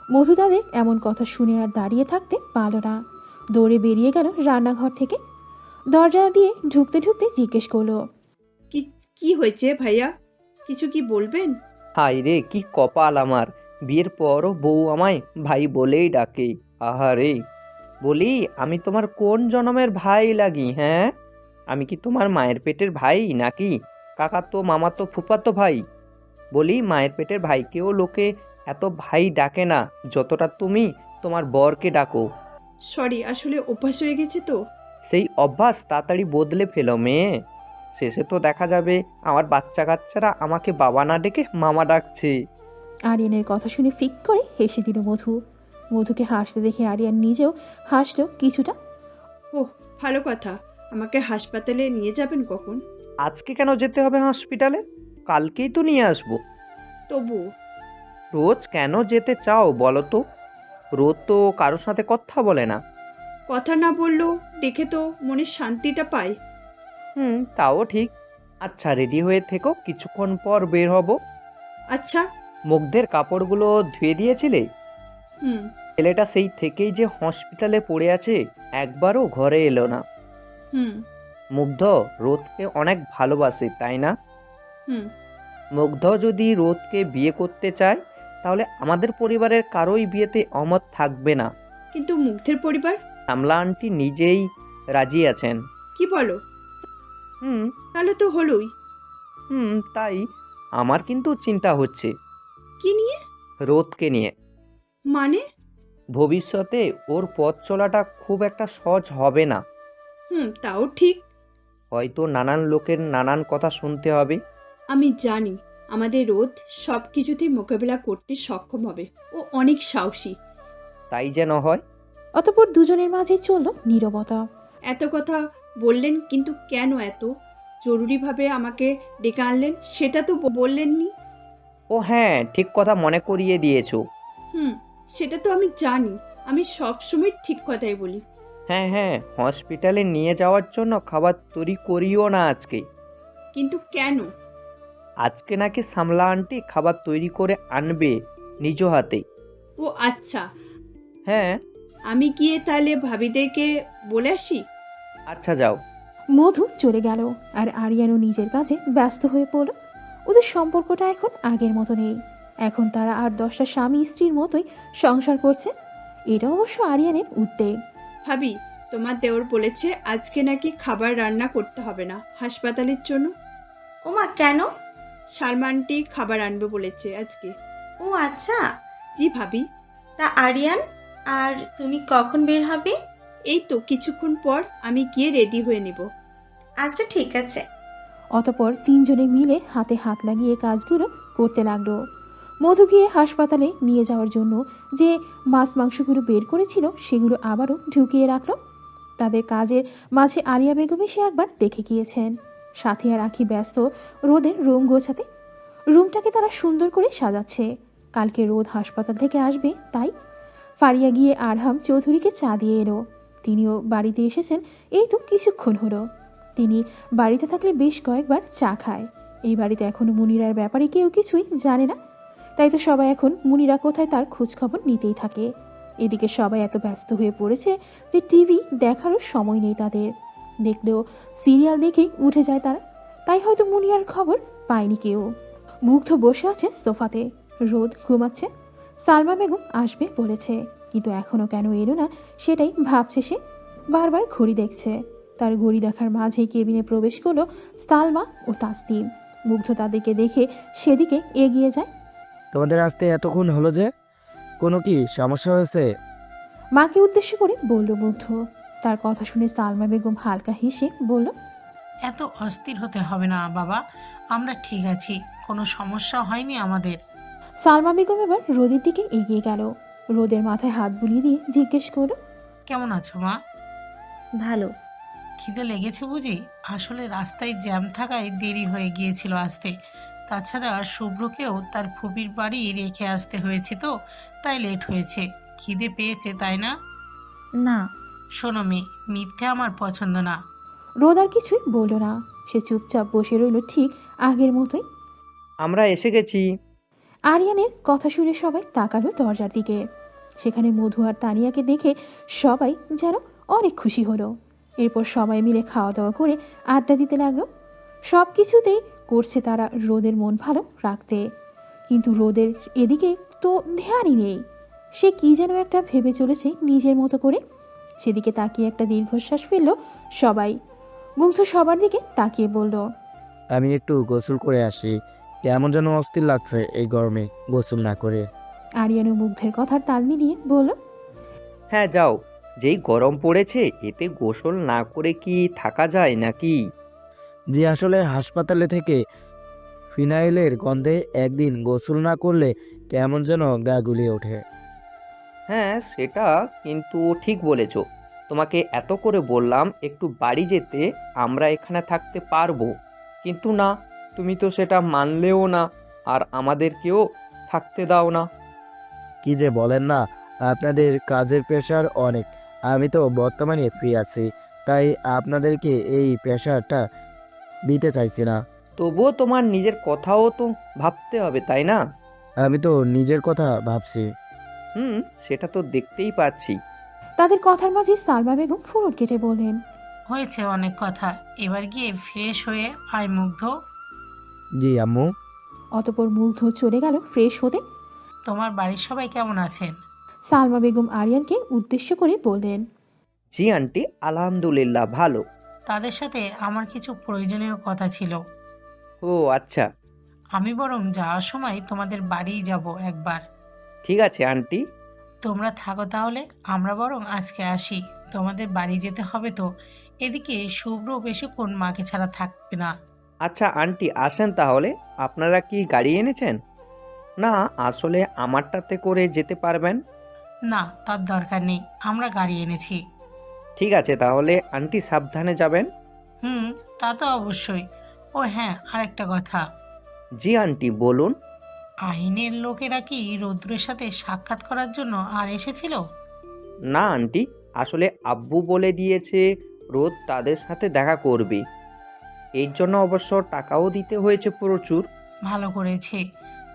A: মধু তাদের এমন কথা শুনে আর দাঁড়িয়ে থাকতে পারল না, দৌড়ে বেরিয়ে গেল রান্নাঘর থেকে। দরজা দিয়ে ঢুকতে ঢুকতে জিজ্ঞেস করলো,
J: কি হয়েছে ভাইয়া, কিছু কি বলবেন?
M: হাই রে, কি কপাল আমার! বিয়ের পরও বউ আমায় ভাই বলেই ডাকে। আহারে, বলি আমি তোমার কোন জনমের ভাই লাগি? হ্যাঁ, আমি কি তোমার মায়ের পেটের ভাই নাকি কাকাতো মামাতো ফুফাতো ভাই? বলি মায়ের পেটের ভাইকেও লোকে এত ভাই ডাকে না যতটা তুমি তোমার বরকে ডাকো।
J: সরি, আসলে অভ্যাস হয়ে গেছে তো।
M: সেই অভ্যাস তাড়াতাড়ি বদলে ফেলো মেয়ে। শেষে তো দেখা যাবে আমার বাচ্চা কাচ্চারা আমাকে বাবা না ডেকে মামা ডাকছে।
A: আরিয়ানের কথা শুনে ফিক করে হেসে দিল মধু। মধুকে হাসতে দেখে আরিয়ান নিজেও হাসলো কিছুটা।
J: ওহ, ভালো কথা। আমাকে হাসপাতালে নিয়ে যাবেন কখন?
M: আজকে কেন যেতে হবে হসপিটালে? কালকেই তো নিয়ে আসবো।
J: তবু
M: রোজ কেন যেতে চাও বলো তো? রোজ তো কারোর সাথে কথা বলে না।
J: কথা না বললেও দেখে তো মনের শান্তিটা পাই।
M: তাও ঠিক। আচ্ছা, রেডি হয়ে থেকো, কিছুক্ষণ পর বের হব।
J: আচ্ছা।
M: মুগ্ধের কাপড়গুলো ধুয়ে দিয়েছিলে?
J: হুম।
M: ছেলেটা সেই থেকেই যে হসপিটালে পড়ে আছে, একবারও ঘরে এলো না।
J: হুম।
M: মুগ্ধ রোদকে অনেক ভালোবাসে, তাই না?
J: হুম।
M: মুগ্ধ যদি রোদকে বিয়ে করতে চায় তাহলে আমাদের পরিবারের কারোই বিয়েতে অমত থাকবে না।
J: কিন্তু মুগ্ধের পরিবার?
M: আমলা আন্টি নিজেই রাজি আছেন।
J: কি বলো? তাহলে তো হলোই।
M: তাই আমার কিন্তু চিন্তা হচ্ছে।
J: কি নিয়ে?
M: রোদকে নিয়ে।
J: মানে?
M: ভবিষ্যতে ওর পথ চলাটা খুব একটা সহজ হবে না।
J: তাও ঠিক।
M: হয়তো নানান লোকের নানান কথা শুনতে হবে।
J: আমি জানি, আমাদের রোদ সব কিছুতেই মোকাবিলা করতে সক্ষম হবে। ও অনেক সাহসী।
M: তাই যেন হয়।
A: অতঃপর দুজনের মাঝে চলল নীরবতা।
J: এত কথা বললেন, কিন্তু কেন এত জরুরিভাবে আমাকে ডেকে আনলেন সেটা তো বললেননি।
M: ও হ্যাঁ, ঠিক কথা মনে করিয়ে দিয়েছো।
J: সেটা তো আমি জানি। আমি সব সময় ঠিক কথাই বলি।
M: হ্যাঁ হ্যাঁ, হসপিটালে নিয়ে যাওয়ার জন্য খাবার তৈরি করিও না আজকে।
J: কিন্তু কেন?
M: আজকে নাকি সামলা আন্টি খাবার তৈরি করে আনবে নিজ হাতে।
J: ও আচ্ছা,
M: হ্যাঁ।
J: আমি গিয়ে তাহলে ভাবিদেরকে বলে আসি।
M: আচ্ছা যাও।
A: মধু চলে গেল আর আরিয়ানও নিজের কাজে ব্যস্ত হয়ে পড়ল। ওদের সম্পর্কটা এখন আগের মতো নেই। এখন তারা আর 10টা স্বামী স্ত্রীর মতোই সংসার করছে। এটা অবশ্য আরিয়ানের উদ্বেগ।
J: ভাবি, তোমার দেওর বলেছে আজকে নাকি খাবার রান্না করতে হবে না হাসপাতালের জন্য।
L: ওমা, কেন?
J: সালমা আন্টি খাবার আনবে বলেছে আজকে।
L: ও আচ্ছা।
J: জি ভাবি।
L: তা আরিয়ান আর তুমি কখন বের হবে?
J: এই তো কিছুক্ষণ পর আমি গিয়ে রেডি হয়ে নেব।
L: আচ্ছা ঠিক আছে।
A: অতঃপর তিনজনে মিলে হাতে হাত লাগিয়ে কাজগুলো করতে লাগলো। মধু গিয়ে হাসপাতালে নিয়ে যাওয়ার জন্য যে মাছ মাংসগুলো বের করেছিল সেগুলো আবারও ঢুকিয়ে রাখলো। তাদের কাজের মাঝে আলিয়া বেগম এসে একবার দেখে গিয়েছেন। সাথী আর আখি ব্যস্ত রোদের রুম গোছাতে। রুমটাকে তারা সুন্দর করে সাজাচ্ছে। কালকে রোদ হাসপাতাল থেকে আসবে, তাই ফারিয়া গিয়ে আরহাম চৌধুরীকে চা দিয়ে এলো। তিনিও বাড়িতে এসেছেন এই তো কিছুক্ষণ হলো। তিনি বাড়িতে থাকলে বেশ কয়েকবার চা খায়। এই বাড়িতে এখনো মুনিরার ব্যাপারে কেউ কিছুই জানে না, তাই তো সবাই এখন মুনিরা কোথায় তার খোঁজখবর নিতেই থাকে। এদিকে সবাই এত ব্যস্ত হয়ে পড়েছে যে টিভি দেখারও সময় নেই তাদের। দেখলেও সিরিয়াল দেখেই উঠে যায় তারা, তাই হয়তো মুনিয়ার খবর পায়নি কেউ। মুগ্ধ বসে আছে সোফাতে, রোদ ঘুমাচ্ছে। সালমা বেগম আসবে বলেছে, কিন্তু এখনও কেন এলো না সেটাই ভাবছে সে। বারবার ঘড়ি দেখছে। তার ঘড়ি দেখার মাঝেই কেবিনে প্রবেশ করলো সালমা ও তাসনিম। মুগ্ধ তাদেরকে দেখে সেদিকে এগিয়ে যায়।
G: তোমাদের আসতে এতক্ষণ হলো যে, কোনো কি সমস্যা হয়েছে?
A: মাকে উদ্দেশ্য করে বলল মুগ্ধ। তার কথা শুনে সালমা বেগম হালকা হেসে বলল,
I: এত অস্থির হতে হবে না বাবা, আমরা ঠিক আছি, কোনো সমস্যা হয়নি আমাদের।
A: সালমা বেগম এবার রোদের দিকে এগিয়ে গেল। রোদের মাথায় হাত বুলিয়ে দিয়ে জিজ্ঞেস করল,
I: কেমন আছো মা?
B: ভালো।
I: খিদে লেগেছে বুঝি? আসলে রাস্তায় জ্যাম থাকায় দেরি হয়ে গিয়েছিল আসতে। তাছাড়া শুভ্রকেও তার ফুপির বাড়ি রেখে আসতে হয়েছে, তো তাই লেট হয়েছে। খিদে পেয়েছে তাই না?
B: না।
I: শোনো মেয়ে, মিথ্যে আমার পছন্দ না।
A: রোদ আর কিছুই বলল না। সে চুপচাপ বসে রইল ঠিক আগের মতোই।
M: আমরা এসে গেছি।
A: আরিয়ানের কথা শুনে সবাই তাকালো দরজার দিকে। সেখানে মধু আর তানিয়াকে দেখে সবাই যেন অনেক খুশি হলো। এরপর সবাই মিলে খাওয়া দাওয়া করে আড্ডা দিতে লাগলো। সব কিছুতেই করছে তারা রোদের মন ভালো রাখতে, কিন্তু রোদের এদিকে তো ধ্যানই নেই। সে কি যেন একটা ভেবে চলেছে নিজের মতো করে। সেদিকে তাকিয়ে একটা দীর্ঘশ্বাস ফেললো সবাই। মুগ্ধ সবার দিকে তাকিয়ে বলল,
G: আমি একটু গোসল করে আসি, কেমন যেন অস্থির লাগছে এই গরমে গোসল না করে।
A: আরিয়ানু মুগ্ধের কথার তাল মিলিয়ে বলল,
M: হ্যাঁ যাও, যেই গরম পড়েছে এতে গোসল না করে কি থাকা যায় নাকি?
G: যে আসলে হাসপাতালে থেকে ফিনাইলের গন্ধে একদিন গোসল না করলে কেমন যেন গা গুলিয়ে ওঠে।
M: হ্যাঁ সেটা কিন্তু ঠিক বলেছ। তোমাকে এত করে বললাম একটু বাড়ি যেতে, আমরা এখানে থাকতে পারবো, কিন্তু না, তুমি তো সেটা মানলেও না আর আমাদেরকেও থাকতে দাও না।
G: কি যে বলেন না, আপনাদের কাজের প্রেশার অনেক। আমি তো বর্তমানে ফ্রি আছি, তাই আপনাদেরকে এই প্রেশারটা দিতে চাইছি না।
M: তবুও তোমার নিজের কথাও তো ভাবতে হবে তাই না?
G: আমি তো নিজের কথা ভাবছি।
M: সেটা তো দেখতেই পাচ্ছি।
A: তাদের কথার মাঝে সালমা বেগম ফুরুট কেটে বললেন,
I: হয়েছে অনেক কথা, এবার গিয়ে ফ্রেশ হয়ে আয় মুগ্ধ।
G: জি আম্মু।
A: অতঃপর মুগ্ধ চলে গেল ফ্রেশ হতে।
I: তোমার বাড়ির সবাই কেমন আছেন?
A: সালমা বেগম আরিয়ানকে উদ্দেশ্য করে বললেন,
M: জি আন্টি, আলহামদুলিল্লাহ ভালো।
I: তাদের সাথে আমার কিছু প্রয়োজনীয় কথা ছিল।
M: ও আচ্ছা।
I: আমি বরং যাওয়ার সময় তোমাদের বাড়ি যাব একবার।
M: ঠিক আছে আন্টি।
I: তোমরা থাকো তাহলে, আমরা বরং আজকে আসি। তোমাদের বাড়ি যেতে হবে তো। এদিকে শুভ্র বেশিক্ষণ মাকে ছাড়া থাকবে না।
M: আচ্ছা আন্টি আসেন তাহলে, আপনারা কি গাড়ি এনেছেন? না আসলে আমারটাতে করে যেতে পারবেন।
I: না, তার দরকার নেই, আমরা গাড়ি এনেছি।
M: ঠিক আছে তাহলে আন্টি সাবধানে যাবেন।
I: হুম, তা তো অবশ্যই। ও হ্যাঁ, আরেকটা কথা,
M: জি আন্টি বলুন।
I: আইনের লোকেরা কি রৌদ্রের সাথে সাক্ষাৎ করার জন্য আর এসেছিল?
M: না আন্টি, আসলে আব্বু বলে দিয়েছে রোদ তাদের সাথে দেখা করবে, এর জন্য অবশ্য টাকাও দিতে হয়েছে প্রচুর।
I: ভালো করেছে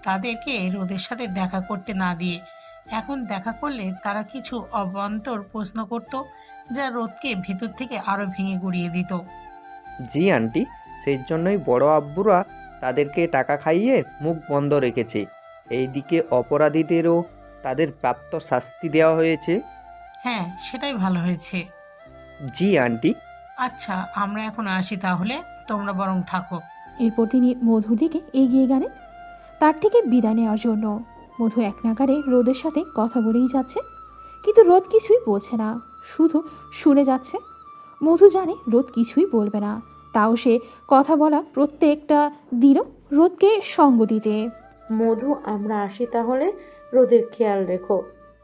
I: তাদেরকে রোদের সাথে দেখা করতে না দিয়ে। এখন দেখা করলে তারা কিছু অবান্তর প্রশ্ন করত, যা রোদকে ভেতর থেকে আরো ভেঙে গুড়িয়ে দিত।
M: জি আন্টি, সেই জন্যই বড় আব্বুরা তাদেরকে টাকা খাইয়ে মুখ বন্ধ রেখেছে। এইদিকে অপরাধীদেরও তাদের প্রাপ্ত শাস্তি দেওয়া হয়েছে।
I: হ্যাঁ, সেটাই ভালো হয়েছে।
M: জি আন্টি।
I: আচ্ছা, আমরা এখন আসি তাহলে, তোমরা বরং থাকো।
A: এরপর তিনি মধুর দিকে এগিয়ে গেলেন তার থেকে বিদায় নেওয়ার জন্য। মধু এক নাগারে রোদের সাথে কথা বলেই যাচ্ছে, কিন্তু রোদ কিছুই বলছে না, শুধু শুনে যাচ্ছে। মধু জানে রোদ কিছুই বলবে না, তাও সে কথা বলা প্রত্যেকটা দিল রোদকে সঙ্গ দিতে।
H: মধু, আমরা আসি তাহলে, রোদের খেয়াল রেখো।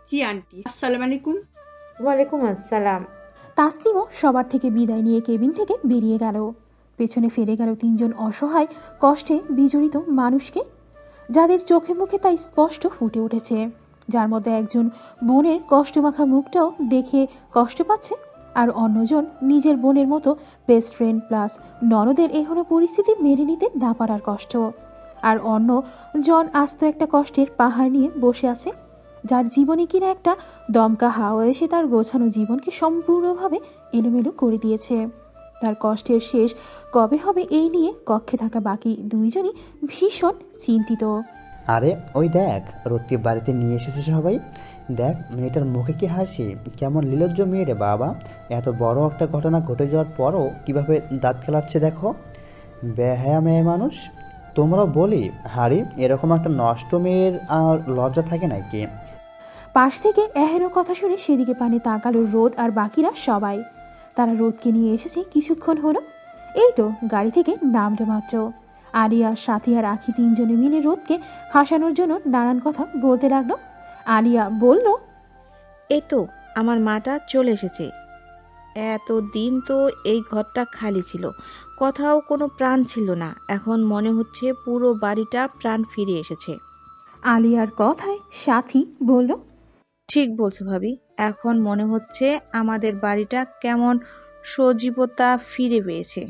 J: জি আন্টি, আসসালামু আলাইকুম।
H: ওয়ালাইকুম আসসালাম।
A: তাসনিমও সবার থেকে বিদায় নিয়ে কেবিন থেকে বেরিয়ে গেল। পেছনে ফেলে গেল তিনজন অসহায় কষ্টে বিজড়িত মানুষকে, যাদের চোখে মুখে তাই স্পষ্ট ফুটে উঠেছে, যার মধ্যে একজন বোনের কষ্টমাখা মুখটাও দেখে কষ্ট পাচ্ছে, আর অন্যজন নিজের বোনের মতো বেস্ট ফ্রেন্ড প্লাস ননদের এখনো পরিস্থিতি মেনে নিতে না পারার কষ্ট, আর অন্য জন আস্ত একটা কষ্টের পাহাড় নিয়ে বসে আছে, যার জীবনে কিনা একটা দমকা হাওয়া এসে তার গোছানো জীবনকে সম্পূর্ণভাবে এলোমেলো করে দিয়েছে। তার কষ্টের শেষ কবে হবে এই নিয়ে কক্ষে থাকা বাকি দুইজনই ভীষণ চিন্তিত।
O: আরে ওই দেখ, রোদকে বাড়িতে নিয়ে এসেছে সবাই। দেখ মেয়েটার মুখে কি হাসি, কেমন লীলজ্জ মেয়ে রে বাবা। এত বড় একটা ঘটনা ঘটে যাওয়ার পরও কিভাবে দাঁত খেলাচ্ছে দেখো, বেহায়া মেয়ে মানুষ। তোমরা বলি হারি, এরকম একটা নষ্ট মেয়ের আর লজ্জা থাকে নাকি?
A: পাশ থেকে এহেরও কথা শুনে সেদিকে পানে তাকালো রোদ আর বাকিরা সবাই। তারা রোদকে নিয়ে এসেছে কিছুক্ষণ হলো, এই তো গাড়ি থেকে নামলো মাত্র। আলিয়া, সাথী আর আখি তিনজনে মিলে রোদকে হাসানোর জন্য নানান কথা বলতে লাগলো। আলিয়া বলল,
C: এই তো আমার মাটা চলে এসেছে। এতদিন তো এই ঘরটা খালি ছিল, কোথাও কোনো প্রাণ ছিল না, এখন মনে হচ্ছে পুরো বাড়িটা প্রাণ ফিরে এসেছে।
A: আলিয়ার কথায় সাথী বলল,
C: ঠিক বলছো ভাবি, এখন মনে হচ্ছে আমাদের বাড়িটা কেমন সজীবতা ফিরে পেয়েছে।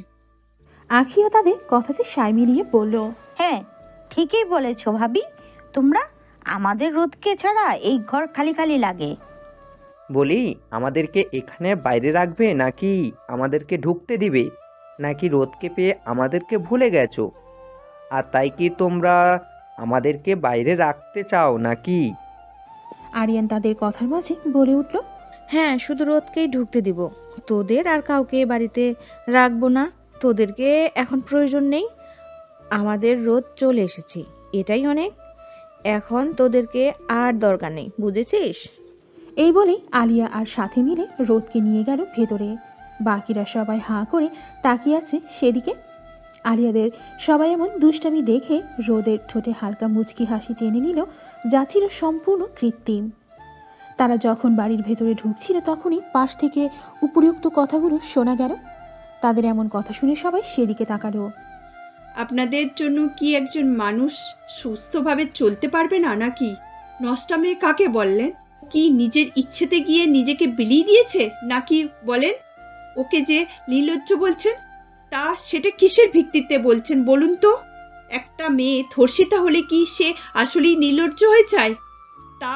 A: আখিও তাদের কথাতে সায় মিলিয়ে বলল,
V: হ্যাঁ ঠিকই বলেছ ভাবি, তোমরা আমাদের রোদকে ছাড়া এই ঘর খালি খালি লাগে।
M: বলি আমাদেরকে এখানে বাইরে রাখবে নাকি আমাদেরকে ঢুকতে দিবে, নাকি রোদকে পেয়ে আমাদেরকে ভুলে গেছো? আর তাই কি তোমরা আমাদেরকে বাইরে রাখতে চাও নাকি?
A: আরিয়ান তাদের কথার মাঝে বলে উঠল,
C: হ্যাঁ শুধু রোদকেই ঢুকতে দিব, তোদের আর কাউকে বাড়িতে রাখবো না। তোদেরকে এখন প্রয়োজন নেই, আমাদের রোদ চলে এসেছে, এটাই অনেক। এখন তোদেরকে আর দরকার নেই, বুঝেছিস?
A: এই বলেই আলিয়া আর সাথে মিলে রোদকে নিয়ে গেল ভেতরে। বাকিরা সবাই হাঁ করে তাকিয়ে আছে সেদিকে। আলিয়াদের সবাই এমন দুষ্টামি দেখে রোদের ঠোঁটে হালকা মুচকি হাসি টেনে নিল, যা ছিল সম্পূর্ণ কৃত্রিম। তারা যখন বাড়ির ভেতরে ঢুকছিল তখনই পাশ থেকে উপরিউক্ত কথাগুলো শোনা গেল। তাদের এমন কথা শুনে সবাই সেদিকে তাকালো।
J: আপনাদের জন্য কি একজন মানুষ সুস্থভাবে চলতে পারবে না নাকি? নষ্টা মেয়ে কাকে বললেন? কি নিজের ইচ্ছেতে গিয়ে নিজেকে বিলিয়ে দিয়েছে নাকি বলেন? ওকে যে নির্লজ্জ বলছেন, তা সেটা কিসের ভিত্তিতে বলছেন বলুন তো? একটা মেয়ে ধর্ষিতা হলে কি সে আসলেই নির্লজ্জ হয়ে যায়? তা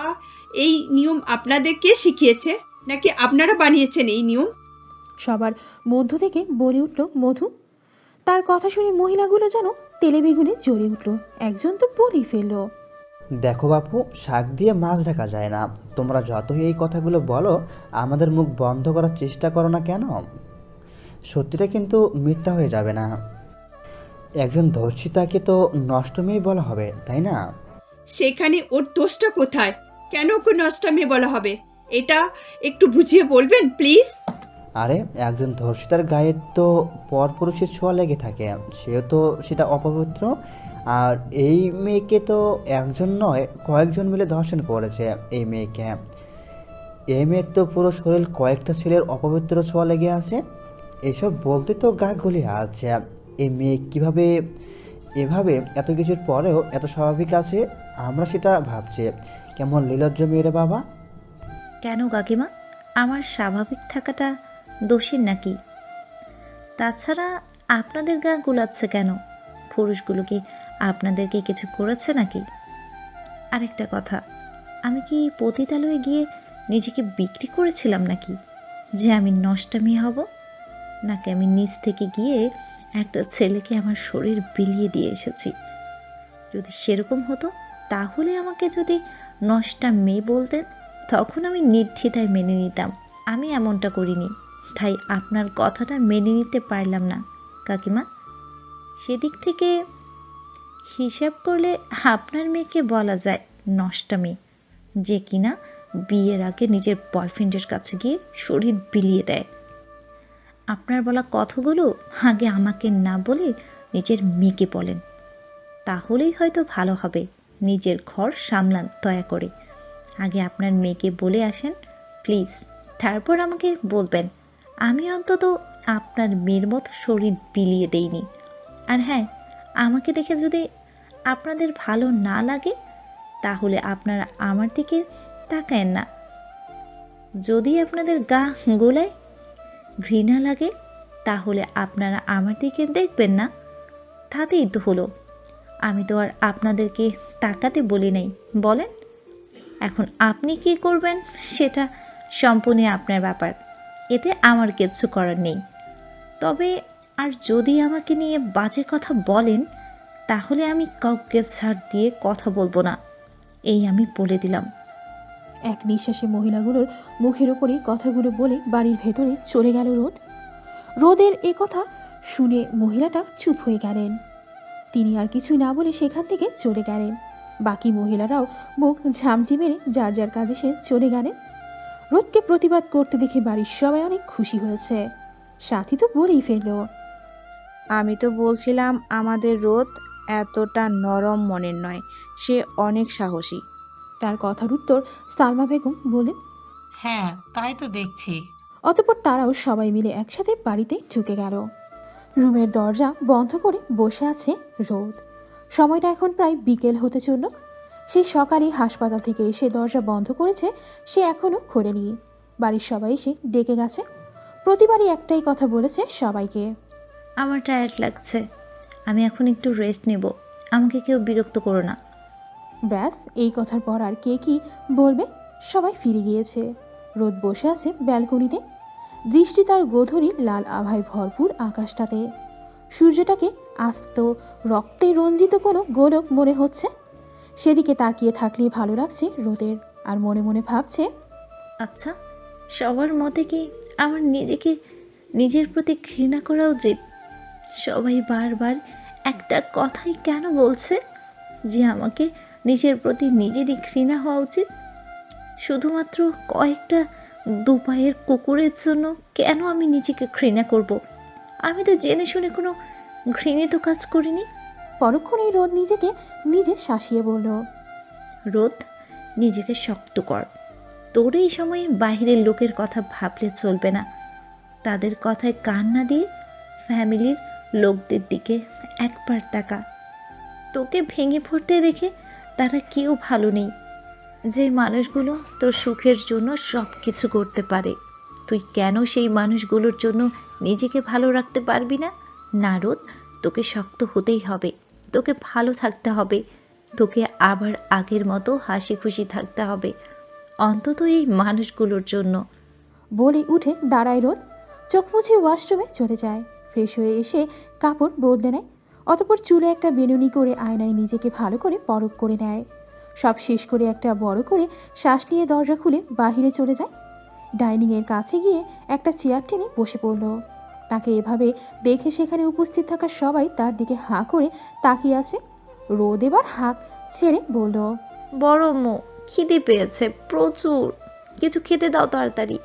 J: এই নিয়ম আপনাদের কে শিখিয়েছে, নাকি আপনারা বানিয়েছেন এই নিয়ম?
A: সবার মধ্য থেকে বলে উঠল মধু। তার কথা শুনে মহিলাগুলো যেন তেলে বেগুনে জ্বলে উঠল। একজন তো বলেই ফেলল,
O: দেখো বাপু, শাক দিয়ে মাছ ঢাকা যায় না। তোমরা যতই এই কথাগুলো বলো, আমাদের মুখ বন্ধ করার চেষ্টা করো না কেন, সত্যিটা কিন্তু মিথ্যা হয়ে যাবে না। একজন ধর্ষিতাকে তো নষ্ট মেয়ে বলা হবে, তাই না?
J: সেখানে ওর দোষটা কোথায়? কেন ওকে নষ্টা মেয়ে বলা হবে? এটা একটু বুঝিয়ে বলবেন প্লিজ?
O: আরে একজন ধর্ষিতার গায়ে তো পরপুরুষের ছোঁয়া লেগে থাকে, সেও তো সেটা অপবিত্র। আর এই মেয়েকে তো একজন নয় কয়েকজন মিলে ধর্ষণ করেছে এই মেয়েকে। এই মেয়ের তো পুরো শরীর কয়েকটা ছেলের অপবিত্র ছোঁয়া লেগে আছে। এসব বলতে তো গা গলিয়ে আছে। এই মেয়ে কীভাবে এভাবে এত কিছুর পরেও এত স্বাভাবিক আছে, আমরা সেটা ভাবছি। কেমন নির্লজ্জ মেয়ে রে বাবা।
B: কেন কাকিমা, আমার স্বাভাবিক থাকাটা দোষের নাকি? তাছাড়া আপনাদের গা গুলাচ্ছে কেন? পুরুষগুলো কি আপনাদেরকে কিছু করেছে নাকি? আরেকটা কথা, আমি কি পতিতালয়ে গিয়ে নিজেকে বিক্রি করেছিলাম নাকি, যে আমি নষ্টামি হব? নাকি আমি নিজ থেকে গিয়ে একটা ছেলেকে আমার শরীর বিলিয়ে দিয়ে এসেছি? যদি সেরকম হতো তাহলে আমাকে যদি নষ্টা মেয়ে বলতেন তখন আমি নির্দ্বিধায় মেনে নিতাম। আমি এমনটা করিনি, তাই আপনার কথাটা মেনে নিতে পারলাম না কাকিমা। সেদিক থেকে হিসাব করলে আপনার মেয়েকে বলা যায় নষ্টা মেয়ে, যে কিনা বিয়ের আগে নিজের বয়ফ্রেন্ডের কাছে গিয়ে শরীর বিলিয়ে দেয়। আপনার বলা কথাগুলো আগে আমাকে না বলে নিজের মেয়েকে বলেন, তাহলেই হয়তো ভালো হবে। নিজের ঘর সামলান দয়া করে। আগে আপনার মেয়েকে বলে আসেন প্লিজ, তারপর আমাকে বলবেন। আমি অন্তত আপনার মেয়ের মতো শরীর বিলিয়ে দেইনি। আর হ্যাঁ, আমাকে দেখে যদি আপনাদের ভালো না লাগে তাহলে আপনারা আমার দিকে তাকায়েন না। যদি আপনাদের গা গোলায় ঘৃণা লাগে তাহলে আপনারা আমার দিকে দেখবেন না, তাতেই তো হলো। আমি তো আর আপনাদেরকে তাকাতে বলি নাই, বলেন। এখন আপনি কি করবেন সেটা সম্পূর্ণ আপনার ব্যাপার, এতে আমার কিচ্ছু করার নেই। তবে আর যদি আমাকে নিয়ে বাজে কথা বলেন তাহলে আমি কাউকে ছাড় দিয়ে কথা বলবো না, এই আমি বলে দিলাম।
A: এক নিঃশ্বাসে মহিলাগুলোর মুখের ওপরই কথাগুলো বলে বাড়ির ভেতরে চলে গেল রোদ। রোদের এ কথা শুনে মহিলাটা চুপ হয়ে গেলেন। তিনি আর কিছুই না বলে সেখান থেকে চলে গেলেন। বাকি মহিলারাও মুখ ঝামটি মেরে যার যার কাজে সে চলে গেলেন। রোদকে প্রতিবাদ করতে দেখে বাড়ির সবাই অনেক খুশি হয়েছে। সাথী তো বলেই ফেলল,
C: আমি তো বলছিলাম আমাদের রোদ এতটা নরম মনের নয়, সে অনেক সাহসী।
A: তার কথার উত্তর সালমা বেগম বলেন,
I: হ্যাঁ তাই তো দেখছি।
A: অতঃপর তারাও সবাই মিলে একসাথে বাড়িতে ঢুকে গেল। রুমের দরজা বন্ধ করে বসে আছে রোদ। সময়টা এখন প্রায় বিকেল হতে চলল। সেই সকালে হাসপাতাল থেকে এসে দরজা বন্ধ করেছে, সে এখনো খোলেনি। বাড়ির সবাই এসে ডেকে গেছে। প্রতিবারই একটাই কথা বলেছে সবাইকে,
B: আমার টায়ার্ড লাগছে, আমি এখন একটু রেস্ট নেব, আমাকে কেউ বিরক্ত করো না।
A: ব্যাস, এই কথার পর আর কে কি বলবে? সবাই ফিরে গিয়েছে। রোদ বসে আছে ব্যালকনিতে। দৃষ্টি তার গোধূলি লাল আভায় ভরপুর আকাশটাতে। সূর্যটাকে আস্ত রক্তে রঞ্জিত কোনো গোলক মনে হচ্ছে। সেদিকে তাকিয়ে থাকলে ভালো লাগছে রোদের। আর মনে মনে ভাবছে,
B: আচ্ছা, সবার মতে কি আমার নিজেকে নিজের প্রতি ঘৃণা করা উচিত? সবাই বারবার একটা কথাই কেন বলছে যে আমাকে নিজের প্রতি নিজেরই ঘৃণা হওয়া উচিত? শুধুমাত্র কয়েকটা দুপায়ের কুকুরের জন্য কেন আমি নিজেকে ঘৃণা করব? আমি তো জেনে শুনে কোনো ঘৃণিত কাজ করিনি।
A: পরক্ষণেই রোদ নিজেকে নিজে শাসিয়ে বলল,
B: রোদ, নিজেকে শক্ত কর। তোর এই সময়ে বাহিরের লোকের কথা ভাবলে চলবে না। তাদের কথায় কান না দিয়ে ফ্যামিলির লোকদের দিকে একবার তাকা। তোকে ভেঙে পড়তে দেখে তারা কেউ ভালো নেই। যে মানুষগুলো তোর সুখের জন্য সব কিছু করতে পারে, তুই কেন সেই মানুষগুলোর জন্য নিজেকে ভালো রাখতে পারবি না? না রোদ, তোকে শক্ত হতেই হবে, তোকে ভালো থাকতে হবে, তোকে আবার আগের মতো হাসি খুশি থাকতে হবে, অন্তত এই মানুষগুলোর জন্য।
A: বলে উঠে দাঁড়ায় রোদ। চোখ মুছে ওয়াশরুমে চলে যায়। ফ্রেশ হয়ে এসে কাপড় বদলে নেয়। অতঃপর চুলে একটা বেনুনি করে আয়নায় নিজেকে ভালো করে পরখ করে নেয়। সব শেষ করে একটা বড় করে শ্বাস নিয়ে দরজা খুলে বাহিরে চলে যায়। ডাইনিংয়ের কাছে গিয়ে একটা চেয়ার টেনে বসে পড়ল। তাকে এভাবে দেখে সেখানে উপস্থিত থাকা সবাই তার দিকে হাঁ করে তাকিয়ে আছে। রোদ এবার হাঁক ছেড়ে বলল,
B: বড় মো, খিদে পেয়েছে প্রচুর, কিছু খেতে দাও তাড়াতাড়ি।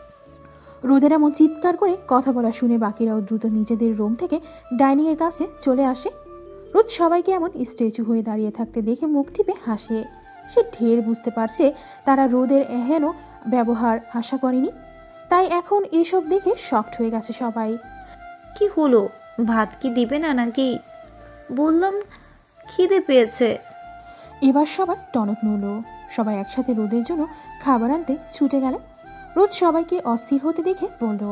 A: রোদের এমন চিৎকার করে কথা বলা শুনে বাকিরাও দ্রুত নিজেদের রুম থেকে ডাইনিংয়ের কাছে চলে আসে। রোদ সবাইকে এমন স্ট্যাচু হয়ে দাঁড়িয়ে থাকতে দেখে মুখ টিপে হাসে। সে ঢের বুঝতে পারছে তারা রোদের এহেন ব্যবহার আশা করেনি, তাই এখন এসব দেখে শকড হয়ে গেছে সবাই।
B: কি হলো, ভাত কি দিবে না নাকি? বললাম খিদে পেয়েছে।
A: এবার সবার টনক নড়ল। সবাই একসাথে রোদের জন্য খাবার আনতে ছুটে গেল। রোদ সবাইকে অস্থির হতে দেখে বলল,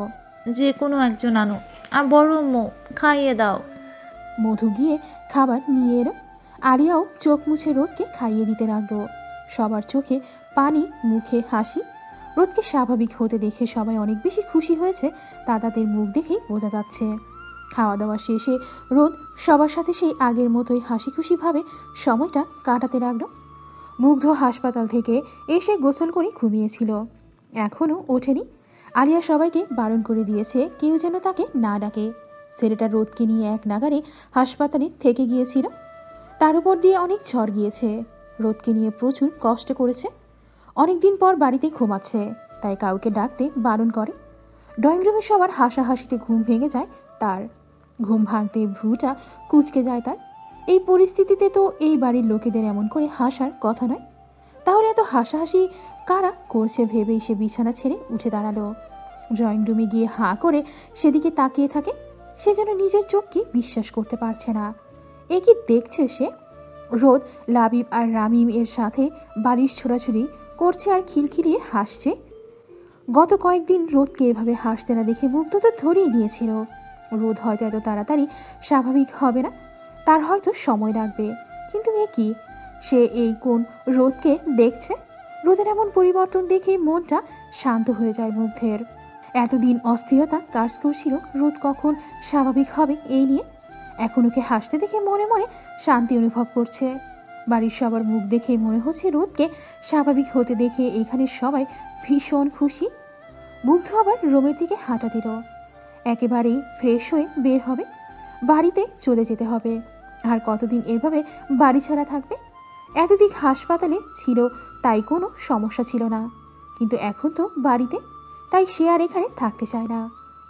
B: যে কোনো একজন আনো, আর বড় আম্মু খাইয়ে দাও।
A: মধু গিয়ে খাবার নিয়ে এলো। আলিয়াও চোখ মুছে রোদকে খাইয়ে দিতে লাগলো। সবার চোখে পানি, মুখে হাসি। রোদকে স্বাভাবিক হতে দেখে সবাই অনেক বেশি খুশি হয়েছে, তা তাদের মুখ দেখেই বোঝা যাচ্ছে। খাওয়া দাওয়া শেষে রোদ সবার সাথে সেই আগের মতোই হাসি খুশিভাবে সময়টা কাটাতে লাগলো। মুগ্ধ হাসপাতাল থেকে এসে গোসল করে ঘুমিয়েছিল, এখনও ওঠেনি। আলিয়া সবাইকে বারণ করে দিয়েছে কেউ যেন তাকে না ডাকে। ছেলেটা রোদকে নিয়ে এক নাগারে হাসপাতালে থেকে গিয়েছিল, তার উপর দিয়ে অনেক ঝড় গিয়েছে। রোদকে নিয়ে প্রচুর কষ্ট করেছে। অনেক দিন পর বাড়িতে ঘুমাচ্ছে, তাই কাউকে ডাকতে বারণ করে। ড্রয়িং রুমে সবার হাসাহাসিতে ঘুম ভেঙে যায় তার। ঘুম ভাঙতে ভ্রুটা কুঁচকে যায় তার। এই পরিস্থিতিতে তো এই বাড়ির লোকেদের এমন করে হাসার কথা নয়। তাহলে এত হাসাহাসি কারা করছে ভেবেই সে বিছানা ছেড়ে উঠে দাঁড়ালো। ড্রয়িং রুমে গিয়ে হাঁ করে সেদিকে তাকিয়ে থাকে। সে যেন নিজের চোখকে বিশ্বাস করতে পারছে না। এ কি দেখছে সে? রোদ লাবিব আর রামিম এর সাথে বালিশ ছোড়াছুড়ি করছে আর খিলখিলিয়ে হাসছে। গত কয়েকদিন রোদকে এভাবে হাসতে না দেখে মুগ্ধ তো ধরেই নিয়েছিল রোদ হয়তো এত তাড়াতাড়ি স্বাভাবিক হবে না, তার হয়তো সময় লাগবে। কিন্তু এ কি, সে এই কোন রোদকে দেখছে? রোদের এমন পরিবর্তন দেখে মনটা শান্ত হয়ে যায় মুগ্ধের। এতদিন অস্থিরতা কাজ করছিল রোদ কখন স্বাভাবিক হবে এই নিয়ে। এখন ওকে হাসতে দেখে মনে মনে শান্তি অনুভব করছে। বাড়ির সবার মুখ দেখে মনে হচ্ছে রোদকে স্বাভাবিক হতে দেখে এখানে সবাই ভীষণ খুশি। মুগ্ধ আবার রুমের দিকে হাঁটা দিল। একেবারেই ফ্রেশ হয়ে বের হবে, বাড়িতে চলে যেতে হবে। আর কতদিন এভাবে বাড়ি ছাড়া থাকবে? এতদিন হাসপাতালে ছিল তাই কোনো সমস্যা ছিল না, কিন্তু এখন তো বাড়িতে, তাই সে আর এখানে থাকতে চায় না।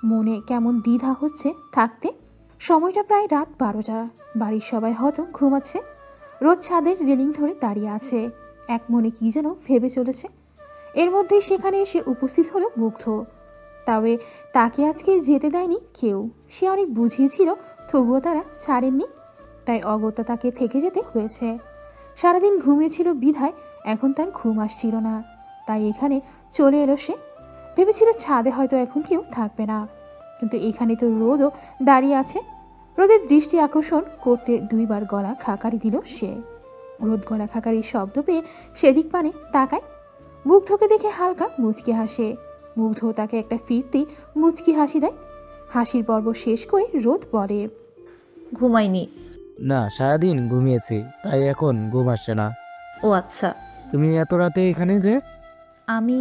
A: মনে কেমন দ্বিধা হচ্ছে থাকতে। সময়টা প্রায় রাত 12টা। বাড়ির সবাই হয়তো ঘুমাচ্ছে। রোদ ছাদের রেলিং ধরে দাঁড়িয়ে আছে, এক মনে কি যেন ভেবে চলেছে। এর মধ্যেই সেখানে এসে উপস্থিত হলো মুগ্ধ। তবে তাকে আজকে যেতে দেয়নি কেউ। সে অনেক বুঝিয়েছিল, তবুও তারা ছাড়েননি, তাই অগত্যা তাকে থেকে যেতে হয়েছে। সারাদিন ঘুমিয়েছিল বিধায় এখন তার ঘুম আসছিল না, তাই এখানে চলে এলো সে। ভেবেছিল ছাদে হয়তো এখন কেউ থাকবে না, কিন্তু এখানে তো রোদও দাঁড়িয়ে আছে। রোদের দৃষ্টি আকর্ষণ করতে 2বার গলা খাকারি দিল সে। রোদ গলা খাকারির শব্দ পেয়ে সেদিক পানে তাকায়। মুগ্ধকে দেখে হালকা মুচকি হাসে। মুগ্ধ তাকে একটা ফিরতি মুচকি হাসি দেয়। হাসির পর্ব শেষ করে রোদ বলে,
B: ঘুমাইনি।
G: না, সারাদিন ঘুমিয়েছি, তাই এখন ঘুম আসছে না।
B: ও আচ্ছা।
G: তুমি এত রাতে এখানে যে?
B: আমি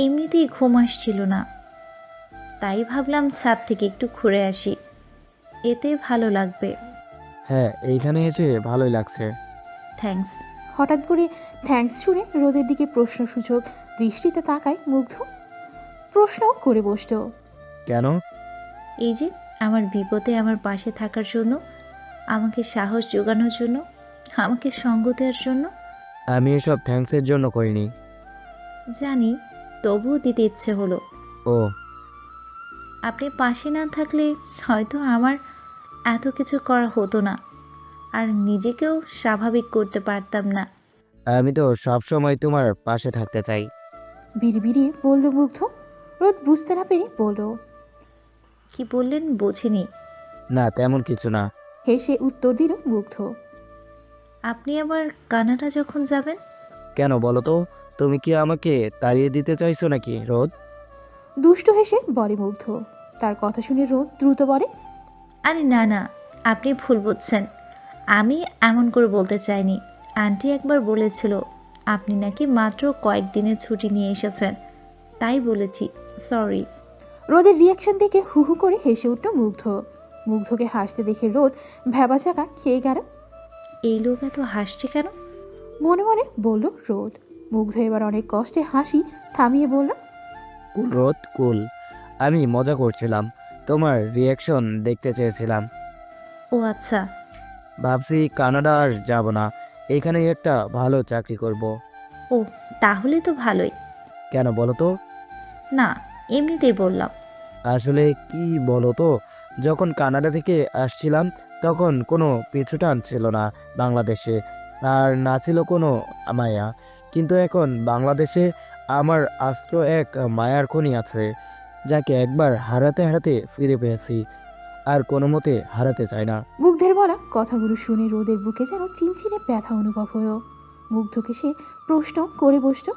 B: এমনিতেই ঘুম আসছিল না, তাই ভাবলাম ছাদ থেকে একটু ঘুরে আসি, এতে ভালো লাগবে।
G: হ্যাঁ, এইখানে এসে ভালোই লাগছে।
B: থ্যাঙ্কস।
A: হঠাৎ করে থ্যাঙ্কস শুনে রোদের দিকে প্রশ্নসূচক দৃষ্টিতে তাকায় মুগ্ধ। প্রশ্ন করে বসল,
G: কেন?
B: এই যে আমার বিপদে আমার পাশে থাকার জন্য, আমাকে সাহস জোগানোর জন্য, আমাকে সঙ্গ দেওয়ার জন্য।
G: আমি এসব থ্যাঙ্কসের জন্য করিনি।
B: জানি, তবুও দিতে ইচ্ছে হলো।
G: ও,
B: আপনি পাশে না থাকলে হয়তো আমার এত কিছু করা হতো না, আর নিজেকেও স্বাভাবিক করতে পারতাম না।
G: আমি তো সবসময় তোমার পাশে থাকতে চাই।
A: বিড়বিড়িয়ে বলল মুগ্ধ। রোদ বুঝতে না পেরে বলল,
B: কি বললেন বুঝিনি।
G: না, তেমন কিছু না।
A: হেসে উত্তর দিল মুগ্ধ।
B: আপনি আবার কানাডা যখন যাবেন?
G: কেন বলো তো? তুমি কি আমাকে তাড়িয়ে দিতে চাইছো নাকি রোদ?
A: দুষ্ট হেসে বলে মুগ্ধ। তার কথা শুনে রোদ দ্রুত বলে,
B: আরে না না, আপনি ভুল বুঝছেন। আমি এমন করে বলতে চাইনি। আন্টি একবার বলেছিল আপনি নাকি মাত্র কয়েকদিনের ছুটি নিয়ে এসেছেন, তাই বলেছি, সরি।
A: রোদের রিয়াকশন দেখে হু হু করে হেসে উঠল মুগ্ধ। মুগ্ধকে হাসতে দেখে রোদ ভ্যাবাচাকা খেয়ে গেল।
B: এই লোক এত হাসছে কেন?
A: মনে মনে বলল রোদ। মুগ্ধ এবার অনেক কষ্টে হাসি থামিয়ে বলল,
G: কুল রোদ কুল, আমি মজা করছিলাম, তোমার রিয়াকশন দেখতে চেয়েছিলাম।
B: ও আচ্ছা।
G: ভাবছি কানাডা আর যাব না, এখানেই একটা ভালো চাকরি করব।
B: ও তাহলে তো ভালোই।
G: কেন বলো তো?
B: না, এমনিতেই বললাম।
G: আসলে কি বলো তো, যখন কানাডা থেকে আসছিলাম তখন কোনো পিছুটান ছিল না বাংলাদেশে, আর না ছিল কোনো মায়া। কিন্তু এখন বাংলাদেশে আমার আস্ত এক মায়ার খনি আছে, যাকে একবার হারাতে হারাতে ফিরে পেয়েছি, আর কোনো মতে হারাতে চাই না।
A: মুগ্ধের বলা কথাগুলো শুনে রোদের বুকে যেন চিনচিনে ব্যথা অনুভব হলো। মুগ্ধকে সে প্রশ্ন করে বসল,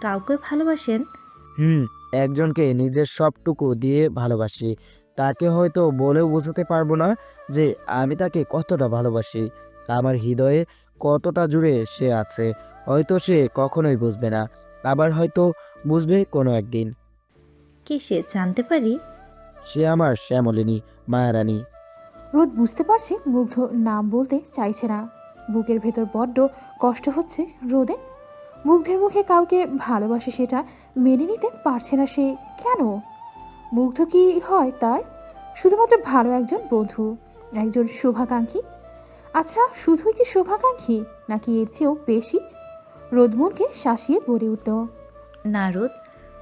B: কাউকে ভালোবাসেন?
G: একজনকে নিজের সবটুকু দিয়ে ভালোবাসি। তাকে হয়তো বলেও বোঝাতে পারবো না যে আমি তাকে কতটা ভালোবাসি, আমার হৃদয়ে কতটা জুড়ে সে আছে। হয়তো সে কখনোই বুঝবে না, আবার হয়তো বুঝবে কোনো একদিন।
B: কে সে, জানতে পারি?
G: সে আমার শ্যামলিনী, মায়ারানী।
A: রোদ বুঝতে পারছে মুগ্ধ নাম বলতে চাইছে না। বুকের ভেতর বড্ড কষ্ট হচ্ছে রোদের। মুগ্ধের মুখে কাউকে ভালোবাসে সেটা মেনে নিতে পারছে না সে। কেন? মুগ্ধ কি হয় তার? শুধুমাত্র ভালো একজন বন্ধু, একজন শুভাকাঙ্ক্ষী। আচ্ছা, শুধুই কি শুভাকাঙ্ক্ষী, নাকি এর চেয়েও বেশি? রোদ মনকে শাসিয়ে বলে উঠল,
B: না রোদ,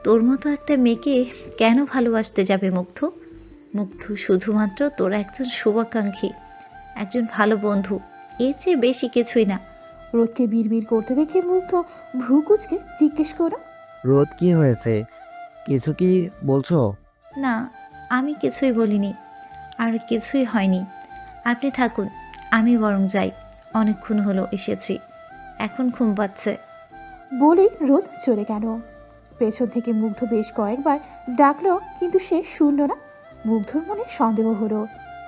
B: তোর মতো একটা মেয়েকে কেন ভালোবাসতে যাবে মুগ্ধ? মুগ্ধ শুধুমাত্র তোর একজন শুভাকাঙ্ক্ষী, একজন ভালো বন্ধু, এর চেয়ে বেশি কিছুই না।
A: রোদকে বিড়বিড় করতে দেখে মুগ্ধ ভ্রু কুচকে জিজ্ঞেস করো,
G: রোদ কি হয়েছে, কিছু কি বলছো?
B: না, আমি কিছুই বলিনি, আর কিছুই হয়নি। আপনি থাকুন, আমি বরং যাই। অনেকক্ষণ হলো এসেছি, এখন ঘুম পাচ্ছে।
A: বলেই রোদ চলে গেল। পেছন থেকে মুগ্ধ বেশ কয়েকবার ডাকলো, কিন্তু সে শুনল না। মুগ্ধর মনে সন্দেহ হলো।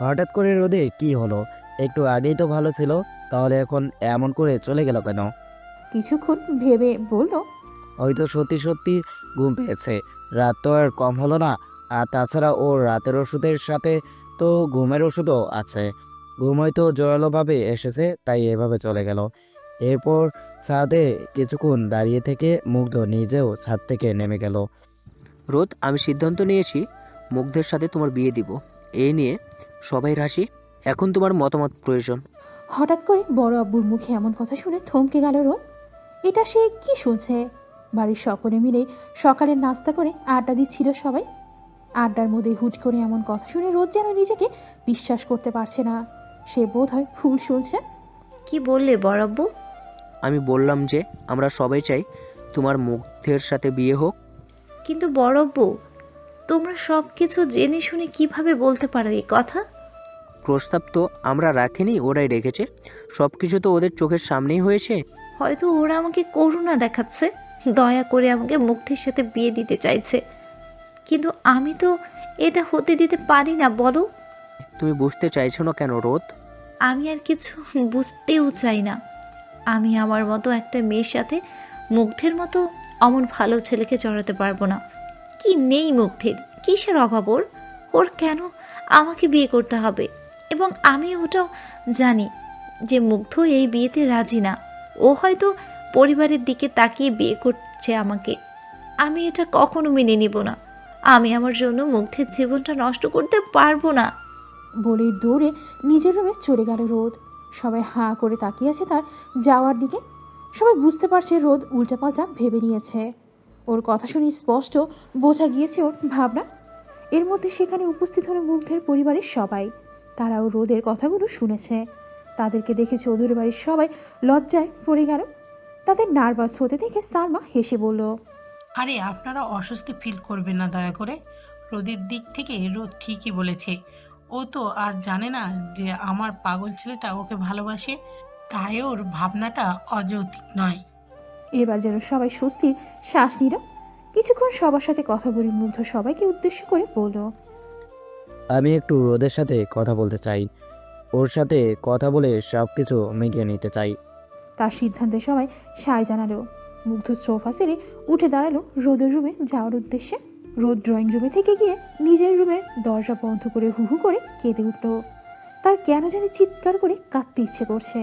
G: হঠাৎ করে রোদের কি হলো? একটু আগেই তো ভালো ছিল, তাহলে এখন এমন করে চলে গেল কেন?
A: কিছুক্ষণ ভেবে বলল,
G: হয়তো সত্যি সত্যি ঘুম পেয়েছে, রাত তো আর কম হলো না। আর তাছাড়া ওর রাতের ওষুধের সাথে তো ঘুমের ওষুধও আছে। ঘুম হয়তো জোরালোভাবে এসেছে, তাই এভাবে চলে গেল। এরপর ছাদে কিছুক্ষণ দাঁড়িয়ে থেকে মুগ্ধ নিজেও ছাদ থেকে নেমে গেল।
F: রোদ, আমি সিদ্ধান্ত নিয়েছি মুগ্ধের সাথে তোমার বিয়ে দিব। এই নিয়ে সবাই রাশি, এখন তোমার মতামত প্রয়োজন।
A: হঠাৎ করে বড় আব্বুর মুখে এমন কথা শুনে থমকে গেল রোদ। এটা সে কি শুনছে? বাড়ির সকলে মিলে সকালের নাস্তা করে আড্ডা দিচ্ছিল সবাই। আড্ডার মধ্যে হুট করে এমন কথা শুনে রোদ যেন নিজেকে বিশ্বাস করতে পারছে না। সে বোধ হয় ভুল শুনছে।
B: কি বললে বড়াব্বু?
F: আমি বললাম যে আমরা সবাই চাই তোমার মুগ্ধের সাথে বিয়ে হোক।
B: কিন্তু বড়াব্বু, তোমরা সব কিছু জেনে শুনে কিভাবে বলতে পারো এই কথা?
F: প্রস্তাব তো আমরা রাখিনি, ওরাই রেখেছে। সব কিছু তো ওদের চোখের সামনেই হয়েছে।
B: হয়তো ওরা আমাকে করুণা দেখাচ্ছে, দয়া করে আমাকে মুগ্ধের সাথে বিয়ে দিতে চাইছে, কিন্তু আমি তো এটা হতে দিতে পারি না। বলো,
F: তুমি বুঝতে চাইছো না কেন রোদ?
B: আমি আর কিছু বুঝতেও চাই না। আমি আমার মতো একটা মেয়ের সাথে মুগ্ধের মতো অমন ভালো ছেলেকে জড়াতে পারবো না। কি নেই মুগ্ধের, কিসের অভাব ওর? ওর কেন আমাকে বিয়ে করতে হবে? এবং আমি ওটাও জানি যে মুগ্ধ এই বিয়েতে রাজি না। ও হয়তো পরিবারের দিকে তাকিয়ে বিয়ে করছে আমাকে। আমি এটা কখনো মেনে নিব না। আমি আমার জন্য মুগ্ধের জীবনটা নষ্ট করতে পারবো না।
A: বলেই দৌড়ে নিজের রুমে চলে গেল রোদ। সবাই হাঁ করে তাকিয়ে আছে তার যাওয়ার দিকে। সবাই বুঝতে পারছে রোদ উল্টাপাল্টা ভেবে নিয়েছে। ওর কথা শুনে স্পষ্ট বোঝা গিয়েছে ওর ভাবনা। এর মধ্যে সেখানে উপস্থিত হলো মুগ্ধের পরিবারের সবাই। তারাও রোদের কথাগুলো শুনেছে। তাদেরকে দেখে চৌধুরী বাড়ির সবাই লজ্জায় পড়ে গেল। তাদের নার্ভাস হতে দেখে সালমা হেসে বলল,
I: আরে আপনারা অস্বস্তি ফিল করবেন না দয়া করে। রোদের দিক থেকে রোদ ঠিকই বলেছে। ও তো আর জানে না যে আমার পাগল ছেলেটা ওকে ভালোবাসে, তাই ওর ভাবনাটা অযৌক্তিক নয়।
A: এবার যেন সবাই স্বস্তির শ্বাস নিল। কিছুক্ষণ সবার সাথে কথা বলে মুগ্ধ সবাইকে উদ্দেশ্য করে বলল,
G: আমি একটু রোদের সাথে কথা বলতে চাই, ওর সাথে কথা বলে সব কিছু মিটিয়ে নিতে চাই।
A: তার সিদ্ধান্তে সবাই সায় জানালো। মুগ্ধ সোফা সেরে উঠে দাঁড়ালো রোদের রুমে যাওয়ার উদ্দেশ্যে। রোদ ড্রয়িং রুমে থেকে গিয়ে নিজের রুমের দরজা বন্ধ করে হু হু করে কেঁদে উঠল। তার কেন জানি চিৎকার করে কাঁদতে ইচ্ছে করছে।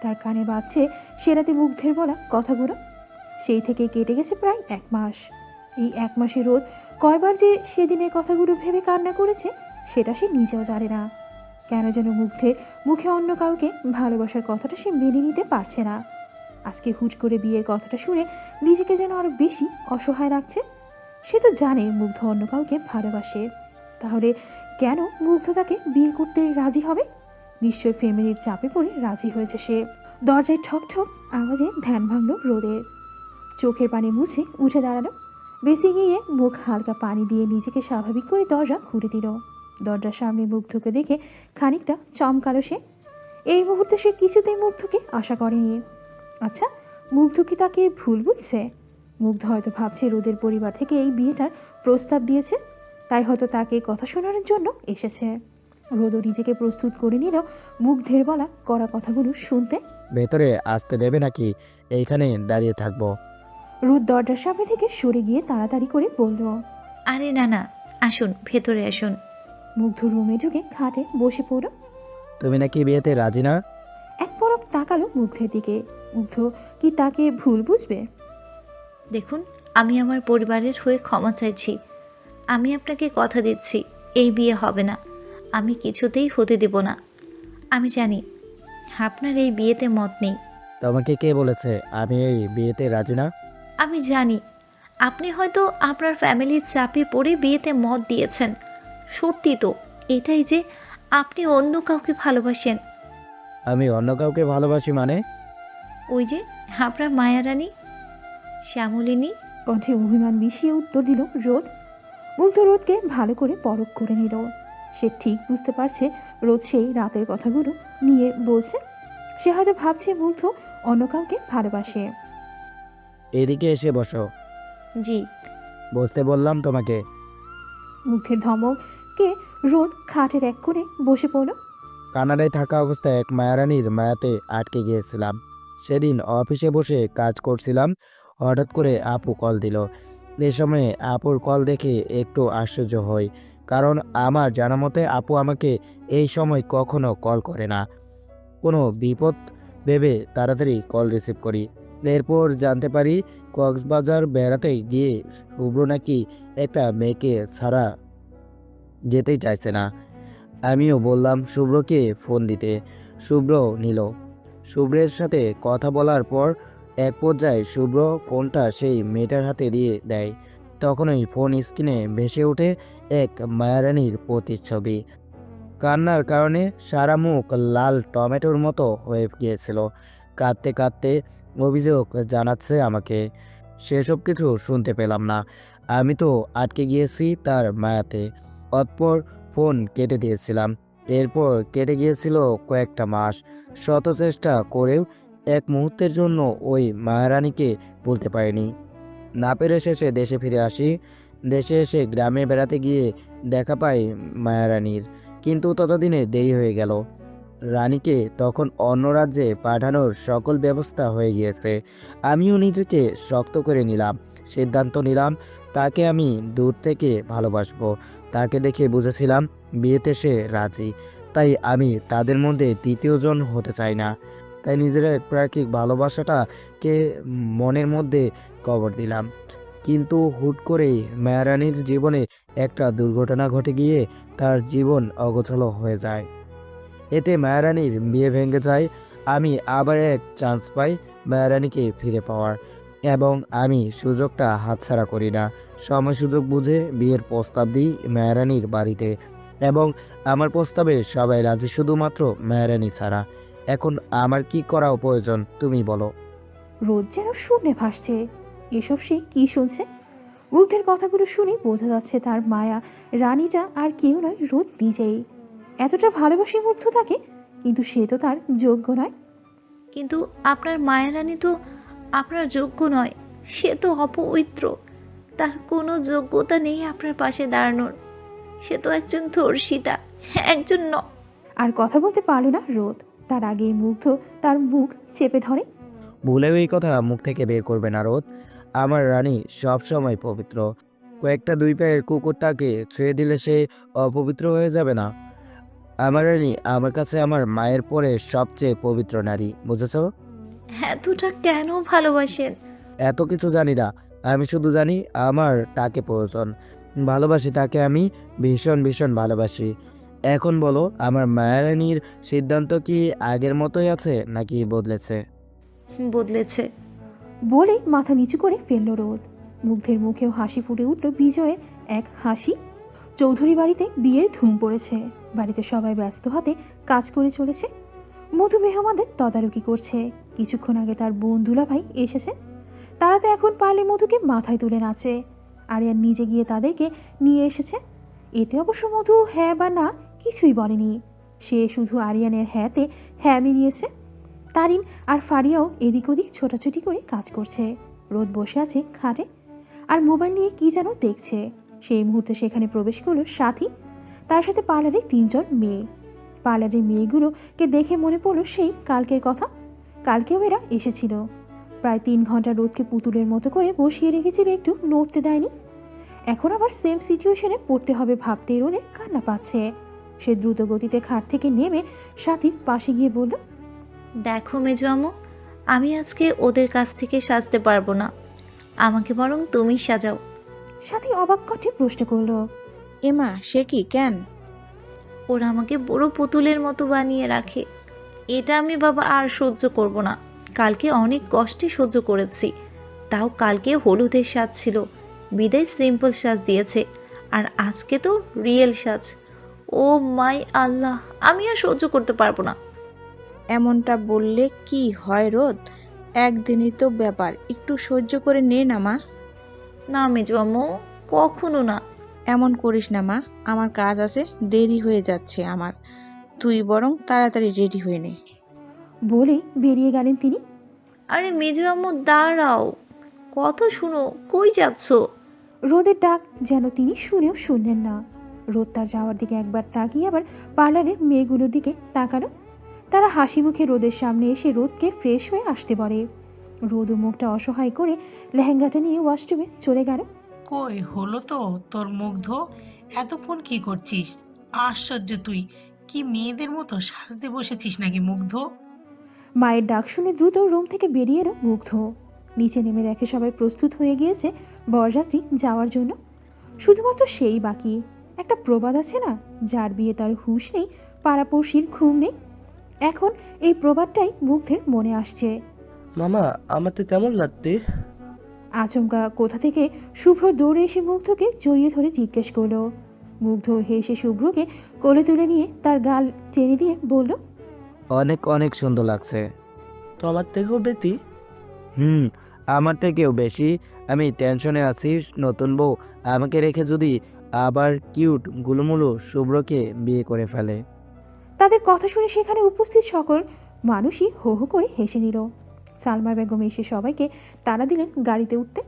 A: তার কানে বাজছে সে রাতে মুগ্ধের বলা কথাগুলো। সেই থেকে কেটে গেছে প্রায় 1 মাস। এই 1 মাসে রোদ কয়বার যে সেদিনের কথাগুলো ভেবে কান্না করেছে সেটা সে নিজেও জানে না। কেন যেন মুগ্ধের মুখে অন্য কাউকে ভালোবাসার কথাটা সে মেনে নিতে পারছে না। আজকে হুট করে বিয়ের কথাটা শুনে নিজেকে যেন আরো বেশি অসহায় লাগছে। সে তো জানে মুগ্ধ অন্য কাউকে ভালোবাসে, তাহলে কেন মুগ্ধ তাকে বিয়ে করতে রাজি হবে? নিশ্চয় ফ্যামিলির চাপে পড়ে রাজি হয়েছে সে। দরজায় ঠক ঠক আওয়াজে ধ্যান ভাঙল রোদের। চোখের পানি মুছে উঠে দাঁড়ালো। বেসে গিয়ে মুখ হালকা পানি দিয়ে নিজেকে স্বাভাবিক করে দরজা খুলে দিল। দরজার সামনে মুগ্ধকে দেখে খানিকটা চমকালো সে। এই মুহূর্তে সে কিছুতেই মুগ্ধকে আশা করেনি। আচ্ছা, মুগ্ধ কি তাকে ভুল বুঝছে? মুগ্ধ হয়তো ভাবছে রোদের পরিবার থেকে এই বিয়েটার প্রস্তাব দিয়েছে, তাই হয়তো তাকে কথা শোনানোর জন্য এসেছে। রোদও নিজেকে প্রস্তুত করে নিল মুগ্ধের বলা কড়া কথাগুলো শুনতে।
G: ভেতরে আসতে দেবে নাকি এইখানে দাঁড়িয়ে থাকবো?
A: রোদ দরজার সামনে থেকে সরে গিয়ে তাড়াতাড়ি করে বলল,
B: আরে না না, আসুন ভেতরে আসুন।
A: মুগ্ধ রুমে ঢুকে খাটে বসে পড়ল।
G: তুমি নাকি বিয়েতে রাজি না?
A: এক পলক তাকালো মুগ্ধের দিকে। মুগ্ধ কি তাকে ভুল বুঝবে?
B: দেখুন, আমি আমার পরিবারের হয়ে ক্ষমা চাইছি। আমি আপনাকে কথা দিচ্ছি, এই বিয়ে হবে না। আমি কিছুতেই হতে দেব না। আমি জানি আপনার এই বিয়েতে মত নেই।
G: তোমাকে কে বলেছে আমি এই বিয়েতে রাজি না?
B: আমি জানি আপনি হয়তো আপনার ফ্যামিলির চাপে পড়ে বিয়েতে মত দিয়েছেন। সত্যি তো এটাই যে আপনি অন্য কাউকে ভালোবাসেন।
G: আমি অন্য কাউকে ভালোবাসি মানে?
B: ওই যে আপনার মায়ারানী শ্যামলিনী।
A: কণ্ঠে অভিমান মিশিয়ে উত্তর দিল রোদ। মুগ্ধ রোদকে ভালো করে পরখ করে নিল। সে ঠিক বুঝতে পারছে রোদ সেই রাতের কথাগুলো নিয়ে বলছে। সে হয়তো ভাবছে মুগ্ধ অন্য কাউকে ভালোবাসে।
G: এদিকে এসে বসো।
B: জি।
G: বসতে বললাম তোমাকে।
A: মুগ্ধের ধমকে রোদ খাটের এক কোণে বসে পড়ল।
G: কানাডায় থাকা অবস্থায় এক মায়ারানীর মায়াতে আটকে গিয়েছিলাম। সেদিন অফিসে বসে কাজ করছিলাম, হঠাৎ করে আপু কল দিল। এ সময় আপুর কল দেখে একটু আশ্চর্য হই, কারণ আমার জানা মতে আপু আমাকে এই সময় কখনো কল করে না। কোনো বিপদ ভেবে তাড়াতাড়ি কল রিসিভ করি। এরপর জানতে পারি কক্সবাজার বেড়াতে গিয়ে শুভ্র নাকি একটা মেয়েকে ছাড়া যেতেই চাইছে না। আমিও বললাম শুভ্রকে ফোন দিতে, শুভ্র নিল। শুভ্রের সাথে কথা বলার পর এক পর্যায়ে শুভ্র ফোনটা সেই মেয়েটার হাতে দিয়ে দেয়। তখনই ফোন স্ক্রিনে ভেসে ওঠে এক মায়ারানীর প্রতিচ্ছবি। কান্নার কারণে সারা মুখ লাল টমেটোর মতো হয়ে গিয়েছিল। কাঁদতে কাঁদতে অভিযোগ জানাচ্ছে আমাকে। সেসব কিছু শুনতে পেলাম না, আমি তো আটকে গিয়েছি তার মায়াতে। অতঃপর ফোন কেটে দিয়েছিলাম। এরপর কেটে গিয়েছিল কয়েকটা মাস। শত চেষ্টা করেও এক মুহূর্তের জন্য ওই মায়ারানীকে বলতে পারিনি। না পেরে শেষে দেশে ফিরে আসি। দেশে এসে গ্রামে বেড়াতে গিয়ে দেখা পাই মায়ারানীর, কিন্তু ততদিনে দেরি হয়ে গেল। রানীকে তখন অন্য রাজ্যে পাঠানোর সকল ব্যবস্থা হয়ে গিয়েছে। আমিও নিজেকে শক্ত করে নিলাম, সিদ্ধান্ত নিলাম তাকে আমি দূর থেকে ভালোবাসবো। তাকে দেখে বুঝেছিলাম বিয়েতে সে রাজি, তাই আমি তাদের মধ্যে তৃতীয়জন হতে চাই না। তাই নিজের প্রাকৃতিক ভালোবাসাটাকে মনের মধ্যে কবর দিলাম। কিন্তু হুট করেই মায়ারানীর জীবনে একটা দুর্ঘটনা ঘটে গিয়ে তার জীবন অগোছালো হয়ে যায়। এতে মায়ারানীর বিয়ে ভেঙে যায়। আমি আবার এক চান্স পাই মায়ারানীকে ফিরে পাওয়ার, এবং আমি সুযোগটা হাতছাড়া করি না। সময় সুযোগ বুঝে বিয়ের প্রস্তাব দিই মায়ারানীর বাড়িতে, এবং আমার প্রস্তাবে সবাই রাজি, শুধুমাত্র মায়ারানী ছাড়া। এখন আমার কি করা প্রয়োজন তুমি বলো।
A: রোদ যেন শূন্যে ভাসছে। এসব সে কি শুনছে? মুগ্ধের কথাগুলো শুনে বোঝা যাচ্ছে তার মায়া রানীটা আর কেউ নয়, রোদ নিজেই। এতটা ভালোবাসে মুগ্ধ তাকে, কিন্তু সে তো তার যোগ্য নয়।
B: কিন্তু আপনার মায়ারানী তো আপনার যোগ্য নয়। সে তো অপবিত্র। তার কোনো যোগ্যতা নেই আপনার পাশে দাঁড়ানোর। সে তো একজন ধর্ষিতা, একজন
A: আর কথা বলতে পারল না রোদ। তার আগেই মুগ্ধ তার মুখ চেপে ধরে।
G: ভুলেও এই কথা মুখ থেকে বের করবে না রোদ। আমার রানী সবসময় পবিত্র। কয়েকটা দুই পায়ের কুকুর তাকে ছুঁয়ে দিলে সে অপবিত্র হয়ে যাবে না। আমার রানী আমার কাছে আমার মায়ের পরে সবচেয়ে পবিত্র নারী, বুঝেছ?
B: এতটা কেন ভালোবাসেন?
G: এত কিছু জানি না, আমি শুধু জানি আমার তাকে প্রয়োজন। ভালোবাসি তাকে, আমি ভীষণ ভীষণ ভালোবাসি। এখন বলো, আমার মায়ারানীর সিদ্ধান্ত কি আগের মতোই আছে নাকি বদলেছে?
B: বদলেছে।
A: বলেই মাথা নিচু করে ফেলল রোদ। মুগ্ধের মুখেও হাসি ফুটে উঠল বিজয়ের এক হাসি। চৌধুরী বাড়িতে বিয়ের ধুম পড়েছে। বাড়িতে সবাই ব্যস্ত হাতে কাজ করে চলেছে। মধু মেহমানদের তদারকি করছে। কিছুক্ষণ আগে তার বোন দুলাভাই এসেছে। তারা তো এখন পারলে মধুকে মাথায় তুলে নাচে। আরিয়ান নিজে গিয়ে তাদেরকে নিয়ে এসেছে। এতে অবশ্য মধু হ্যাঁ বা না কিছুই বলেনি। সে শুধু আরিয়ানের হ্যাঁতে হ্যাঁ মিলিয়েছে। তারিন আর ফারিয়াও এদিক ওদিক ছোটাছুটি করে কাজ করছে। রোদ বসে আছে খাটে আর মোবাইল নিয়ে কি যেন দেখছে। সেই মুহূর্তে সেখানে প্রবেশ করলো সাথী, তার সাথে পার্লারের 3 জন মেয়ে। পার্লারের মেয়েগুলোকে দেখে মনে পড়লো সেই কালকের কথা। কালকেও এরা এসেছিল। প্রায় 3 ঘন্টা রোদকে পুতুলের মতো করে বসিয়ে রেখেছিল, একটু নড়তে দেয়নি। এখন আবার সেম সিচুয়েশনে পড়তে হবে ভাবতেই রোদের কান্না পাচ্ছে। সে দ্রুত গতিতে খাট থেকে নেমে সাথীর পাশে গিয়ে বলল,
B: দেখো মেজো আম্মু, আমি আজকে ওদের কাছ থেকে সাজতে পারবো না, আমাকে বরং তুমি সাজাও।
A: সাথী অবাক কণ্ঠে প্রশ্ন করলো,
C: এমা সে কি, কেন?
B: ওরা আমাকে বড় পুতুলের মতো বানিয়ে রাখে। এটা আমি বাবা আর সহ্য করব না। কালকে অনেক কষ্টে সহ্য করেছি, তাও কালকে হলুদের সাজ ছিল, বিদায় সিম্পল সাজ দিয়েছে, আর আজকে তো রিয়েল সাজ। ও মাই আল্লাহ, আমি আর সহ্য করতে পারবো না।
C: এমনটা বললে কি হয় রোদ? একদিনই তো ব্যাপার, একটু সহ্য করে নে না মা।
B: না মেজো আম্মু, কখনো না।
C: এমন করিস না মা, আমার কাজ আছে, দেরি হয়ে যাচ্ছে আমার। তুই বরং তাড়াতাড়ি রেডি হয়ে নে।
A: বলেই বেরিয়ে গেলেন তিনি।
B: আরে মেজো আম্মু দাঁড়াও, কত শুনো, কই যাচ্ছ?
A: রোদের ডাক যেন তিনি শুনেও শুনলেন না। রোদ তার যাওয়ার দিকে একবার তাকিয়ে আবার পার্লারের মেয়েগুলোর দিকে তাকালো। তারা হাসি মুখে রোদের সামনে এসে রোদকে ফ্রেশ হয়ে আসতে বলে। রোদও মুখটা অসহায় করে লেহেঙ্গাটা নিয়ে ওয়াশরুমে চলে গেল।
I: কই হলো তো তোর মুগ্ধ, এতক্ষণ কি করছিস? আশ্চর্য, তুই কি মেয়েদের মতো সাজতে বসেছিস নাকি মুগ্ধ?
A: মায়ের ডাক শুনে দ্রুত রুম থেকে বেরিয়ে এলো মুগ্ধ। নিচে নেমে দেখে সবাই প্রস্তুত হয়ে গিয়েছে বরযাত্রী যাওয়ার জন্য। শুধুমাত্র সেই বাকি। একটা প্রবাদ আছে না, যার বিয়ে তার হুঁশ নেই, পাড়াপড়শির ঘুম নেই। এখন এই প্রবাদটাই মুগ্ধের মনে আসছে।
E: মামা আমার তো তেমন লাগতে।
A: আচমকা কোথা থেকে শুভ্র দৌড়ে এসে মুগ্ধকে জড়িয়ে ধরে জিজ্ঞেস করলো। মুগ্ধ হেসে শুভ্রকে কোলে তুলে নিয়ে তার গাল টেনে দিয়ে বলল,
G: অনেক অনেক সুন্দর লাগছে।
E: তো আমার থেকেও বেশি?
G: আমার থেকেও বেশি। আমি টেনশনে আছি, নতুন বউ আমাকে রেখে যদি আবার কিউট গুলুমুলু শুভ্রকে বিয়ে করে ফেলে।
A: তাদের কথা শুনে সেখানে উপস্থিত সকল মানুষই হো হো করে হেসে নিল। সালমা বেগম এসে সবাইকে তাড়া দিলেন গাড়িতে উঠতে।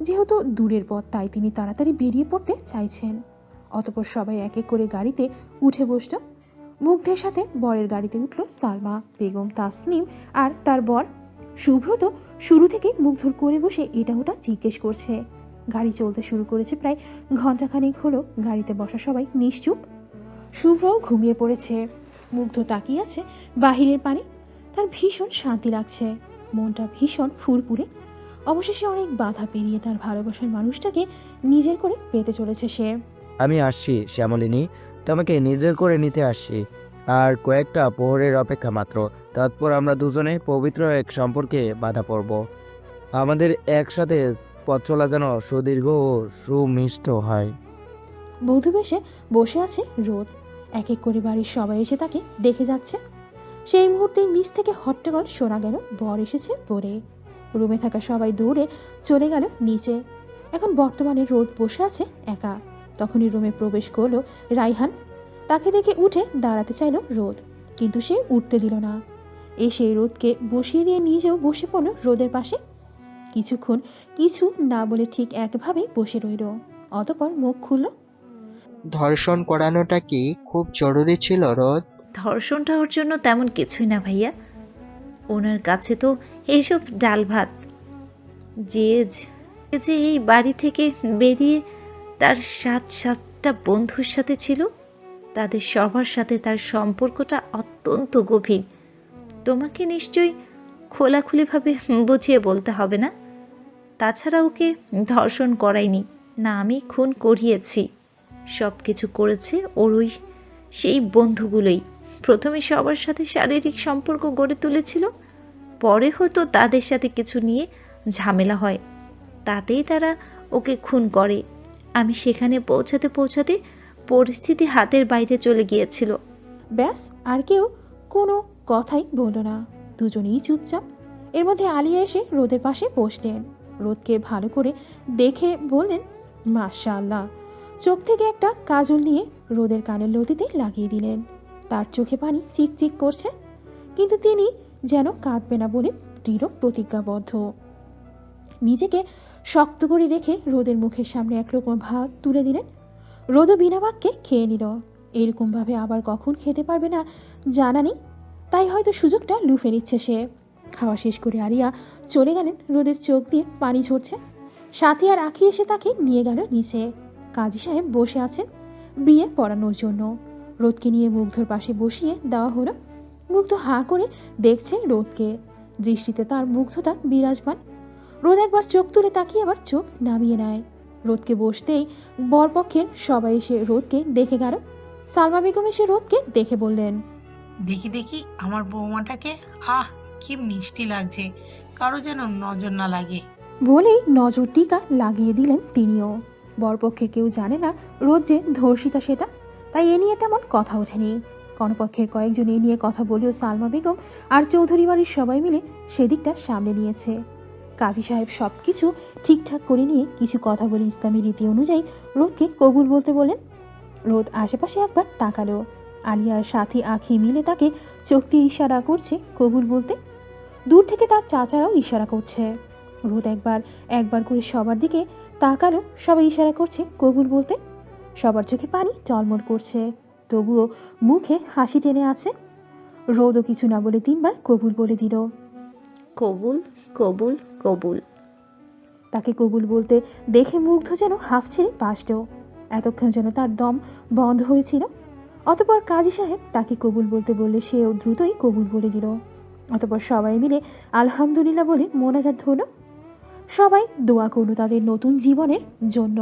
A: যেহেতু দূরের পথ, তাই তিনি তাড়াতাড়ি বেরিয়ে পড়তে চাইছেন। অতঃপর সবাই এক এক করে গাড়িতে উঠে বসল। মুগ্ধের সাথে বরের গাড়িতে উঠল সালমা বেগম, তাসনিম আর তার বর শুভ্র। তো শুরু থেকেই মুগ্ধর কোলে বসে এটা ওটা জিজ্ঞেস করছে। গাড়ি চলতে শুরু করেছে প্রায় ঘন্টাখানেক হলো। গাড়িতে বসা সবাই নিশ্চুপ। শুভ্রও ঘুমিয়ে পড়েছে। মুগ্ধ তাকিয়ে আছে বাহিরের পানে। তার ভীষণ শান্তি লাগছে, মনটা ভীষণ ফুরফুরে। অবশেষে অনেক বাধা পেরিয়ে তার ভালোবাসার মানুষটাকে নিজের করে পেতে চলেছে সে।
G: আমি আসছি শ্যামলিনী, তোমাকে নিজের করে নিতে আসছি। আর কয়েকটা প্রহরের অপেক্ষা মাত্র, তারপর আমরা দুজনে পবিত্র এক সম্পর্কে বাধা পড়ব। আমাদের একসাথে পথ চলা যেন সুদীর্ঘ ও সুমিষ্ট হয়।
A: বধূ বেশে বসে আছে রোদ। এক এক করে বাড়ির সবাই এসে তাকে দেখে যাচ্ছে। সেই মুহূর্তে নিচ থেকে হট্টগোল শোনা গেল, বর এসেছে বলে। রুমে থাকা সবাই দৌড়ে চলে গেল নিচে। এখন বর্তমানে রোদ বসে আছে একা। তখনই রুমে প্রবেশ করলো রাইহান। তাকে দেখে উঠে দাঁড়াতে চাইল রোদ, কিন্তু সে উঠতে দিল না। এসে রোদকে বসিয়ে দিয়ে নিজেও বসে পড়ল রোদের পাশে। কিছুক্ষণ কিছু না বলে ঠিক একভাবেই বসে রইল। অতঃপর মুখ খুলল,
D: ধর্ষণ করানোটা কি খুব জরুরি ছিল রোদ?
B: ধর্ষণটা ওর জন্য তেমন কিছুই না ভাইয়া, ওনার কাছে তো এইসব ডাল ভাত। যে যে এই বাড়ি থেকে বেরিয়ে তার 7-7টা বন্ধুর সাথে ছিল, তাদের সবার সাথে তার সম্পর্কটা অত্যন্ত গভীর। তোমাকে নিশ্চয়ই খোলাখুলিভাবে বুঝিয়ে বলতে হবে না। তাছাড়া ওকে ধর্ষণ করায়নি, না আমি খুন করিয়েছি। সব কিছু করেছে ওর ওই সেই বন্ধুগুলোই। প্রথমে সবার সাথে শারীরিক সম্পর্ক গড়ে তুলেছিল, পরে হয়তো তাদের সাথে কিছু নিয়ে ঝামেলা হয়, তাতেই তারা ওকে খুন করে। আমি সেখানে পৌঁছাতে পৌঁছাতে পরিস্থিতি হাতের বাইরে চলে গিয়েছিল।
A: ব্যাস আর কেউ কোনো কথাই বলল না, দুজনেই চুপচাপ। এর মধ্যে আলিয়া এসে রোদের পাশে বসলেন। রোদকে ভালো করে দেখে বললেন, মাশাআল্লাহ। চোখ থেকে একটা কাজল নিয়ে রোদের কানের লতিতে লাগিয়ে দিলেন। তার চোখে পানি চিকচিক করছে, কিন্তু তিনি যেন কাঁদবে না বলে দৃঢ় প্রতিজ্ঞাবদ্ধ। নিজেকে শক্ত করে রেখে রোদের মুখের সামনে এক রকম ভাত তুলে দিলেন। রোদও বিনা বাক্যে খেয়ে নিল। এরকমভাবে আবার কখন খেতে পারবে না জানা নেই, তাই হয়তো সুযোগটা লুফে নিচ্ছে সে। খাওয়া শেষ করে আলিয়া চলে গেলেন। রোদের চোখ দিয়ে পানি ঝরছে। সাথী আর আঁখি এসে তাকে নিয়ে গেল নিচে। কাজী সাহেব বসে আছেন বিয়ে পড়ানোর জন্য। রোদকে নিয়ে মুগ্ধর পাশে বসিয়ে দেওয়া হলো। মুগ্ধ হাঁ করে দেখছে রোদকে, দৃষ্টিতে তার মুগ্ধতা বিরাজমান। রোদ একবার চোখ তুলে তাকিয়ে আবার চোখ নামিয়ে নেয়। রোদকে বসতেই বরপক্ষের সবাই এসে রোদকে দেখে গেল। সালমা বেগম এসে রোদকে দেখে বললেন,
I: দেখি দেখি আমার বৌমাটাকে, আহ কি মিষ্টি লাগছে, কারো যেন নজর না লাগে।
A: বলেই নজর টিকা লাগিয়ে দিলেন তিনিও। বরপক্ষের কেউ জানে না রোদ যে ধর্ষিতা সেটা, তাই এ নিয়ে তেমন কথা ওঠেনি। কর্ণপক্ষের কয়েকজন এ নিয়ে কথা বলেও সালমা বেগম আর চৌধুরী বাড়ির সবাই মিলে সেদিকটা সামলে নিয়েছে। কাজী সাহেব সব কিছু ঠিকঠাক করে নিয়ে কিছু কথা বলে ইসলামী রীতি অনুযায়ী রোদকে কবুল বলতে বলেন। রোদ আশেপাশে একবার তাকালো। আলিয়ার সাথী আঁখি মিলে তাকে চোখ দিয়ে ইশারা করছে কবুল বলতে। দূর থেকে তার চাচারাও ইশারা করছে। রোদ একবার করে সবার দিকে তাকালো। সবাই ইশারা করছে কবুল বলতে। সবার চোখে পানি টলমল করছে, তবুও মুখে হাসি টেনে আছে। রোদও কিছু না বলে 3 বার কবুল বলে দিল।
B: কবুল কবুল কবুল।
A: তাকে কবুল বলতে দেখে মুগ্ধ যেন হাফ ছেড়ে বাঁচল। এতক্ষণ যেন তার দম বন্ধ হয়েছিল। অতপর কাজী সাহেব তাকে কবুল বলতে বললে সেও দ্রুতই কবুল বলে দিল। অতপর সবাই মিলে আলহামদুলিল্লাহ বলে মোনাজাত হলো। সবাই দোয়া করল তাদের নতুন জীবনের জন্য।